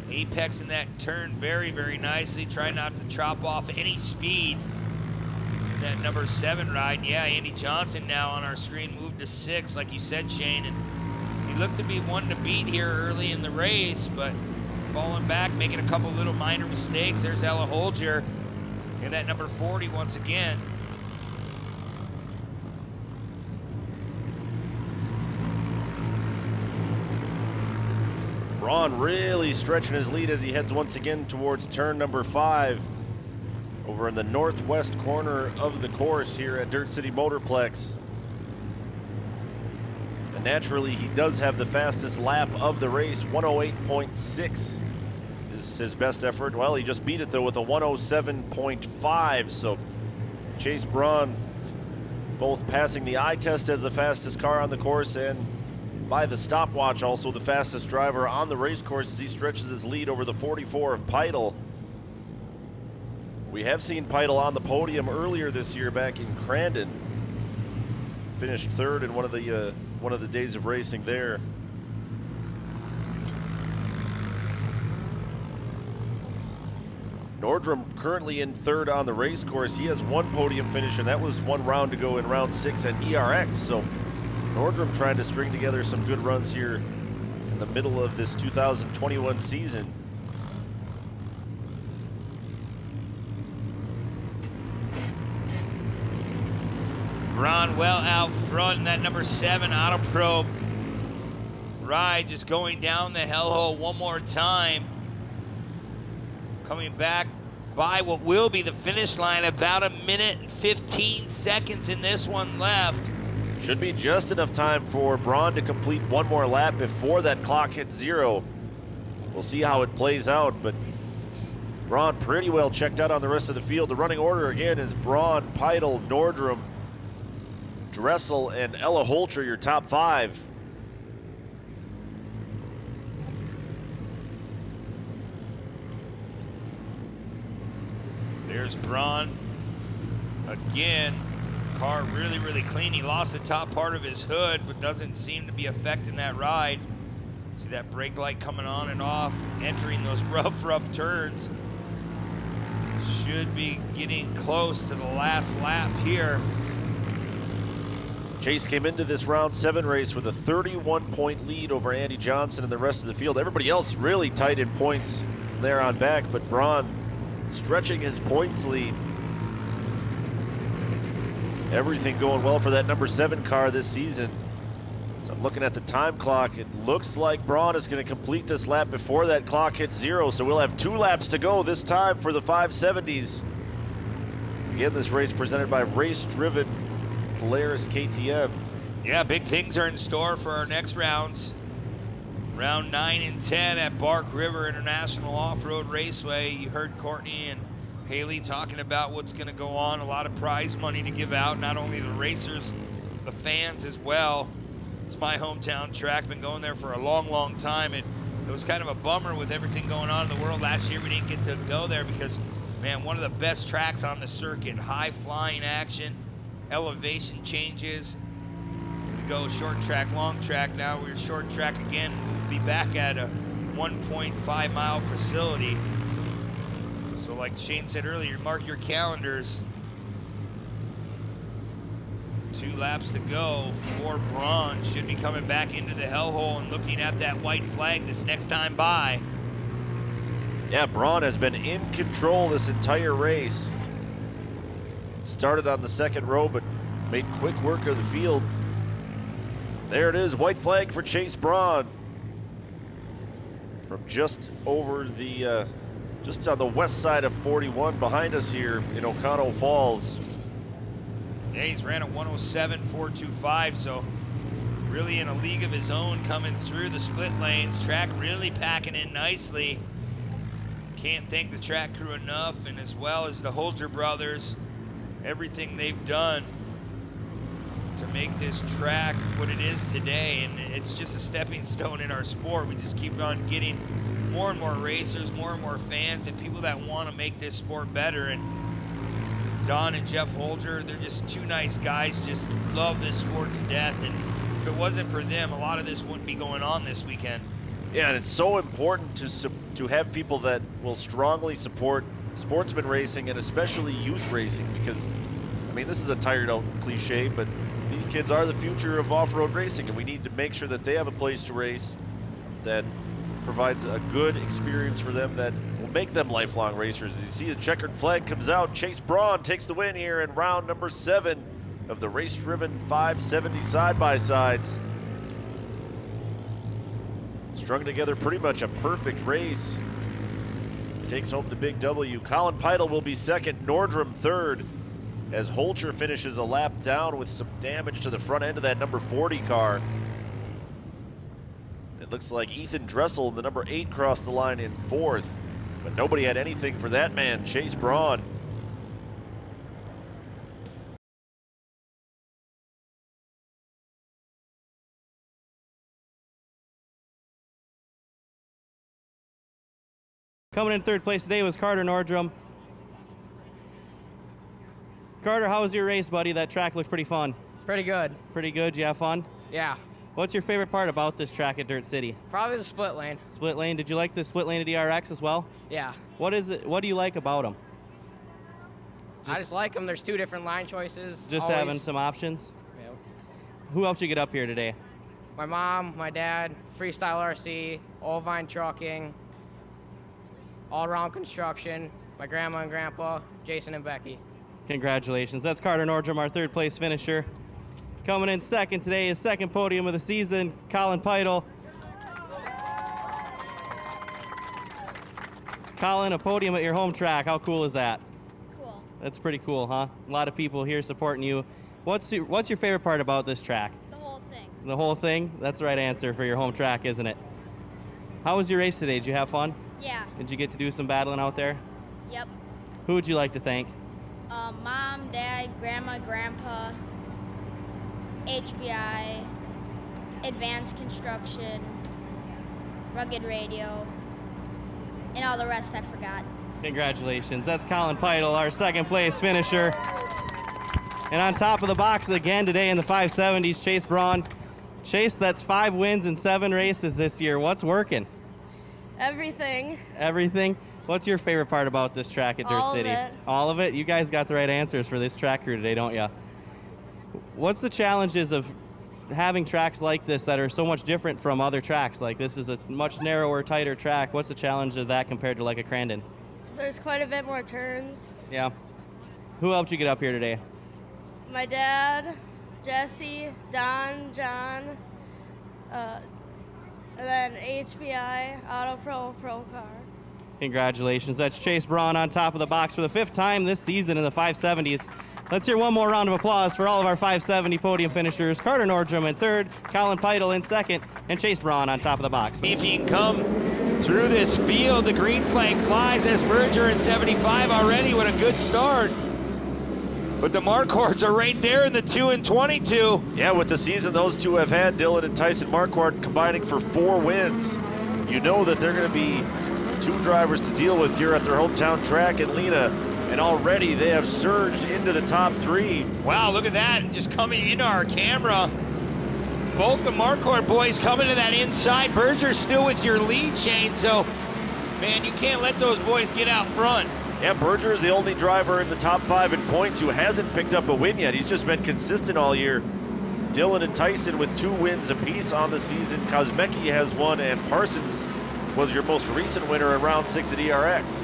Apexing that turn very, very nicely, trying not to chop off any speed. That number 7 ride, yeah, Andy Johnson now on our screen moved to 6, like you said, Shane, and he looked to be one to beat here early in the race, but falling back, making a couple little minor mistakes. There's Ella Holger in that number 40 once again. Braun really stretching his lead as he heads once again towards turn number 5. Over in the northwest corner of the course here at Dirt City Motorplex. And naturally, he does have the fastest lap of the race. 108.6 is his best effort. Well, he just beat it, though, with a 107.5. So Chase Braun both passing the eye test as the fastest car on the course and by the stopwatch also the fastest driver on the race course as he stretches his lead over the 44 of Peitel. We have seen Peitel on the podium earlier this year back in Crandon. Finished 3rd in one of the days of racing there. Nordrum currently in 3rd on the race course. He has 1 podium finish, and that was 1 round to go in round 6 at ERX. So Nordrum trying to string together some good runs here in the middle of this 2021 season. Braun well out front in that number 7 Auto Pro ride, just going down the hellhole one more time. Coming back by what will be the finish line, about 1 minute and 15 seconds in this one left. Should be just enough time for Braun to complete 1 more lap before that clock hits 0. We'll see how it plays out, but Braun pretty well checked out on the rest of the field. The running order again is Braun, Peitel, Nordrum, Dressel, and Ella Holcher, your top 5. There's Braun again. Car really, really clean. He lost the top part of his hood, but doesn't seem to be affecting that ride. See that brake light coming on and off, entering those rough turns. Should be getting close to the last lap here. Chase came into this round 7 race with a 31-point lead over Andy Johnson and the rest of the field. Everybody else really tight in points there on back, but Braun stretching his points lead. Everything going well for that number 7 car this season. So I'm looking at the time clock. It looks like Braun is going to complete this lap before that clock hits 0. So we'll have 2 laps to go this time for the 570s. Again, this race presented by Race Driven Polaris KTM. Yeah, big things are in store for our next rounds. Round 9 and 10 at Bark River International Off-Road Raceway. You heard Courtney and Haley talking about what's going to go on. A lot of prize money to give out, not only the racers, the fans as well. It's my hometown track. Been going there for a long, long time. It was kind of a bummer with everything going on in the world. Last year we didn't get to go there because, man, one of the best tracks on the circuit. High flying action, elevation changes. We go short track, long track. Now we're short track again. We'll be back at a 1.5 mile facility. So like Shane said earlier, mark your calendars. 2 laps to go for Braun. Should be coming back into the hellhole and looking at that white flag this next time by. Yeah, Braun has been in control this entire race. Started on the second row, but made quick work of the field. There it is, white flag for Chase Braun. From just over the, just on the west side of 41 behind us here in O'Connell Falls. Yeah, he's ran a 107.425, so really in a league of his own coming through the split lanes. Track really packing in nicely. Can't thank the track crew enough, and as well as the Holger brothers, everything they've done to make this track what it is today. And it's just a stepping stone in our sport. We just keep on getting more and more racers, more and more fans, and people that want to make this sport better. And Don and Jeff Holger, they're just 2 nice guys, just love this sport to death. And if it wasn't for them, a lot of this wouldn't be going on this weekend. Yeah, and it's so important to have people that will strongly support sportsman racing and especially youth racing, because, I mean, this is a tired out cliche, but these kids are the future of off-road racing, and we need to make sure that they have a place to race that provides a good experience for them that will make them lifelong racers. As you see, the checkered flag comes out. Chase Braun takes the win here in round number 7 of the race-driven 570 side-by-sides. Strung together pretty much a perfect race. Takes home the big W. Colin Peitel will be second, Nordrum third, as Holcher finishes a lap down with some damage to the front end of that number 40 car. It looks like Ethan Dressel, the number 8, crossed the line in 4th, but nobody had anything for that man, Chase Braun. Coming in 3rd place today was Carter Nordrum. Carter, how was your race, buddy? That track looked pretty fun. Pretty good. Pretty good? You have fun? Yeah. What's your favorite part about this track at Dirt City? Probably the split lane. Split lane. Did you like the split lane at DRX as well? Yeah. What is it? What do you like about them? I just like them. There's 2 different line choices. Just always. having some options? Yeah. Who helped you get up here today? My mom, my dad, Freestyle RC, Olvine Trucking, All Around Construction, my grandma and grandpa, Jason and Becky. Congratulations. That's Carter Nordrum, our 3rd place finisher. Coming in 2nd today, his 2nd podium of the season, Colin Peitel. Colin, a podium at your home track. How cool is that? Cool. That's pretty cool, huh? A lot of people here supporting you. What's your favorite part about this track? The whole thing. The whole thing? That's the right answer for your home track, isn't it? How was your race today? Did you have fun? Yeah. Did you get to do some battling out there? Yep. Who would you like to thank? Mom, Dad, Grandma, Grandpa, HBI, Advanced Construction, Rugged Radio, and all the rest I forgot. Congratulations. That's Colin Peitel, our 2nd place finisher. And on top of the box again today in the 570s, Chase Braun. Chase, that's 5 wins in 7 races this year. What's working? Everything. Everything? What's your favorite part about this track at Dirt City? All of it. All of it? You guys got the right answers for this track crew today, don't you? what's the challenges of having tracks like this that are so much different from other tracks? Like this is a much narrower, tighter track. What's the challenge of that compared to like a Crandon? There's quite a bit more turns. Yeah. Who helped you get up here today? My dad, Jesse, Don, John, and then HBI, Auto Pro, Pro Car. Congratulations. That's Chase Braun on top of the box for the 5th time this season in the 570s. Let's hear one more round of applause for all of our 570 podium finishers. Carter Nordstrom in 3rd, Colin Peitel in 2nd, and Chase Braun on top of the box. If you can come through this field, the green flag flies as Berger in 75 already with a good start. But the Marquards are right there in the 2 and 22. Yeah, with the season those two have had, Dylan and Tyson Marquardt combining for 4 wins. You know that they're going to be 2 drivers to deal with here at their hometown track in Lena. And already they have surged into the top 3. Wow, look at that, just coming into our camera. Both the Marquardt boys coming to that inside. Berger's still with your lead chain, so, man, you can't let those boys get out front. Yeah, Berger is the only driver in the top 5 in points who hasn't picked up a win yet. He's just been consistent all year. Dylan and Tyson with 2 wins apiece on the season. Kosmecki has 1, and Parsons was your most recent winner in round 6 at ERX.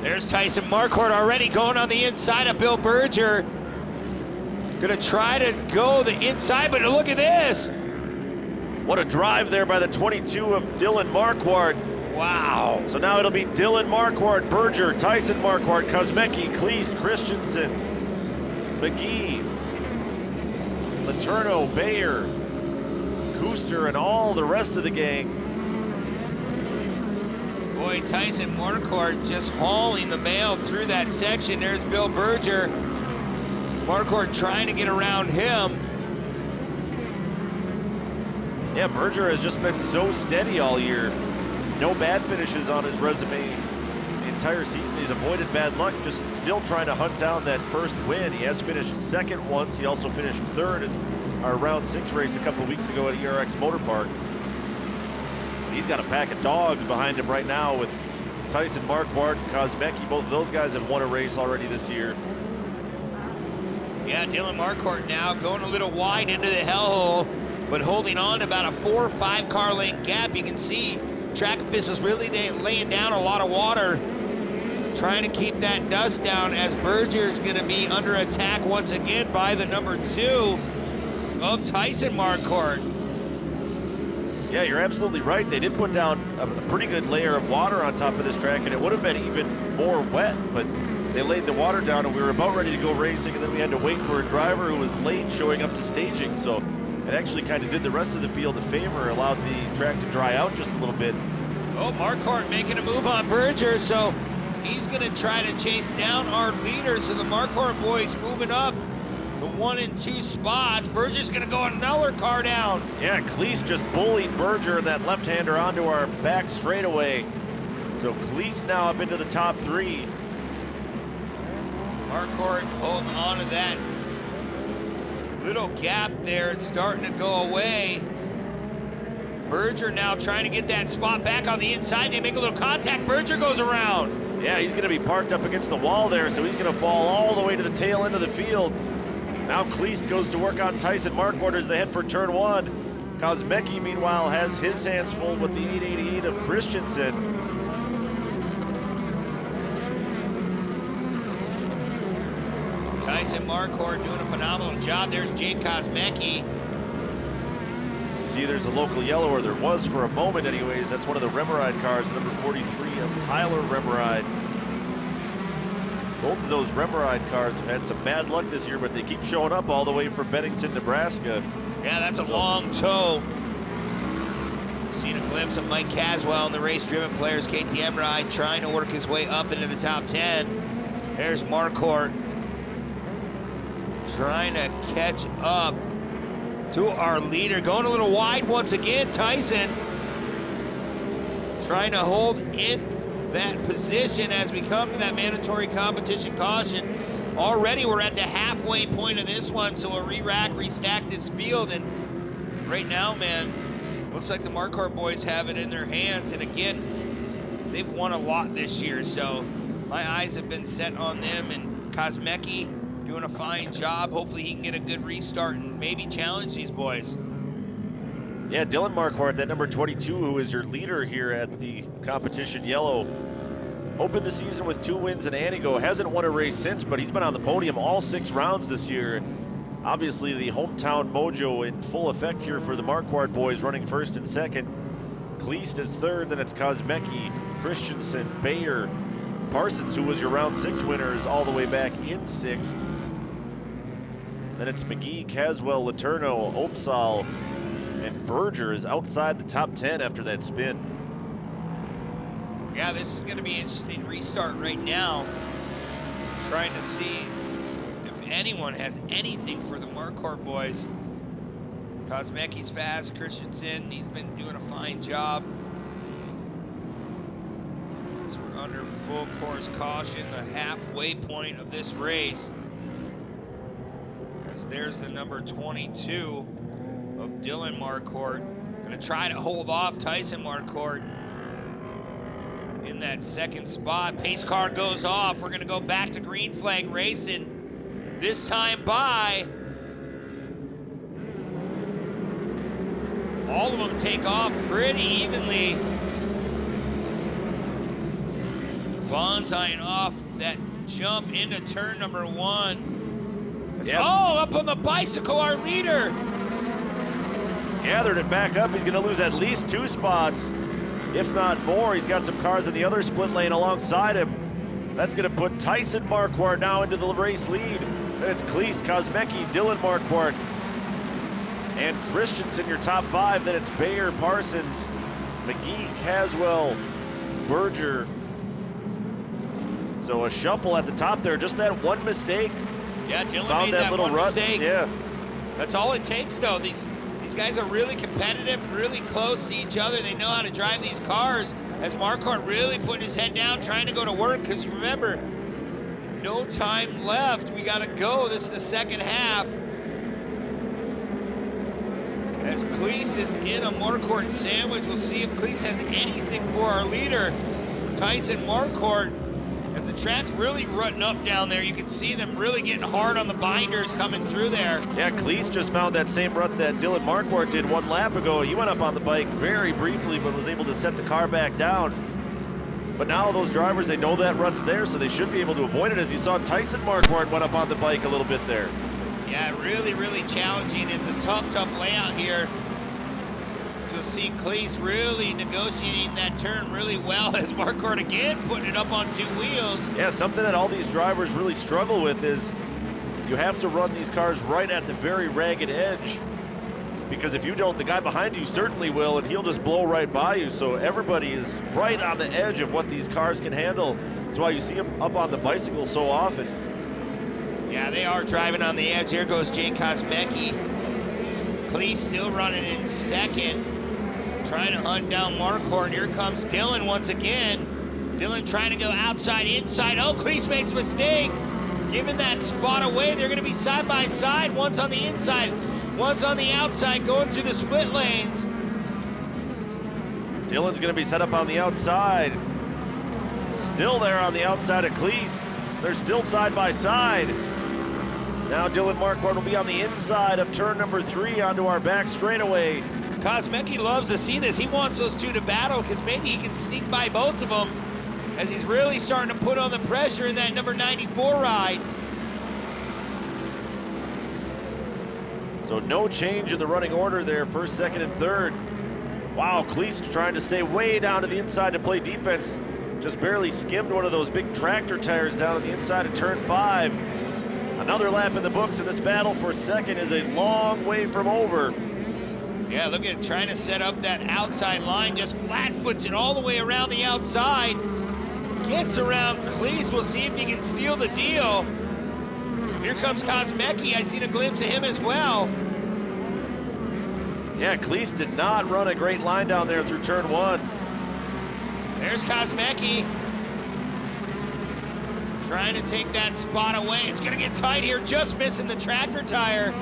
There's Tyson Marquardt already going on the inside of Bill Berger. Gonna try to go the inside, but look at this. What a drive there by the 22 of Dylan Marquardt. Wow. So now it'll be Dylan Marquardt, Berger, Tyson Marquardt, Kosmecki, Kleist, Christensen, McGee, Letourneau, Bayer, Kuster, and all the rest of the gang. Boy, Tyson Marquardt just hauling the mail through that section. There's Bill Berger. Marquardt trying to get around him. Yeah, Berger has just been so steady all year. No bad finishes on his resume the entire season. He's avoided bad luck, just still trying to hunt down that first win. He has finished 2nd once. He also finished 3rd in our round 6 race a couple weeks ago at ERX Motor Park. He's got a pack of dogs behind him right now with Tyson Marquardt and Kosmecki. Both of those guys have won a race already this year. Yeah, Dylan Marquardt now going a little wide into the hellhole, but holding on to about a 4 or 5 car length gap. You can see track officials really laying down a lot of water, trying to keep that dust down as Berger's going to be under attack once again by the number 2 of Tyson Marquardt. Yeah, you're absolutely right. They did put down a pretty good layer of water on top of this track, and it would have been even more wet, but they laid the water down, and we were about ready to go racing, and then we had to wait for a driver who was late showing up to staging, so it actually kind of did the rest of the field a favor, allowed the track to dry out just a little bit. Oh, Marquardt making a move on Berger, so he's going to try to chase down our leader, so the Marquardt boys moving up the 1 and 2 spots. Berger's going to go another car down. Yeah, Kleist just bullied Berger and that left-hander onto our back straightaway. So Kleist now up into the top 3. Marquardt holding on to that little gap there. It's starting to go away. Berger now trying to get that spot back on the inside. They make a little contact. Berger goes around. Yeah, he's going to be parked up against the wall there, so he's going to fall all the way to the tail end of the field. Now Kleist goes to work on Tyson Marquardt as they head for turn 1. Kosmecki, meanwhile, has his hands full with the 888 of Christensen. Tyson Marquardt doing a phenomenal job. There's Jake Kosmecki. You see there's a local yellow, or there was for a moment anyways. That's one of the Remeride cars, number 43 of Tyler Remeride. Both of those Remeride cars have had some bad luck this year, but they keep showing up all the way from Bennington, Nebraska. Yeah, that's a long tow. Seen a glimpse of Mike Caswell and the race-driven players. KTM ride trying to work his way up into the top 10. There's Marquardt trying to catch up to our leader. Going a little wide once again, Tyson. Trying to hold in that position as we come to that mandatory competition caution. Already we're at the halfway point of this one, so we'll re-rack, restack this field, and right now, man, looks like the Marquardt boys have it in their hands, and again, they've won a lot this year, so my eyes have been set on them, and Kosmecki doing a fine job. Hopefully he can get a good restart and maybe challenge these boys. Yeah, Dylan Marquardt, that number 22, who is your leader here at the competition yellow. Opened the season with 2 wins in Anigo. Hasn't won a race since, but he's been on the podium all 6 rounds this year. Obviously, the hometown mojo in full effect here for the Marquardt boys, running first and second. Kleist is third, then it's Kosmecki, Christensen, Bayer, Parsons, who was your round 6 winner, is all the way back in 6th. Then it's McGee, Caswell, Letourneau, Opsahl, and Berger is outside the top 10 after that spin. Yeah, this is going to be an interesting restart right now. Trying to see if anyone has anything for the Marquardt boys. Kosmecki's fast, Christensen, he's been doing a fine job. So we're under full course caution, the halfway point of this race. As there's the number 22 of Dylan Marquardt. Gonna try to hold off Tyson Marquardt in that second spot. Pace car goes off. We're gonna go back to green flag racing. This time by. All of them take off pretty evenly. Bonsaiing off that jump into turn number 1. Yep. Oh, up on the bicycle, our leader. Gathered it back up. He's going to lose at least 2 spots, if not more. He's got some cars in the other split lane alongside him. That's going to put Tyson Marquardt now into the race lead. Then it's Kleist, Kosmecki, Dylan Marquardt, and Christensen, your top 5. Then it's Bayer, Parsons, McGee, Caswell, Berger. So a shuffle at the top there. Just that one mistake. Yeah, Dylan found made that little one rut. mistake. Yeah. That's all it takes, though. These guys are really competitive, really close to each other. They know how to drive these cars. As Marquardt really putting his head down, trying to go to work, because you remember, no time left. We got to go. This is the second half. As Kleist is in a Marquardt sandwich, we'll see if Kleist has anything for our leader, Tyson Marquardt. As the track's really rutting up down there, you can see them really getting hard on the binders coming through there. Yeah, Kleist just found that same rut that Dylan Marquardt did 1 lap ago. He went up on the bike very briefly, but was able to set the car back down. But now those drivers, they know that rut's there, so they should be able to avoid it. As you saw, Tyson Marquardt went up on the bike a little bit there. Yeah, really, really challenging. It's a tough layout here. You'll see Kleist really negotiating that turn really well as Marquardt again putting it up on 2 wheels. Yeah, something that all these drivers really struggle with is you have to run these cars right at the very ragged edge, because if you don't, the guy behind you certainly will, and he'll just blow right by you. So everybody is right on the edge of what these cars can handle. That's why you see them up on the bicycle so often. Yeah, they are driving on the edge. Here goes Jake Kosmecki. Kleist still running in second, trying to hunt down Marquardt. Here comes Dylan once again. Dylan trying to go outside, inside. Oh, Kleist makes a mistake, giving that spot away. They're going to be side by side. One's on the inside, one's on the outside, going through the split lanes. Dylan's going to be set up on the outside. Still there on the outside of Kleist. They're still side by side. Now Dylan Marquardt will be on the inside of turn number 3 onto our back straightaway. Kosmecki loves to see this. He wants those 2 to battle because maybe he can sneak by both of them, as he's really starting to put on the pressure in that number 94 ride. So no change in the running order there, first, second, and third. Wow, Kleist trying to stay way down to the inside to play defense. Just barely skimmed one of those big tractor tires down on the inside of turn 5. Another lap in the books, and this battle for second is a long way from over. Yeah, look at trying to set up that outside line, just flat foots it all the way around the outside. Gets around Kleist. We'll see if he can seal the deal. Here comes Kosmecki. I seen a glimpse of him as well. Yeah, Kleist did not run a great line down there through turn 1. There's Kosmecki. Trying to take that spot away. It's gonna get tight here, just missing the tractor tire.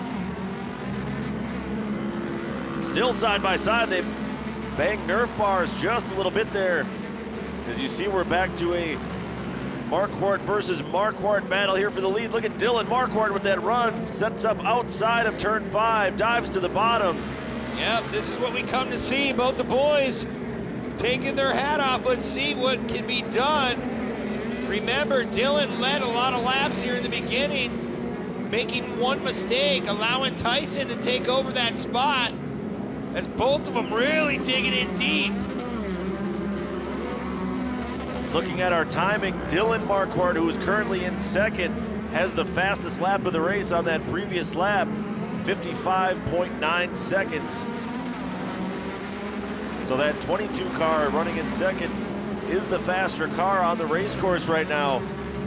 Still side by side, they banged Nerf bars just a little bit there. As you see, we're back to a Marquardt versus Marquardt battle here for the lead. Look at Dylan Marquardt with that run. Sets up outside of turn 5, dives to the bottom. Yep, this is what we come to see. Both the boys taking their hat off. Let's see what can be done. Remember, Dylan led a lot of laps here in the beginning, making one mistake, allowing Tyson to take over that spot, as both of them really digging in deep. Looking at our timing, Dylan Marquardt, who is currently in second, has the fastest lap of the race on that previous lap, 55.9 seconds. So that 22 car running in second is the faster car on the race course right now.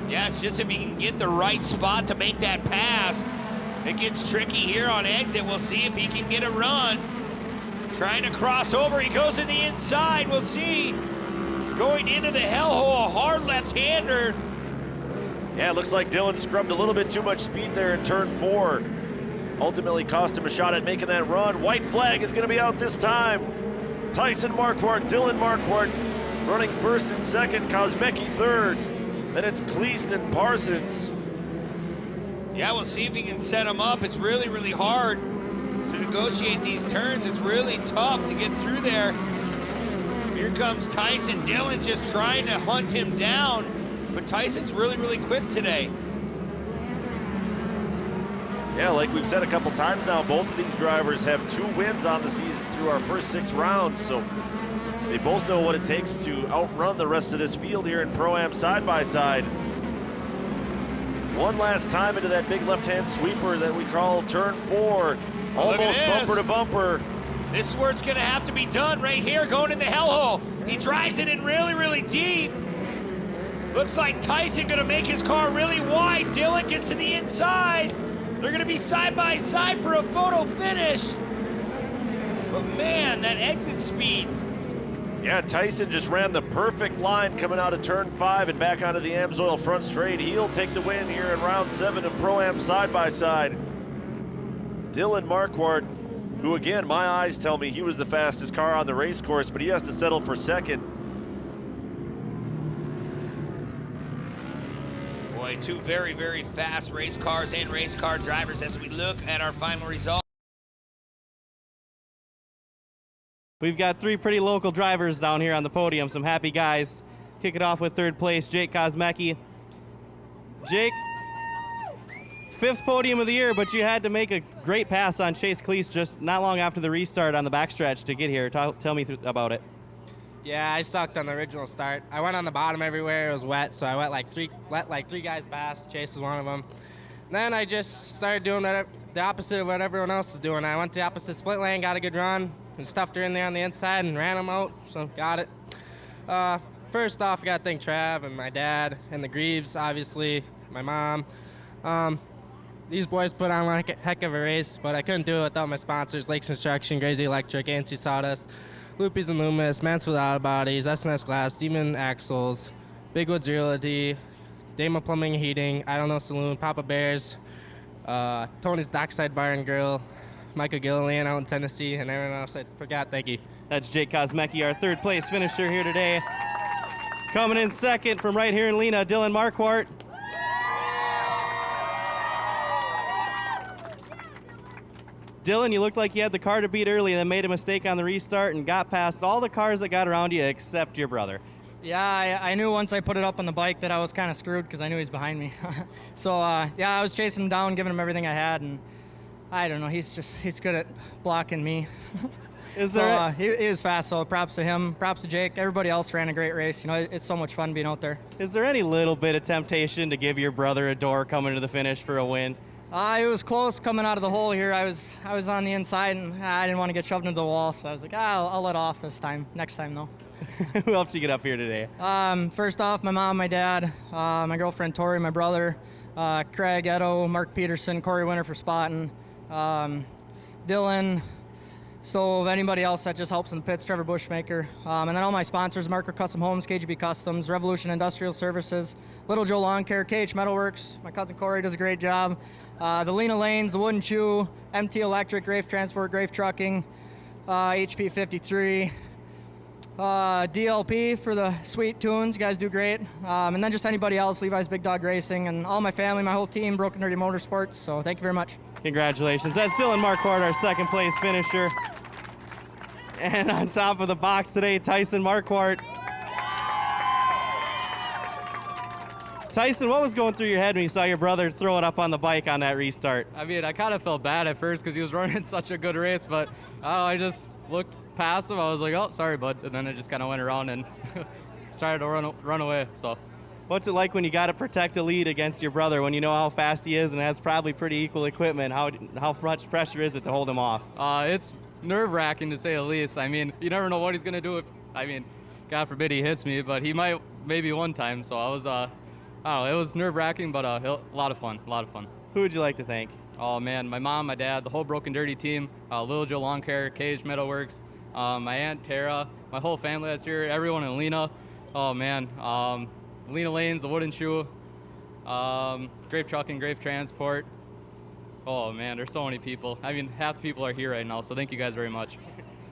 Yeah, it's just if he can get the right spot to make that pass. It gets tricky here on exit. We'll see if he can get a run. Trying to cross over, he goes to the inside, we'll see. Going into the hellhole, a hard left-hander. Yeah, it looks like Dylan scrubbed a little bit too much speed there in turn 4. Ultimately cost him a shot at making that run. White flag is gonna be out this time. Tyson Marquardt, Dylan Marquardt running first and second, Kosmecki third. Then it's Kleist and Parsons. Yeah, we'll see if he can set him up. It's really, really hard to negotiate these turns. It's really tough to get through there. Here comes Tyson. Dylan just trying to hunt him down, but Tyson's really, really quick today. Yeah, like we've said a couple times now, both of these drivers have 2 wins on the season through our first 6 rounds, so they both know what it takes to outrun the rest of this field here in Pro-Am side-by-side. One last time into that big left-hand sweeper that we call turn 4. Almost bumper to bumper. This is where it's gonna have to be done right here, going in the hellhole. He drives it in really, really deep. Looks like Tyson gonna make his car really wide. Dylan gets to the inside. They're gonna be side by side for a photo finish. But man, that exit speed. Yeah, Tyson just ran the perfect line coming out of turn 5 and back onto the Amsoil front straight. He'll take the win here in round 7 of Pro-Am side-by-side. Dylan Marquardt, who again, my eyes tell me he was the fastest car on the race course, but he has to settle for second. Boy, 2 very, very fast race cars and race car drivers as we look at our final result. We've got 3 pretty local drivers down here on the podium, some happy guys. Kick it off with third place, Jake Kosmecki. Jake, 5th podium of the year, but you had to make a great pass on Chase Kleist just not long after the restart on the backstretch to get here. Tell me about it. Yeah, I sucked on the original start. I went on the bottom everywhere. It was wet, so I let like three guys pass. Chase was one of them. Then I just started doing the opposite of what everyone else is doing. I went to the opposite split lane, got a good run, and stuffed her in there on the inside and ran them out, so got it. First off, I got to thank Trav and my dad and the Greaves, obviously, my mom. These boys put on a heck of a race, but I couldn't do it without my sponsors, Lakes Construction, Grazy Electric, ANC Sawdust, Loopies and Loomis, Mansfield Auto Bodies, SNS Glass, Demon Axles, Big Woods Realty, Dama Plumbing and Heating, I Don't Know Saloon, Papa Bears, Tony's Dockside Bar and Grill, Michael Gilliland out in Tennessee, and everyone else I forgot. Thank you. That's Jake Kosmecki, our 3rd place finisher here today. Coming in second from right here in Lena, Dylan Marquardt. Dylan, you looked like you had the car to beat early and then made a mistake on the restart and got past all the cars that got around you except your brother. Yeah, I knew once I put it up on the bike that I was kind of screwed because I knew he's behind me. So, yeah, I was chasing him down, giving him everything I had, and I don't know, he's good at blocking me. He was fast, so props to him, props to Jake. Everybody else ran a great race. You know, it's so much fun being out there. Is there any little bit of temptation to give your brother a door coming to the finish for a win? It was close coming out of the hole here. I was on the inside, and I didn't want to get shoved into the wall, so I was like, I'll let off this time. Next time, though. Who helped you get up here today? First off, my mom, my dad, my girlfriend Tori, my brother, Craig, Edo, Mark Peterson, Corey Winter for spotting, Dylan, so anybody else that just helps in the pits, Trevor Bushmaker, and then all my sponsors, Marker Custom Homes, KGB Customs, Revolution Industrial Services, Little Joe Lawn Care, KH Metalworks, my cousin Corey does a great job, the Lena Lanes, the Wooden Chew, MT Electric, Grafe Transport, Grafe Trucking, HP 53, DLP for the sweet tunes. You guys do great. And then just anybody else, Levi's Big Dog Racing, and all my family, my whole team, Broken Nerdy Motorsports. So thank you very much. Congratulations. That's Dylan Marquardt, our second place finisher. And on top of the box today, Tyson Marquardt. Tyson, what was going through your head when you saw your brother throw it up on the bike on that restart? I mean, I kind of felt bad at first because he was running such a good race, but I just looked past him. I was like, oh, sorry, bud. And then I just kind of went around and started to run away. So, what's it like when you got to protect a lead against your brother when you know how fast he is and has probably pretty equal equipment? How much pressure is it to hold him off? It's nerve-wracking to say the least. I mean, you never know what he's going to do. God forbid he hits me, but he might maybe one time. So I was, I don't know, it was nerve-wracking, but a lot of fun. Who would you like to thank? Oh, man, my mom, my dad, the whole Broken Dirty team, Little Joe Lawn Care, Cage Metalworks, my Aunt Tara, my whole family that's here, everyone in Lena. Oh, man. Lena Lanes, the Wooden Shoe, Grape Trucking, Grape Transport. Oh, man, there's so many people. I mean, half the people are here right now, so thank you guys very much.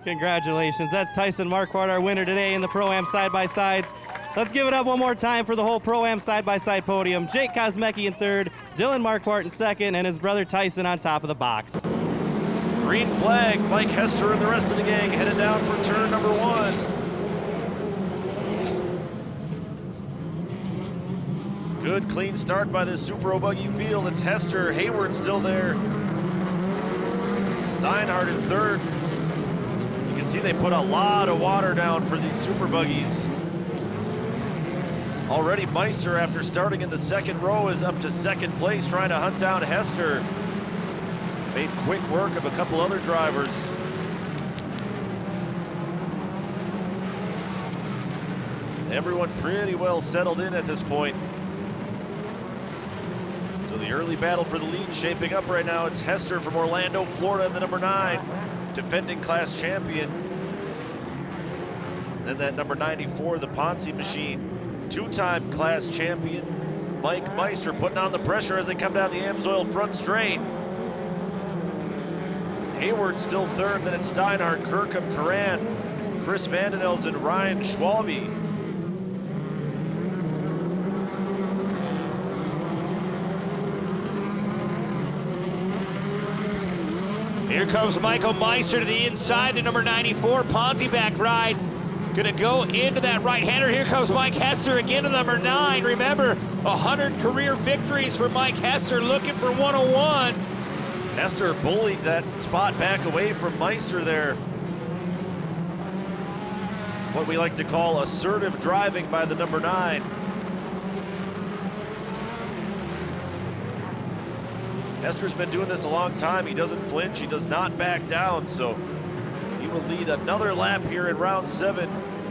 Congratulations. That's Tyson Marquardt, our winner today in the Pro-Am Side-by-Sides. Let's give it up one more time for the whole Pro-Am Side-by-Side podium. Jake Kosmecki in third, Dylan Marquardt in second, and his brother Tyson on top of the box. Green flag, Mike Hester and the rest of the gang headed down for turn number 1. Good clean start by this Super Buggy field. It's Hester, Hayward still there. Steinhardt in third. You can see they put a lot of water down for these Super Buggies. Already Meister, after starting in the second row, is up to second place trying to hunt down Hester. Made quick work of a couple other drivers. Everyone pretty well settled in at this point. So the early battle for the lead shaping up right now. It's Hester from Orlando, Florida, in the number 9, defending class champion. Then that number 94, the Ponzi machine, 2-time class champion, Mike Meister, putting on the pressure as they come down the Amsoil front straight. Hayward still third, then it's Steinhardt, Kirkham, Coran, Chris Vandenels, and Ryan Schwalbe. Here comes Michael Meister to the inside, the number 94 Ponzi back ride. Gonna go into that right-hander. Here comes Mike Hester again to number 9. Remember, 100 career victories for Mike Hester, looking for 101. Hester bullied that spot back away from Meister there. What we like to call assertive driving by the number 9. Hester's been doing this a long time. He doesn't flinch, he does not back down, so he will lead another lap here in round 7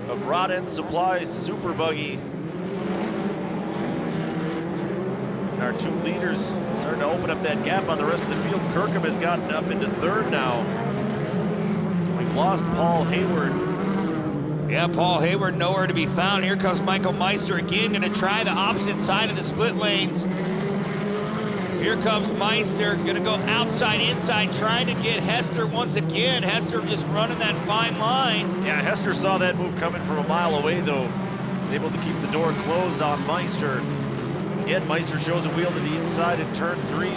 of Rod End Supply's Super Buggy. And our two leaders starting to open up that gap on the rest of the field. Kirkham has gotten up into third now. So we've lost Paul Hayward. Yeah, Paul Hayward nowhere to be found. Here comes Michael Meister again, gonna try the opposite side of the split lanes. Here comes Meister, gonna go outside, inside, trying to get Hester once again. Hester just running that fine line. Yeah, Hester saw that move coming from a mile away, though. He's able to keep the door closed on Meister. Again, Meister shows a wheel to the inside in turn 3.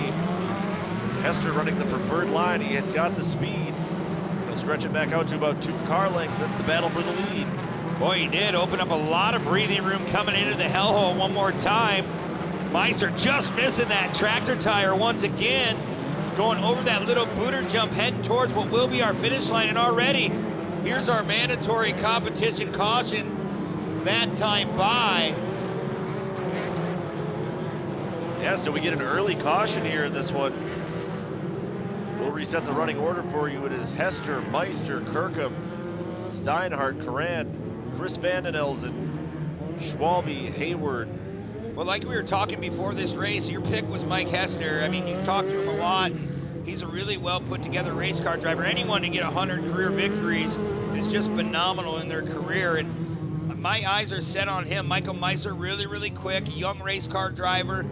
Hester running the preferred line. He has got the speed. He'll stretch it back out to about 2 car lengths. That's the battle for the lead. Boy, he did open up a lot of breathing room coming into the hellhole one more time. Meister just missing that tractor tire once again. Going over that little booter jump, heading towards what will be our finish line. And already, here's our mandatory competition caution. That time by. Yeah, so we get an early caution here in this one. We'll reset the running order for you. It is Hester, Meister, Kirkham, Steinhardt, Coran, Chris Vandenelsen, Schwalbe, Hayward. Well, like we were talking before this race, your pick was Mike Hester. I mean, you've talked to him a lot. He's a really well put together race car driver. Anyone to get 100 career victories is just phenomenal in their career. And my eyes are set on him. Michael Meister, really, really quick, young race car driver.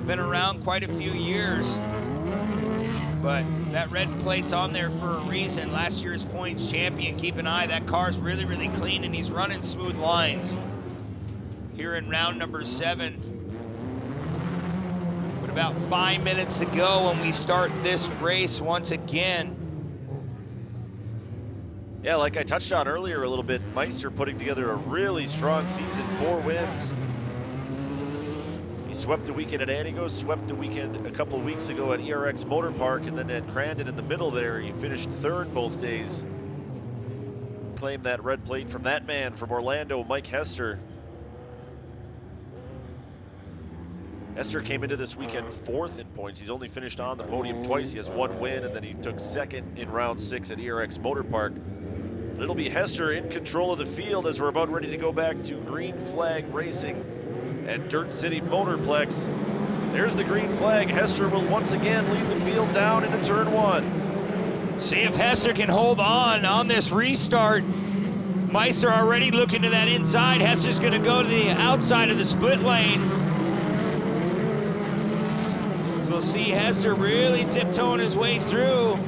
Been around quite a few years. but that red plate's on there for a reason. Last year's points champion. Keep an eye. That car's really, really clean, and he's running smooth lines. Here in round number 7. With about 5 minutes to go when we start this race once again. Yeah, like I touched on earlier a little bit, Meister putting together a really strong season, 4 wins. He swept the weekend at Antigo, swept the weekend a couple of weeks ago at ERX Motor Park, and then at Crandon in the middle there, he finished 3rd both days. Claimed that red plate from that man from Orlando, Mike Hester. Hester came into this weekend 4th in points. He's only finished on the podium twice. He has 1 win, and then he took 2nd in round 6 at ERX Motor Park. But it'll be Hester in control of the field as we're about ready to go back to green flag racing at Dirt City Motorplex. There's the green flag. Hester will once again lead the field down into turn 1. See if Hester can hold on this restart. Meister already looking to that inside. Hester's going to go to the outside of the split lanes. We'll see Hester really tiptoeing his way through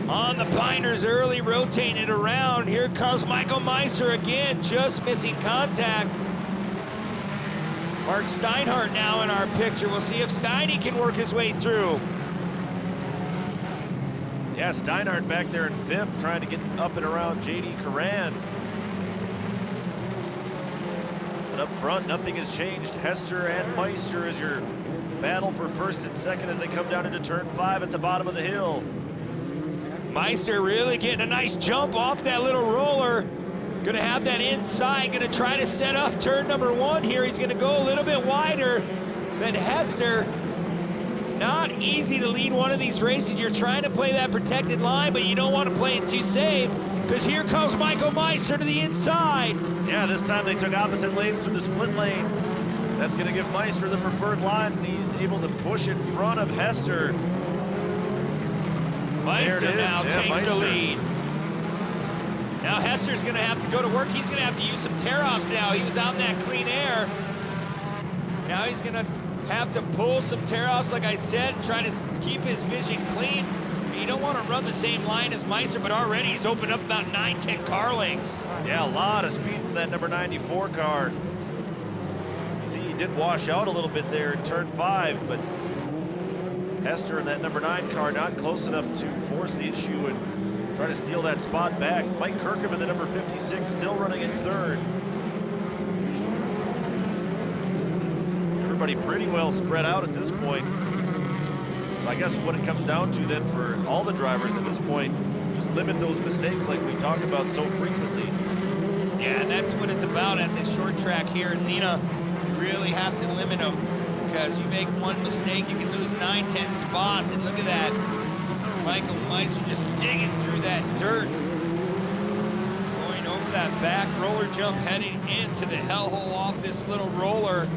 on the Piners early, rotating it around. Here comes Michael Meister again, just missing contact. Mark Steinhardt now in our picture. We'll see if Steiny can work his way through. Yeah, Steinhardt back there in 5th, trying to get up and around JD Curran. But up front, nothing has changed. Hester and Meister is your battle for 1st and 2nd as they come down into turn 5 at the bottom of the hill. Meister really getting a nice jump off that little roller. Gonna have that inside, gonna try to set up turn number 1 here. He's gonna go a little bit wider than Hester. Not easy to lead one of these races. You're trying to play that protected line, but you don't want to play it too safe, because here comes Michael Meister to the inside. Yeah, this time they took opposite lanes through the split lane. That's gonna give Meister the preferred line, and he's able to push in front of Hester. Meister now takes the lead. Now Hester's going to have to go to work. He's going to have to use some tear-offs now. He was out in that clean air. Now he's going to have to pull some tear-offs, like I said, and try to keep his vision clean. You don't want to run the same line as Meister, but already he's opened up about 9-10 car lengths. Yeah, a lot of speed from that number 94 car. You see, he did wash out a little bit there in turn 5, but Hester and that number 9 car not close enough to force the issue and try to steal that spot back. Mike Kirkham in the number 56 still running in 3rd. Everybody pretty well spread out at this point. I guess what it comes down to then for all the drivers at this point, just limit those mistakes like we talk about so frequently. Yeah, and that's what it's about at this short track here in Lena. You really have to limit them, because you make one mistake, you can lose 9-10 spots. And look at that, Michael Meister just digging through that dirt, going over that back roller jump, heading into the hellhole off this little roller.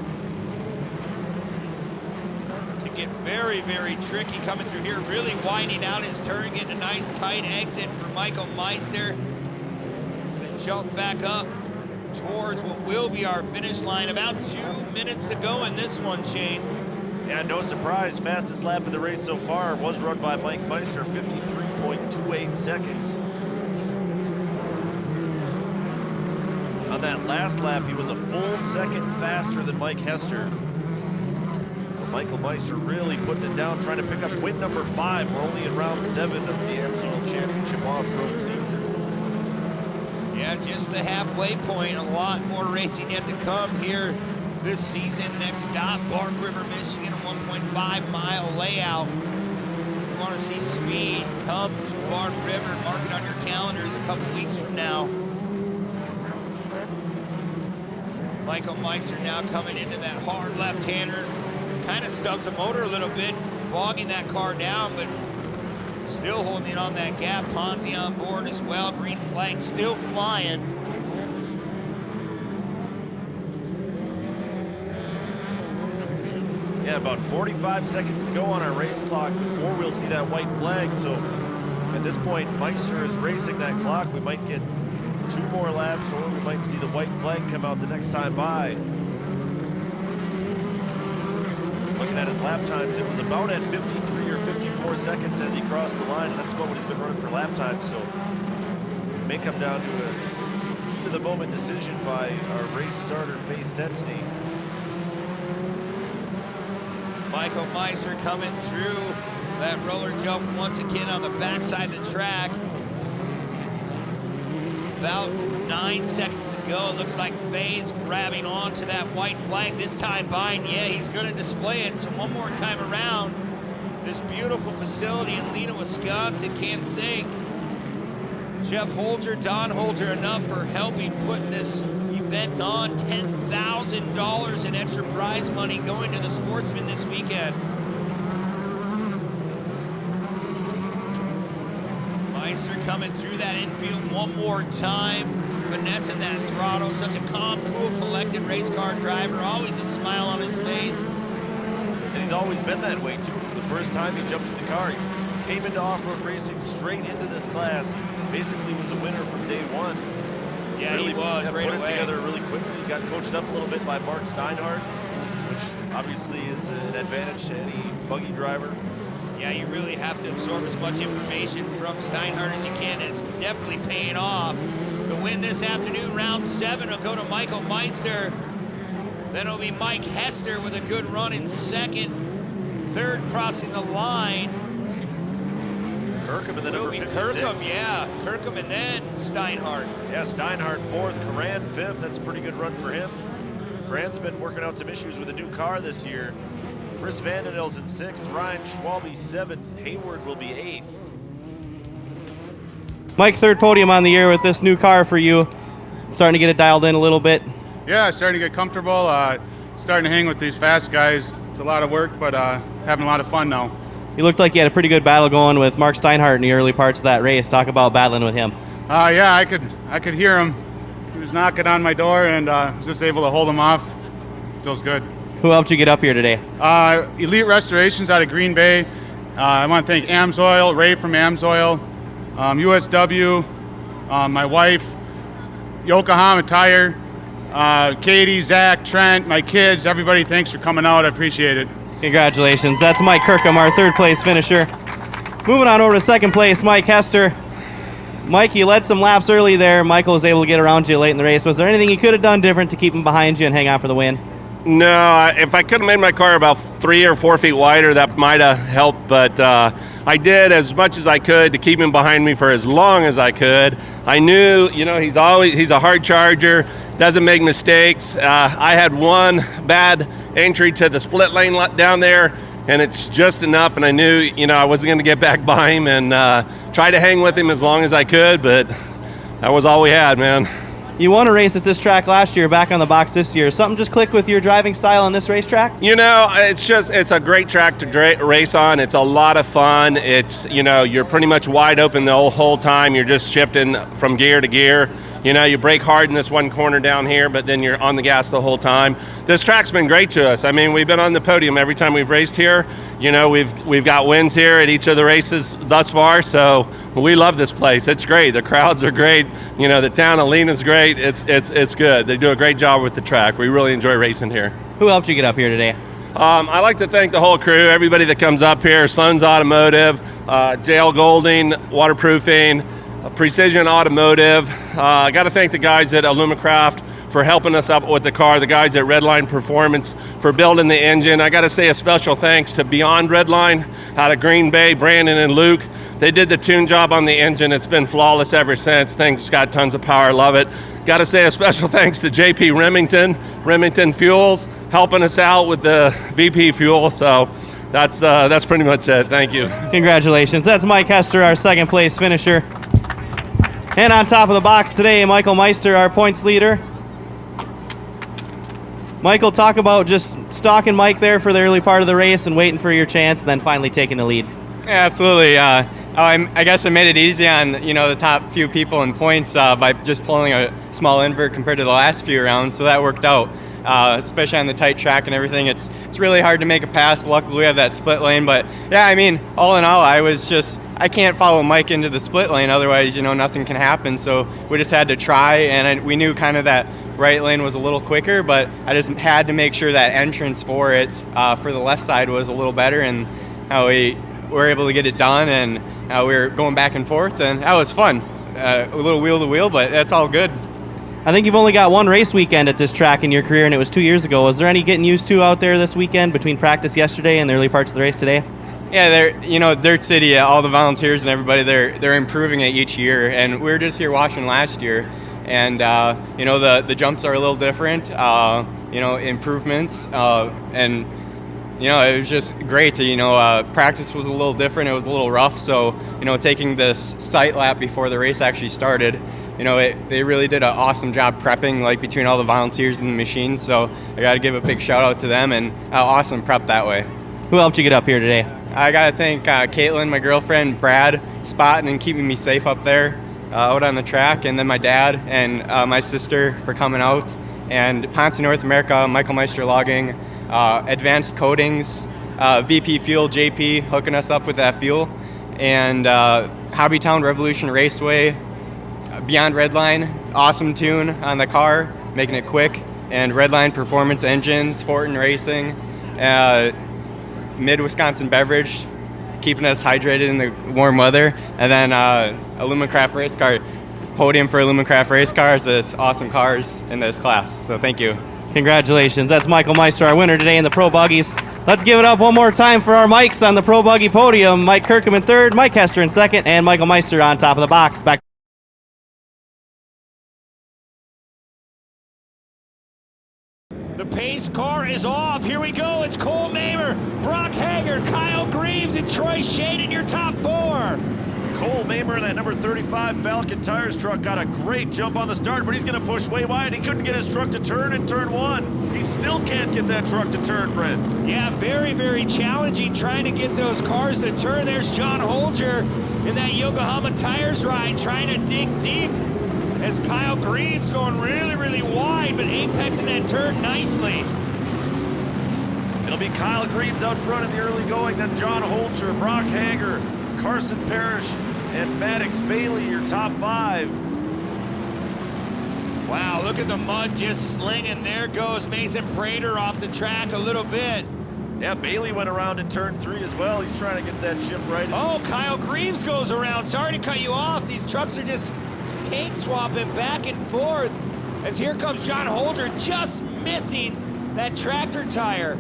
Can get very, very tricky coming through here, really widening out his turn, getting a nice tight exit for Michael Meister. Then jump back up towards what will be our finish line. About 2 minutes to go in this one, Shane. Yeah, no surprise. Fastest lap of the race so far was run by Mike Meister, 53.28 seconds. On that last lap, he was a full second faster than Mike Hester. So Michael Meister really putting it down, trying to pick up win number 5. We're only in round 7 of the Arizona Championship off-road season. Yeah, just the halfway point. A lot more racing yet to come here this season. Next stop, Bark River, Michigan, a 1.5-mile layout. If you want to see speed, come to Bark River. Mark it on your calendars a couple weeks from now. Michael Meister now coming into that hard left-hander. Kind of stubs the motor a little bit, bogging that car down, but still holding on that gap. Ponzi on board as well. Green flag still flying. Yeah, about 45 seconds to go on our race clock before we'll see that white flag. So at this point, Meister is racing that clock. We might get 2 more laps, or we might see the white flag come out the next time by. Looking at his lap times, it was about at 53 or 54 more seconds as he crossed the line, and that's about what he's been running for lap time. So it may come down to a heat of the moment decision by our race starter, Face Density. Michael Meister coming through that roller jump once again on the backside of the track. About 9 seconds to go. Looks like Faye's grabbing onto that white flag this time by, and yeah, he's going to display it. So one more time around this beautiful facility in Lena, Wisconsin. Can't thank Jeff Holger, Don Holger enough for helping put this event on. $10,000 in extra prize money going to the Sportsman this weekend. Meister coming through that infield one more time, finessing that throttle. Such a calm, cool, collected race car driver, always a smile on his face. And he's always been that way too. From the first time he jumped in the car, he came into off-road racing straight into this class. He basically was a winner from day one. Yeah, really he was put right it away. together really quickly. He got coached up a little bit by Mark Steinhardt, which obviously is an advantage to any buggy driver. Yeah, you really have to absorb as much information from Steinhardt as you can, and it's definitely paying off. The win this afternoon, round 7, will go to Michael Meister. Then it'll be Mike Hester with a good run in second. Third crossing the line. Kirkham and then It'll number be 56. Kirkham, yeah. Kirkham and then Steinhardt. Yeah, Steinhardt 4th, Coran 5th. That's a pretty good run for him. Coran's been working out some issues with a new car this year. Chris Vandenel's in 6th, Ryan Schwalbe 7th, Hayward will be 8th. Mike, third podium on the year with this new car for you. Starting to get it dialed in a little bit. Yeah, starting to get comfortable. Starting to hang with these fast guys. It's a lot of work, but having a lot of fun now. You looked like you had a pretty good battle going with Mark Steinhardt in the early parts of that race. Talk about battling with him. Yeah, I could hear him. He was knocking on my door, and was just able to hold him off. Feels good. Who helped you get up here today? Elite Restorations out of Green Bay. I want to thank Amsoil, Ray from Amsoil, USW, my wife, Yokohama Tire, Katie, Zach, Trent, my kids, everybody. Thanks for coming out. I appreciate it. Congratulations. That's Mike Kirkham, our third place finisher. Moving on over to second place, Mike Hester. Mike, you led some laps early there. Michael was able to get around you late in the race. Was there anything you could have done different to keep him behind you and hang on for the win? No, if I could have made my car about 3 or 4 feet wider, that might have helped, but I did as much as I could to keep him behind me for as long as I could. I knew, he's a hard charger, doesn't make mistakes. I had one bad entry to the split lane down there, and it's just enough, and I knew, I wasn't going to get back by him, and try to hang with him as long as I could, but that was all we had, man. You won a race at this track last year, back on the box this year. Something just clicked with your driving style on this racetrack? It's a great track to race on. It's a lot of fun. It's, you're pretty much wide open the whole time. You're just shifting from gear to gear. You brake hard in this one corner down here, but then you're on the gas the whole time. This track's been great to us. I mean, we've been on the podium every time we've raced here. We've got wins here at each of the races thus far, so we love this place. It's great. The crowds are great. The town of Lena's great. It's good. They do a great job with the track. We really enjoy racing here. Who helped you get up here today? I'd like to thank the whole crew, everybody that comes up here, Sloan's Automotive, JL Golding, Waterproofing, Precision Automotive. I got to thank the guys at Alumacraft for helping us up with the car, the guys at Redline Performance for building the engine. I got to say a special thanks to Beyond Redline out of Green Bay, Brandon and Luke. They did the tune job on the engine. It's been flawless ever since. Things got tons of power. Love it. Got to say a special thanks to JP Remington Fuels, helping us out with the VP fuel. So that's pretty much it. Thank you. Congratulations. That's Mike Hester, our second place finisher. And on top of the box today, Michael Meister, our points leader. Michael, talk about just stalking Mike there for the early part of the race and waiting for your chance and then finally taking the lead. Yeah, absolutely. I guess I made it easy on the top few people in points by just pulling a small invert compared to the last few rounds, so that worked out. Especially on the tight track and everything, it's really hard to make a pass. Luckily, we have that split lane, but yeah, I mean, all in all, I can't follow Mike into the split lane, otherwise, nothing can happen. So we just had to try, and we knew kind of that right lane was a little quicker, but I just had to make sure that entrance for it for the left side was a little better, and we were able to get it done, and we were going back and forth, and that was fun. A little wheel to wheel, but that's all good. I think you've only got one race weekend at this track in your career, and it was 2 years ago. Was there any getting used to out there this weekend between practice yesterday and the early parts of the race today? Yeah, Dirt City, all the volunteers and everybody, they're improving it each year, and we were just here watching last year, and the jumps are a little different, improvements, and it was just great to, practice was a little different. It was a little rough, so taking this sight lap before the race actually started, they really did an awesome job prepping, like between all the volunteers and the machines. So I got to give a big shout out to them, and awesome prep that way. Who helped you get up here today? I got to thank Caitlin, my girlfriend, Brad, spotting and keeping me safe up there out on the track, and then my dad and my sister for coming out, and Ponce North America, Michael Meister Logging, Advanced Coatings, VP Fuel, JP, hooking us up with that fuel, and Hobbytown Revolution Raceway, Beyond Redline, awesome tune on the car, making it quick, and Redline Performance Engines, Fortin Racing, Mid-Wisconsin Beverage, keeping us hydrated in the warm weather, and then Illumicraft Race Car, Podium for Illumicraft Race Cars. It's awesome cars in this class, so thank you. Congratulations. That's Michael Meister, our winner today in the Pro Buggies. Let's give it up one more time for our Mikes on the Pro Buggy podium. Mike Kirkham in third, Mike Hester in second, and Michael Meister on top of the box. Back. The pace car is off. Here we go. It's Cole Mamer, Brock Hager, Kyle Greaves, and Troy Shade in your top four. Cole Mamer in that number 35 Falcon Tires truck got a great jump on the start, but he's going to push way wide. He couldn't get his truck to turn in turn one. He still can't get that truck to turn, Brent. Yeah, very, very challenging trying to get those cars to turn. There's John Holger in that Yokohama Tires ride trying to dig deep as Kyle Greaves going really, really wide, but apexing that turn nicely. It'll be Kyle Greaves out front in the early going, then John Holcher, Brock Hager, Carson Parrish, and Maddox Bailey, your top five. Wow, look at the mud just slinging. There goes Mason Prater off the track a little bit. Yeah, Bailey went around in turn 3 as well. He's trying to get that chip right. Oh, Kyle Greaves goes around. Sorry to cut you off. These trucks are just cake swapping back and forth as here comes John Holger just missing that tractor tire.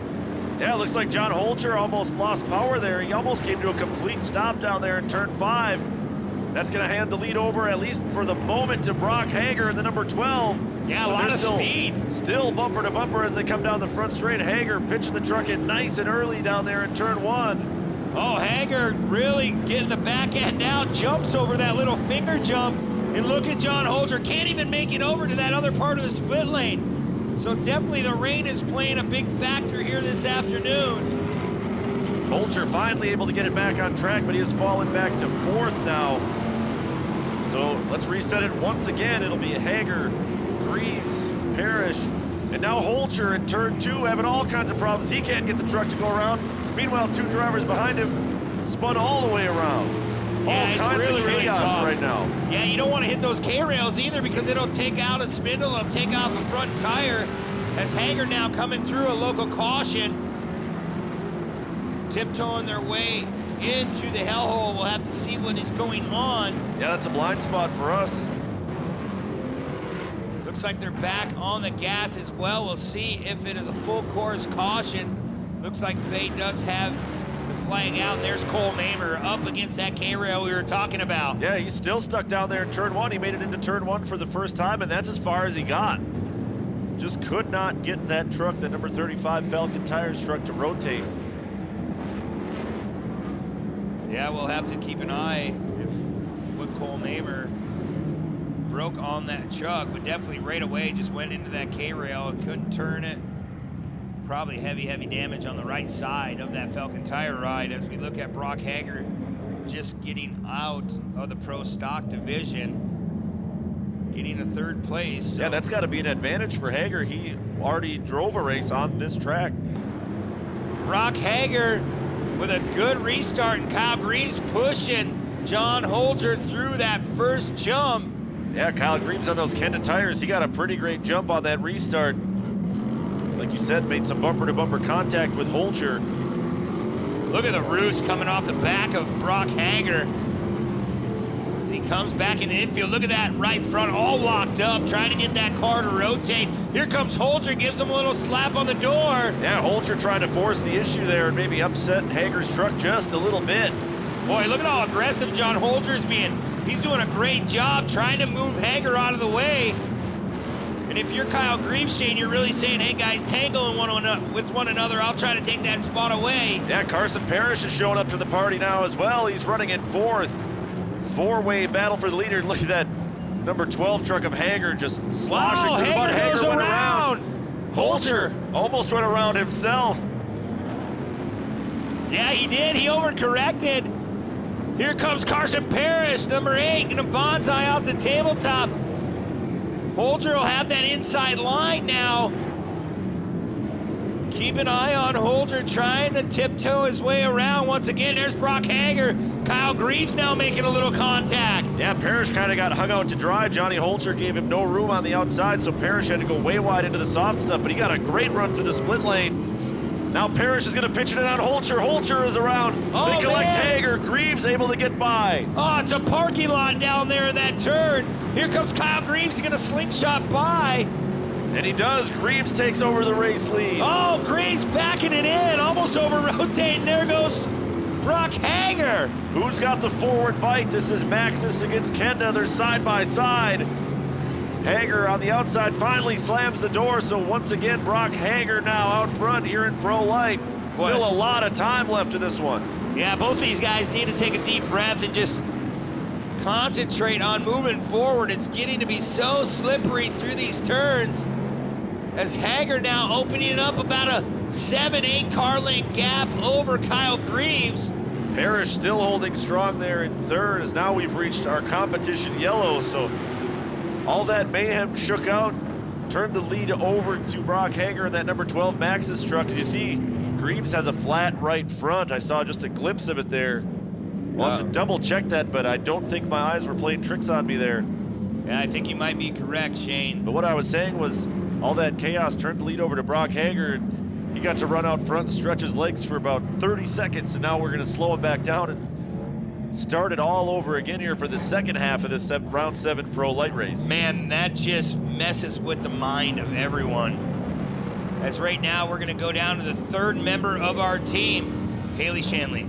Yeah, it looks like John Holcher almost lost power there. He almost came to a complete stop down there in turn 5. That's going to hand the lead over, at least for the moment, to Brock Hager in the number 12. Yeah, a lot of speed. Still bumper to bumper as they come down the front straight. Hager pitching the truck in nice and early down there in turn 1. Oh, Hager really getting the back end out, jumps over that little finger jump. And look at John Holger, can't even make it over to that other part of the split lane. So definitely the rain is playing a big factor here this afternoon. Holcher finally able to get it back on track, but he has fallen back to 4th now. So let's reset it once again. It'll be Hager, Greaves, Parrish, and now Holcher in turn 2 having all kinds of problems. He can't get the truck to go around. Meanwhile, 2 drivers behind him spun all the way around. Yeah, all kinds really, of chaos really tough right now. Yeah, you don't want to hit those K-rails either because it'll take out a spindle, it'll take off a front tire. As Hager now coming through a local caution, tiptoeing their way into the hellhole. We'll have to see what is going on. Yeah, that's a blind spot for us. Looks like they're back on the gas as well. We'll see if it is a full course caution. Looks like Fate does have flag out. There's Cole Mamer up against that K-rail we were talking about. Yeah, he's still stuck down there in turn 1. He made it into turn 1 for the first time, and that's as far as he got. Just could not get that truck, the number 35 Falcon Tires truck, to rotate. Yeah, we'll have to keep an eye if what Cole Mamer broke on that truck, but definitely right away just went into that K-rail and couldn't turn it. Probably heavy damage on the right side of that Falcon Tire ride as we look at Brock Hager just getting out of the pro stock division, getting a 3rd place. So. Yeah, that's got to be an advantage for Hager. He already drove a race on this track. Brock Hager with a good restart, and Kyle Greaves pushing John Holger through that first jump. Yeah, Kyle Greaves on those Kenda tires. He got a pretty great jump on that restart. Like you said, made some bumper-to-bumper contact with Holcher. Look at the roost coming off the back of Brock Hager. As he comes back in the infield, look at that right front all locked up, trying to get that car to rotate. Here comes Holger, gives him a little slap on the door. Yeah, Holger trying to force the issue there and maybe upset Hager's truck just a little bit. Boy, look at how aggressive John Holger's being. He's doing a great job trying to move Hager out of the way. And if you're Kyle Greaves, Shane, you're really saying, hey guys, tangle with one another. I'll try to take that spot away. Yeah, Carson Parrish is showing up to the party now as well. He's running in fourth. Four-way battle for the leader. Look at that number 12 truck of Hager just sloshing through the mud. Hager went around. Holger almost went around himself. Yeah, he did. He overcorrected. Here comes Carson Parrish, number 8, gonna bonsai out the tabletop. Holger will have that inside line now. Keep an eye on Holger trying to tiptoe his way around. Once again, there's Brock Hager. Kyle Greaves now making a little contact. Yeah, Parrish kind of got hung out to dry. Johnny Holger gave him no room on the outside, so Parrish had to go way wide into the soft stuff, but he got a great run through the split lane. Now Parrish is going to pitch it in on Holger. Holger is around. They collect Hager. Greaves able to get by. Oh, it's a parking lot down there in that turn. Here comes Kyle Greaves. He's going to slingshot by. And he does. Greaves takes over the race lead. Oh, Greaves backing it in. Almost over-rotating. There goes Brock Hager. Who's got the forward bite? This is Maxis against Kenda. They're side by side. Hager on the outside finally slams the door. So once again, Brock Hager now out front here in Pro Light. Still a lot of time left in this one. Yeah, both these guys need to take a deep breath and just concentrate on moving forward. It's getting to be so slippery through these turns. As Hager now opening it up about a 7-8 car length gap over Kyle Greaves. Parrish still holding strong there in third, as now we've reached our competition yellow. So all that mayhem shook out, turned the lead over to Brock Hager in that number 12 Maxis truck. As you see, Greaves has a flat right front. I saw just a glimpse of it there. We'll have to double check that, but I don't think my eyes were playing tricks on me there. Yeah, I think you might be correct, Shane. But what I was saying was all that chaos turned the lead over to Brock Hager. And he got to run out front and stretch his legs for about 30 seconds, and now we're going to slow him back down and start it all over again here for the second half of this round 7 Pro Light race. Man, that just messes with the mind of everyone. As right now, we're going to go down to the third member of our team, Haley Shanley.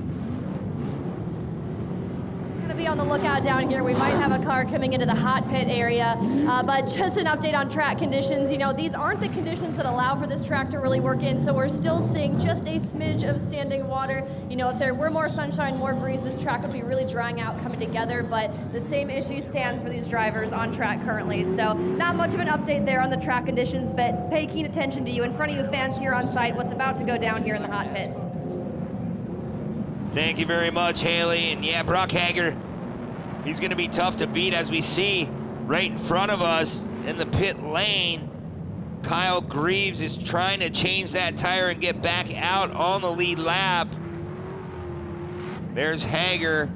Be on the lookout down here. We might have a car coming into the hot pit area, but just an update on track conditions. You know, these aren't the conditions that allow for this track to really work in, so we're still seeing just a smidge of standing water. You know, if there were more sunshine, more breeze, this track would be really drying out, coming together, but the same issue stands for these drivers on track currently. So not much of an update there on the track conditions, but pay keen attention to you. In front of you fans here on site, what's about to go down here in the hot pits. Thank you very much, Haley. And yeah, Brock Hager, he's going to be tough to beat, as we see right in front of us in the pit lane. Kyle Greaves is trying to change that tire and get back out on the lead lap. There's Hager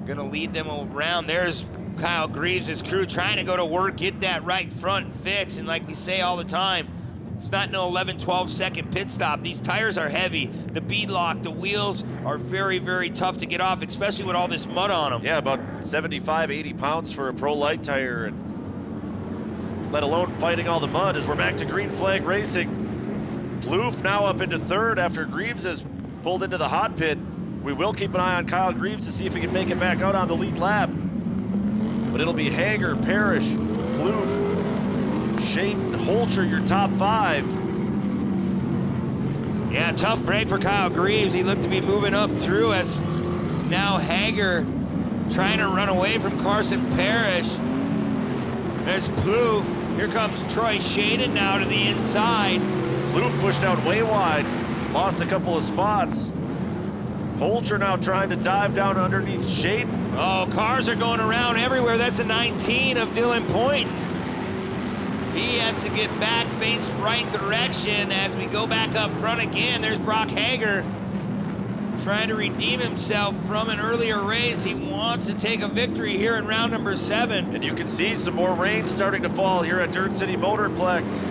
going to lead them around. There's Kyle Greaves' crew trying to go to work, get that right front fixed. And like we say all the time, it's not no 11, 12 second pit stop. These tires are heavy. The bead lock, the wheels are very, very tough to get off, especially with all this mud on them. Yeah, about 75, 80 pounds for a Pro Light tire, and let alone fighting all the mud. As we're back to green flag racing. Plouffe now up into third after Greaves has pulled into the hot pit. We will keep an eye on Kyle Greaves to see if he can make it back out on the lead lap. But it'll be Hager, Parrish, Plouffe, Shane, Holger, your top 5. Yeah, tough break for Kyle Greaves. He looked to be moving up through, as now Hager trying to run away from Carson Parrish. There's Plouffe. Here comes Troy Shaden now to the inside. Plouffe pushed out way wide, lost a couple of spots. Holger now trying to dive down underneath Shaden. Oh, cars are going around everywhere. That's a 19 of Dylan Point. He has to get back, face right direction as we go back up front again. There's Brock Hager trying to redeem himself from an earlier race. He wants to take a victory here in round number 7. And you can see some more rain starting to fall here at Dirt City Motorplex.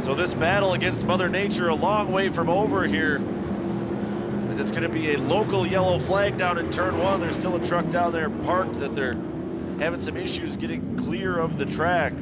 So this battle against Mother Nature a long way from over here, as it's going to be a local yellow flag down in turn 1. There's still a truck down there parked that they're having some issues getting clear of the track.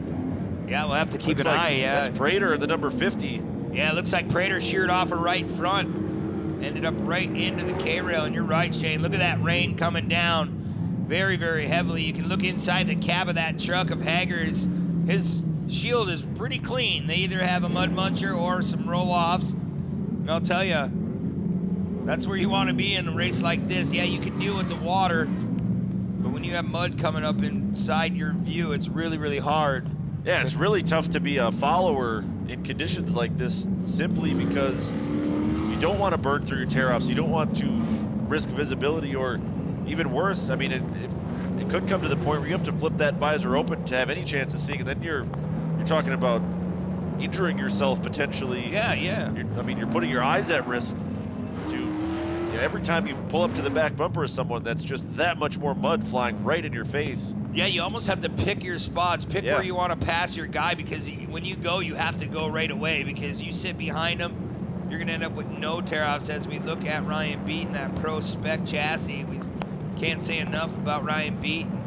Yeah, we'll have to keep Looks an like eye. Yeah, that's Prater, the number 50. Yeah, it looks like Prater sheared off her right front, ended up right into the K-rail. And you're right, Shane. Look at that rain coming down very, very heavily. You can look inside the cab of that truck of Hager's. His shield is pretty clean. They either have a mud muncher or some roll-offs. And I'll tell you, that's where you want to be in a race like this. Yeah, you can deal with the water, but when you have mud coming up inside your view, it's really, really hard. Yeah, it's really tough to be a follower in conditions like this simply because you don't want to burn through your tear-offs. You don't want to risk visibility, or even worse, I mean, it could come to the point where you have to flip that visor open to have any chance of seeing it. Then you're talking about injuring yourself potentially. Yeah. You're putting your eyes at risk to every time you pull up to the back bumper of someone, that's just that much more mud flying right in your face. Yeah, you almost have to pick your spots, pick where you want to pass your guy, because when you go, you have to go right away, because you sit behind him, you're going to end up with no tear-offs. As we look at Ryan Beaton, that Pro Spec chassis, we can't say enough about Ryan Beaton.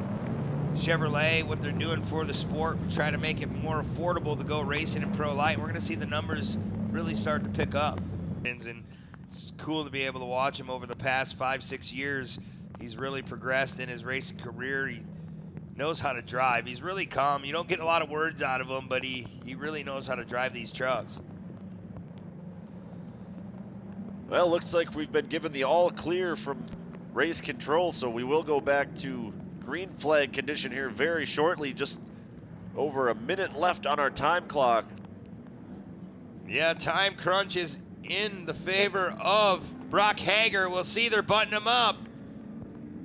Chevrolet, what they're doing for the sport, trying to make it more affordable to go racing in Pro Light. We're going to see the numbers really start to pick up. And it's cool to be able to watch him over the past 5-6 years. He's really progressed in his racing career. He knows how to drive. He's really calm. You don't get a lot of words out of him, but he really knows how to drive these trucks. Well, looks like we've been given the all clear from race control, so we will go back to green flag condition here very shortly. Just over a minute left on our time clock. Yeah, time crunch is in the favor of Brock Hager. We'll see, they're buttoning him up.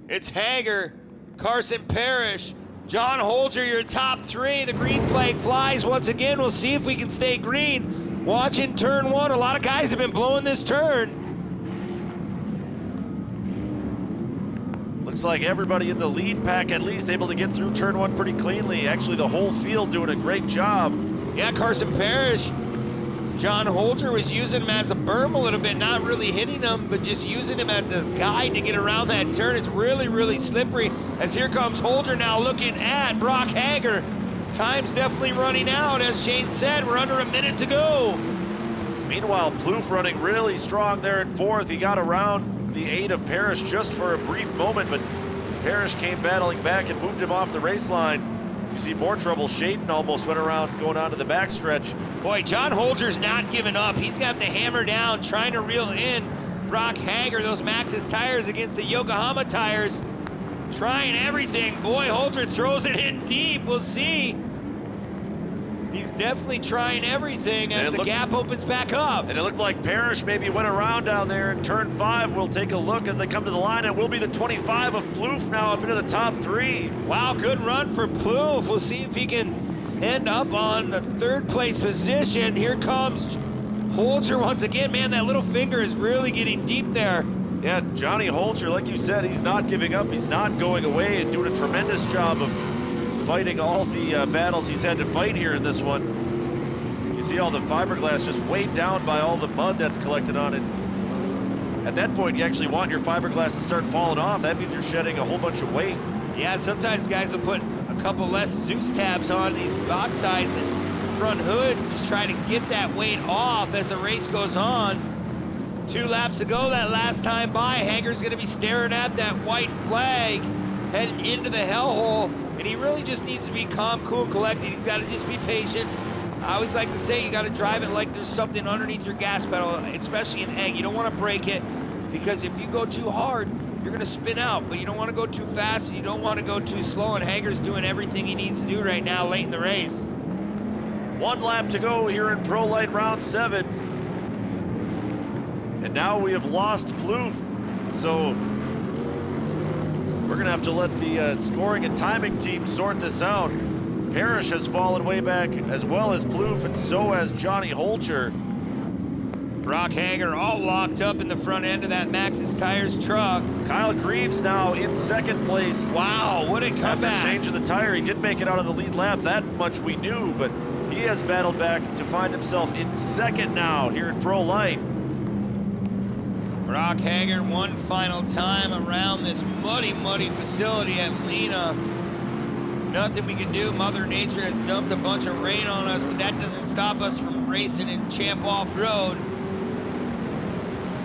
It's Hager, Carson Parrish, John Holger, your top 3. The green flag flies once again. We'll see if we can stay green. Watching turn 1. A lot of guys have been blowing this turn. Looks like everybody in the lead pack at least able to get through turn 1 pretty cleanly. Actually, the whole field doing a great job. Yeah, Carson Parrish. John Holger was using him as a berm a little bit, not really hitting him, but just using him as the guide to get around that turn. It's really, really slippery. As here comes Holger now looking at Brock Hager. Time's definitely running out. As Shane said, we're under a minute to go. Meanwhile, Plouffe running really strong there in 4th. He got around the 8 of Parrish just for a brief moment, but Parrish came battling back and moved him off the race line. You see more trouble. Shaden almost went around going on to the backstretch. Boy, John Holger's not giving up. He's got the hammer down, trying to reel in Brock Hager, those Maxxis tires against the Yokohama tires. Trying everything. Boy, Holger throws it in deep. We'll see. He's definitely trying everything as the gap opens back up. And it looked like Parrish maybe went around down there in turn 5. We'll take a look as they come to the line. It will be the 25 of Plouffe now up into the top 3. Wow, good run for Plouffe. We'll see if he can end up on the 3rd place position. Here comes Holger once again. Man, that little finger is really getting deep there. Yeah, Johnny Holger, like you said, he's not giving up. He's not going away and doing a tremendous job of fighting all the battles he's had to fight here in this one. You see all the fiberglass just weighed down by all the mud that's collected on it. At that point, you actually want your fiberglass to start falling off. That means you're shedding a whole bunch of weight. Yeah, sometimes guys will put a couple less Zeus tabs on these box sides and front hood, just try to get that weight off as the race goes on. 2 laps ago, that last time by, Hager's gonna be staring at that white flag, heading into the hellhole. And he really just needs to be calm, cool, collected. He's got to just be patient. I always like to say you got to drive it like there's something underneath your gas pedal, especially in egg. You don't want to break it, because if you go too hard, you're going to spin out. But you don't want to go too fast, and you don't want to go too slow. And Hager's doing everything he needs to do right now late in the race. 1 lap to go here in Pro Light round 7. And now we have lost Plouffe. So we're gonna have to let the scoring and timing team sort this out. Parrish has fallen way back, as well as Plouffe, and so has Johnny Holger. Brock Hager all locked up in the front end of that Maxxis Tires truck. Kyle Greaves now in 2nd place. Wow, what a comeback. After changing the tire, he did make it out of the lead lap. That much we knew, but he He has battled back to find himself in second now here in Pro Light. Brock Hager one final time around this muddy facility at Lena. Nothing we can do. Mother Nature has dumped a bunch of rain on us, but that doesn't stop us from racing in Champ Off-Road.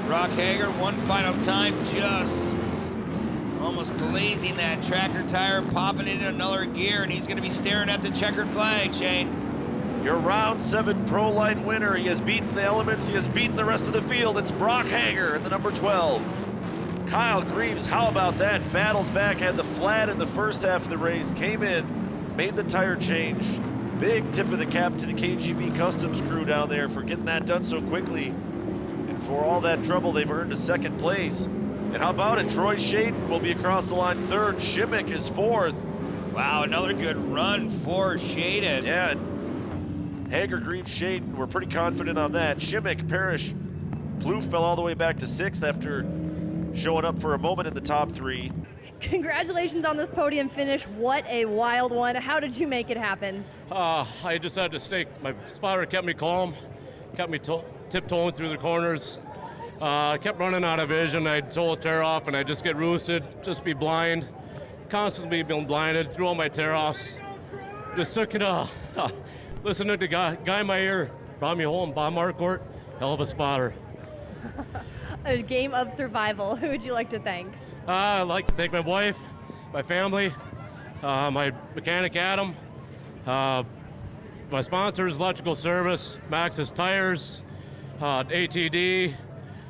Brock Hager one final time, just almost glazing that tracker tire, popping into another gear, and he's going to be staring at the checkered flag, Shane. Your round 7 Pro Light winner. He has beaten the elements. He has beaten the rest of the field. It's Brock Hager in the number 12. Kyle Greaves, how about that? Battles back, had the flat in the first half of the race, came in, made the tire change. Big tip of the cap to the KGB Customs crew down there for getting that done so quickly. And for all that trouble, they've earned a second place. And how about it? Troy Shaden will be across the line third. Shimmick is fourth. Wow, another good run for Shaden. Yeah. Hager, Greaves, Shaden, we're pretty confident on that. Shimmick, Parrish, Plouffe fell all the way back to 6th after showing up for a moment in the top 3. Congratulations on this podium finish. What a wild one. How did you make it happen? I just had to stay. My spotter kept me calm, kept me tiptoeing through the corners. I kept running out of vision. I'd total tear off, and I'd just get roosted, just be blind, constantly being blinded, through all my tear offs. Just took it, listening to guy in my ear, brought me home, Bob Marquardt, hell of a spotter. A game of survival. Who would you like to thank? I'd like to thank my wife, my family, my mechanic Adam, my sponsors, Electrical Service, Maxxis Tires, ATD,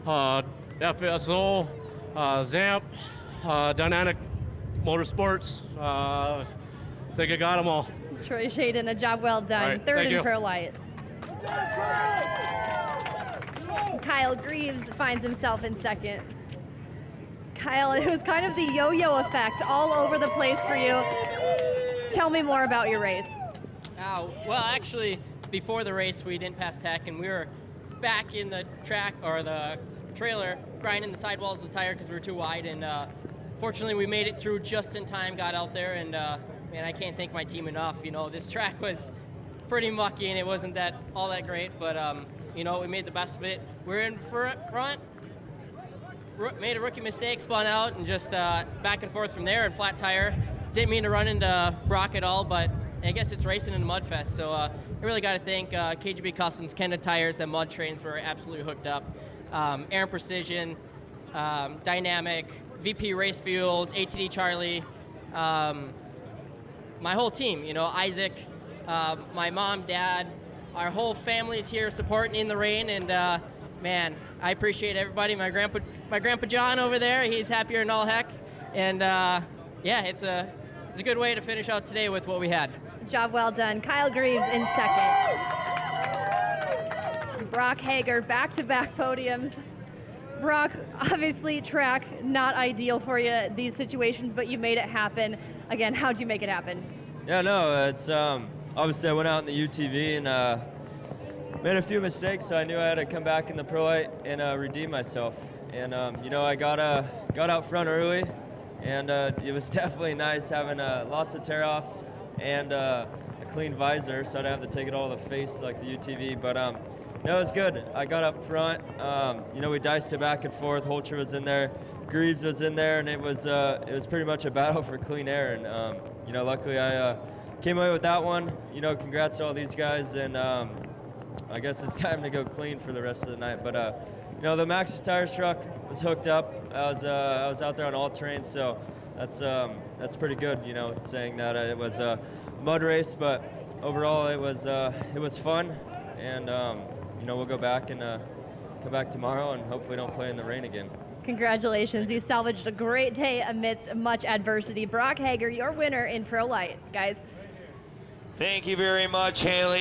FSO, ZAMP, Dynamic Motorsports. I think I got them all. Troy Shaden, a job well done. Right, Third thank in you. Pro Light. Kyle Greaves finds himself in second. Kyle, it was kind of the yo-yo effect all over the place for you. Tell me more about your race. Well, actually, before the race, we didn't pass tech, and we were back in the track or the trailer grinding the sidewalls of the tire because we were too wide. And fortunately, we made it through just in time, got out there, and man, I can't thank my team enough. You know, this track was pretty mucky, and it wasn't all that great, but you know, we made the best of it. We're in front. Made a rookie mistake, spun out, and just back and forth from there, and flat tire. Didn't mean to run into Brock at all, but I guess it's racing in a mud fest. So I really got to thank KGB Customs, Kenda Tires, and Mud Trains were absolutely hooked up. Aaron Precision, Dynamic, VP Race Fuels, ATD Charlie, my whole team, you know, Isaac, my mom, dad, our whole family's here supporting in the rain, and man, I appreciate everybody. My grandpa John over there, he's happier than all heck, and yeah, it's a good way to finish out today with what we had. Job well done. Kyle Greaves in second. Brock Hager, back-to-back podiums. Brock, obviously track not ideal for you, these situations, but you made it happen. Again, how'd you make it happen? Yeah, no, it's obviously I went out in the UTV and made a few mistakes, so I knew I had to come back in the Pro Light and redeem myself. And you know, I got out front early, and it was definitely nice having lots of tear-offs and a clean visor, so I didn't have to take it all to the face like the UTV. But no, it was good. I got up front. You know, we diced it back and forth. Holcher was in there, Greaves was in there, and it was pretty much a battle for clean air. And you know, luckily I came away with that one. You know, congrats to all these guys, and I guess it's time to go clean for the rest of the night. But you know, the Maxxis Tires truck was hooked up. I was out there on all terrain, so that's pretty good. You know, saying that it was a mud race, but overall it was fun, and you know, we'll go back and come back tomorrow and hopefully don't play in the rain again. Congratulations, you salvaged a great day amidst much adversity. Brock Hager, your winner in Pro Light, guys. Thank you very much, Haley.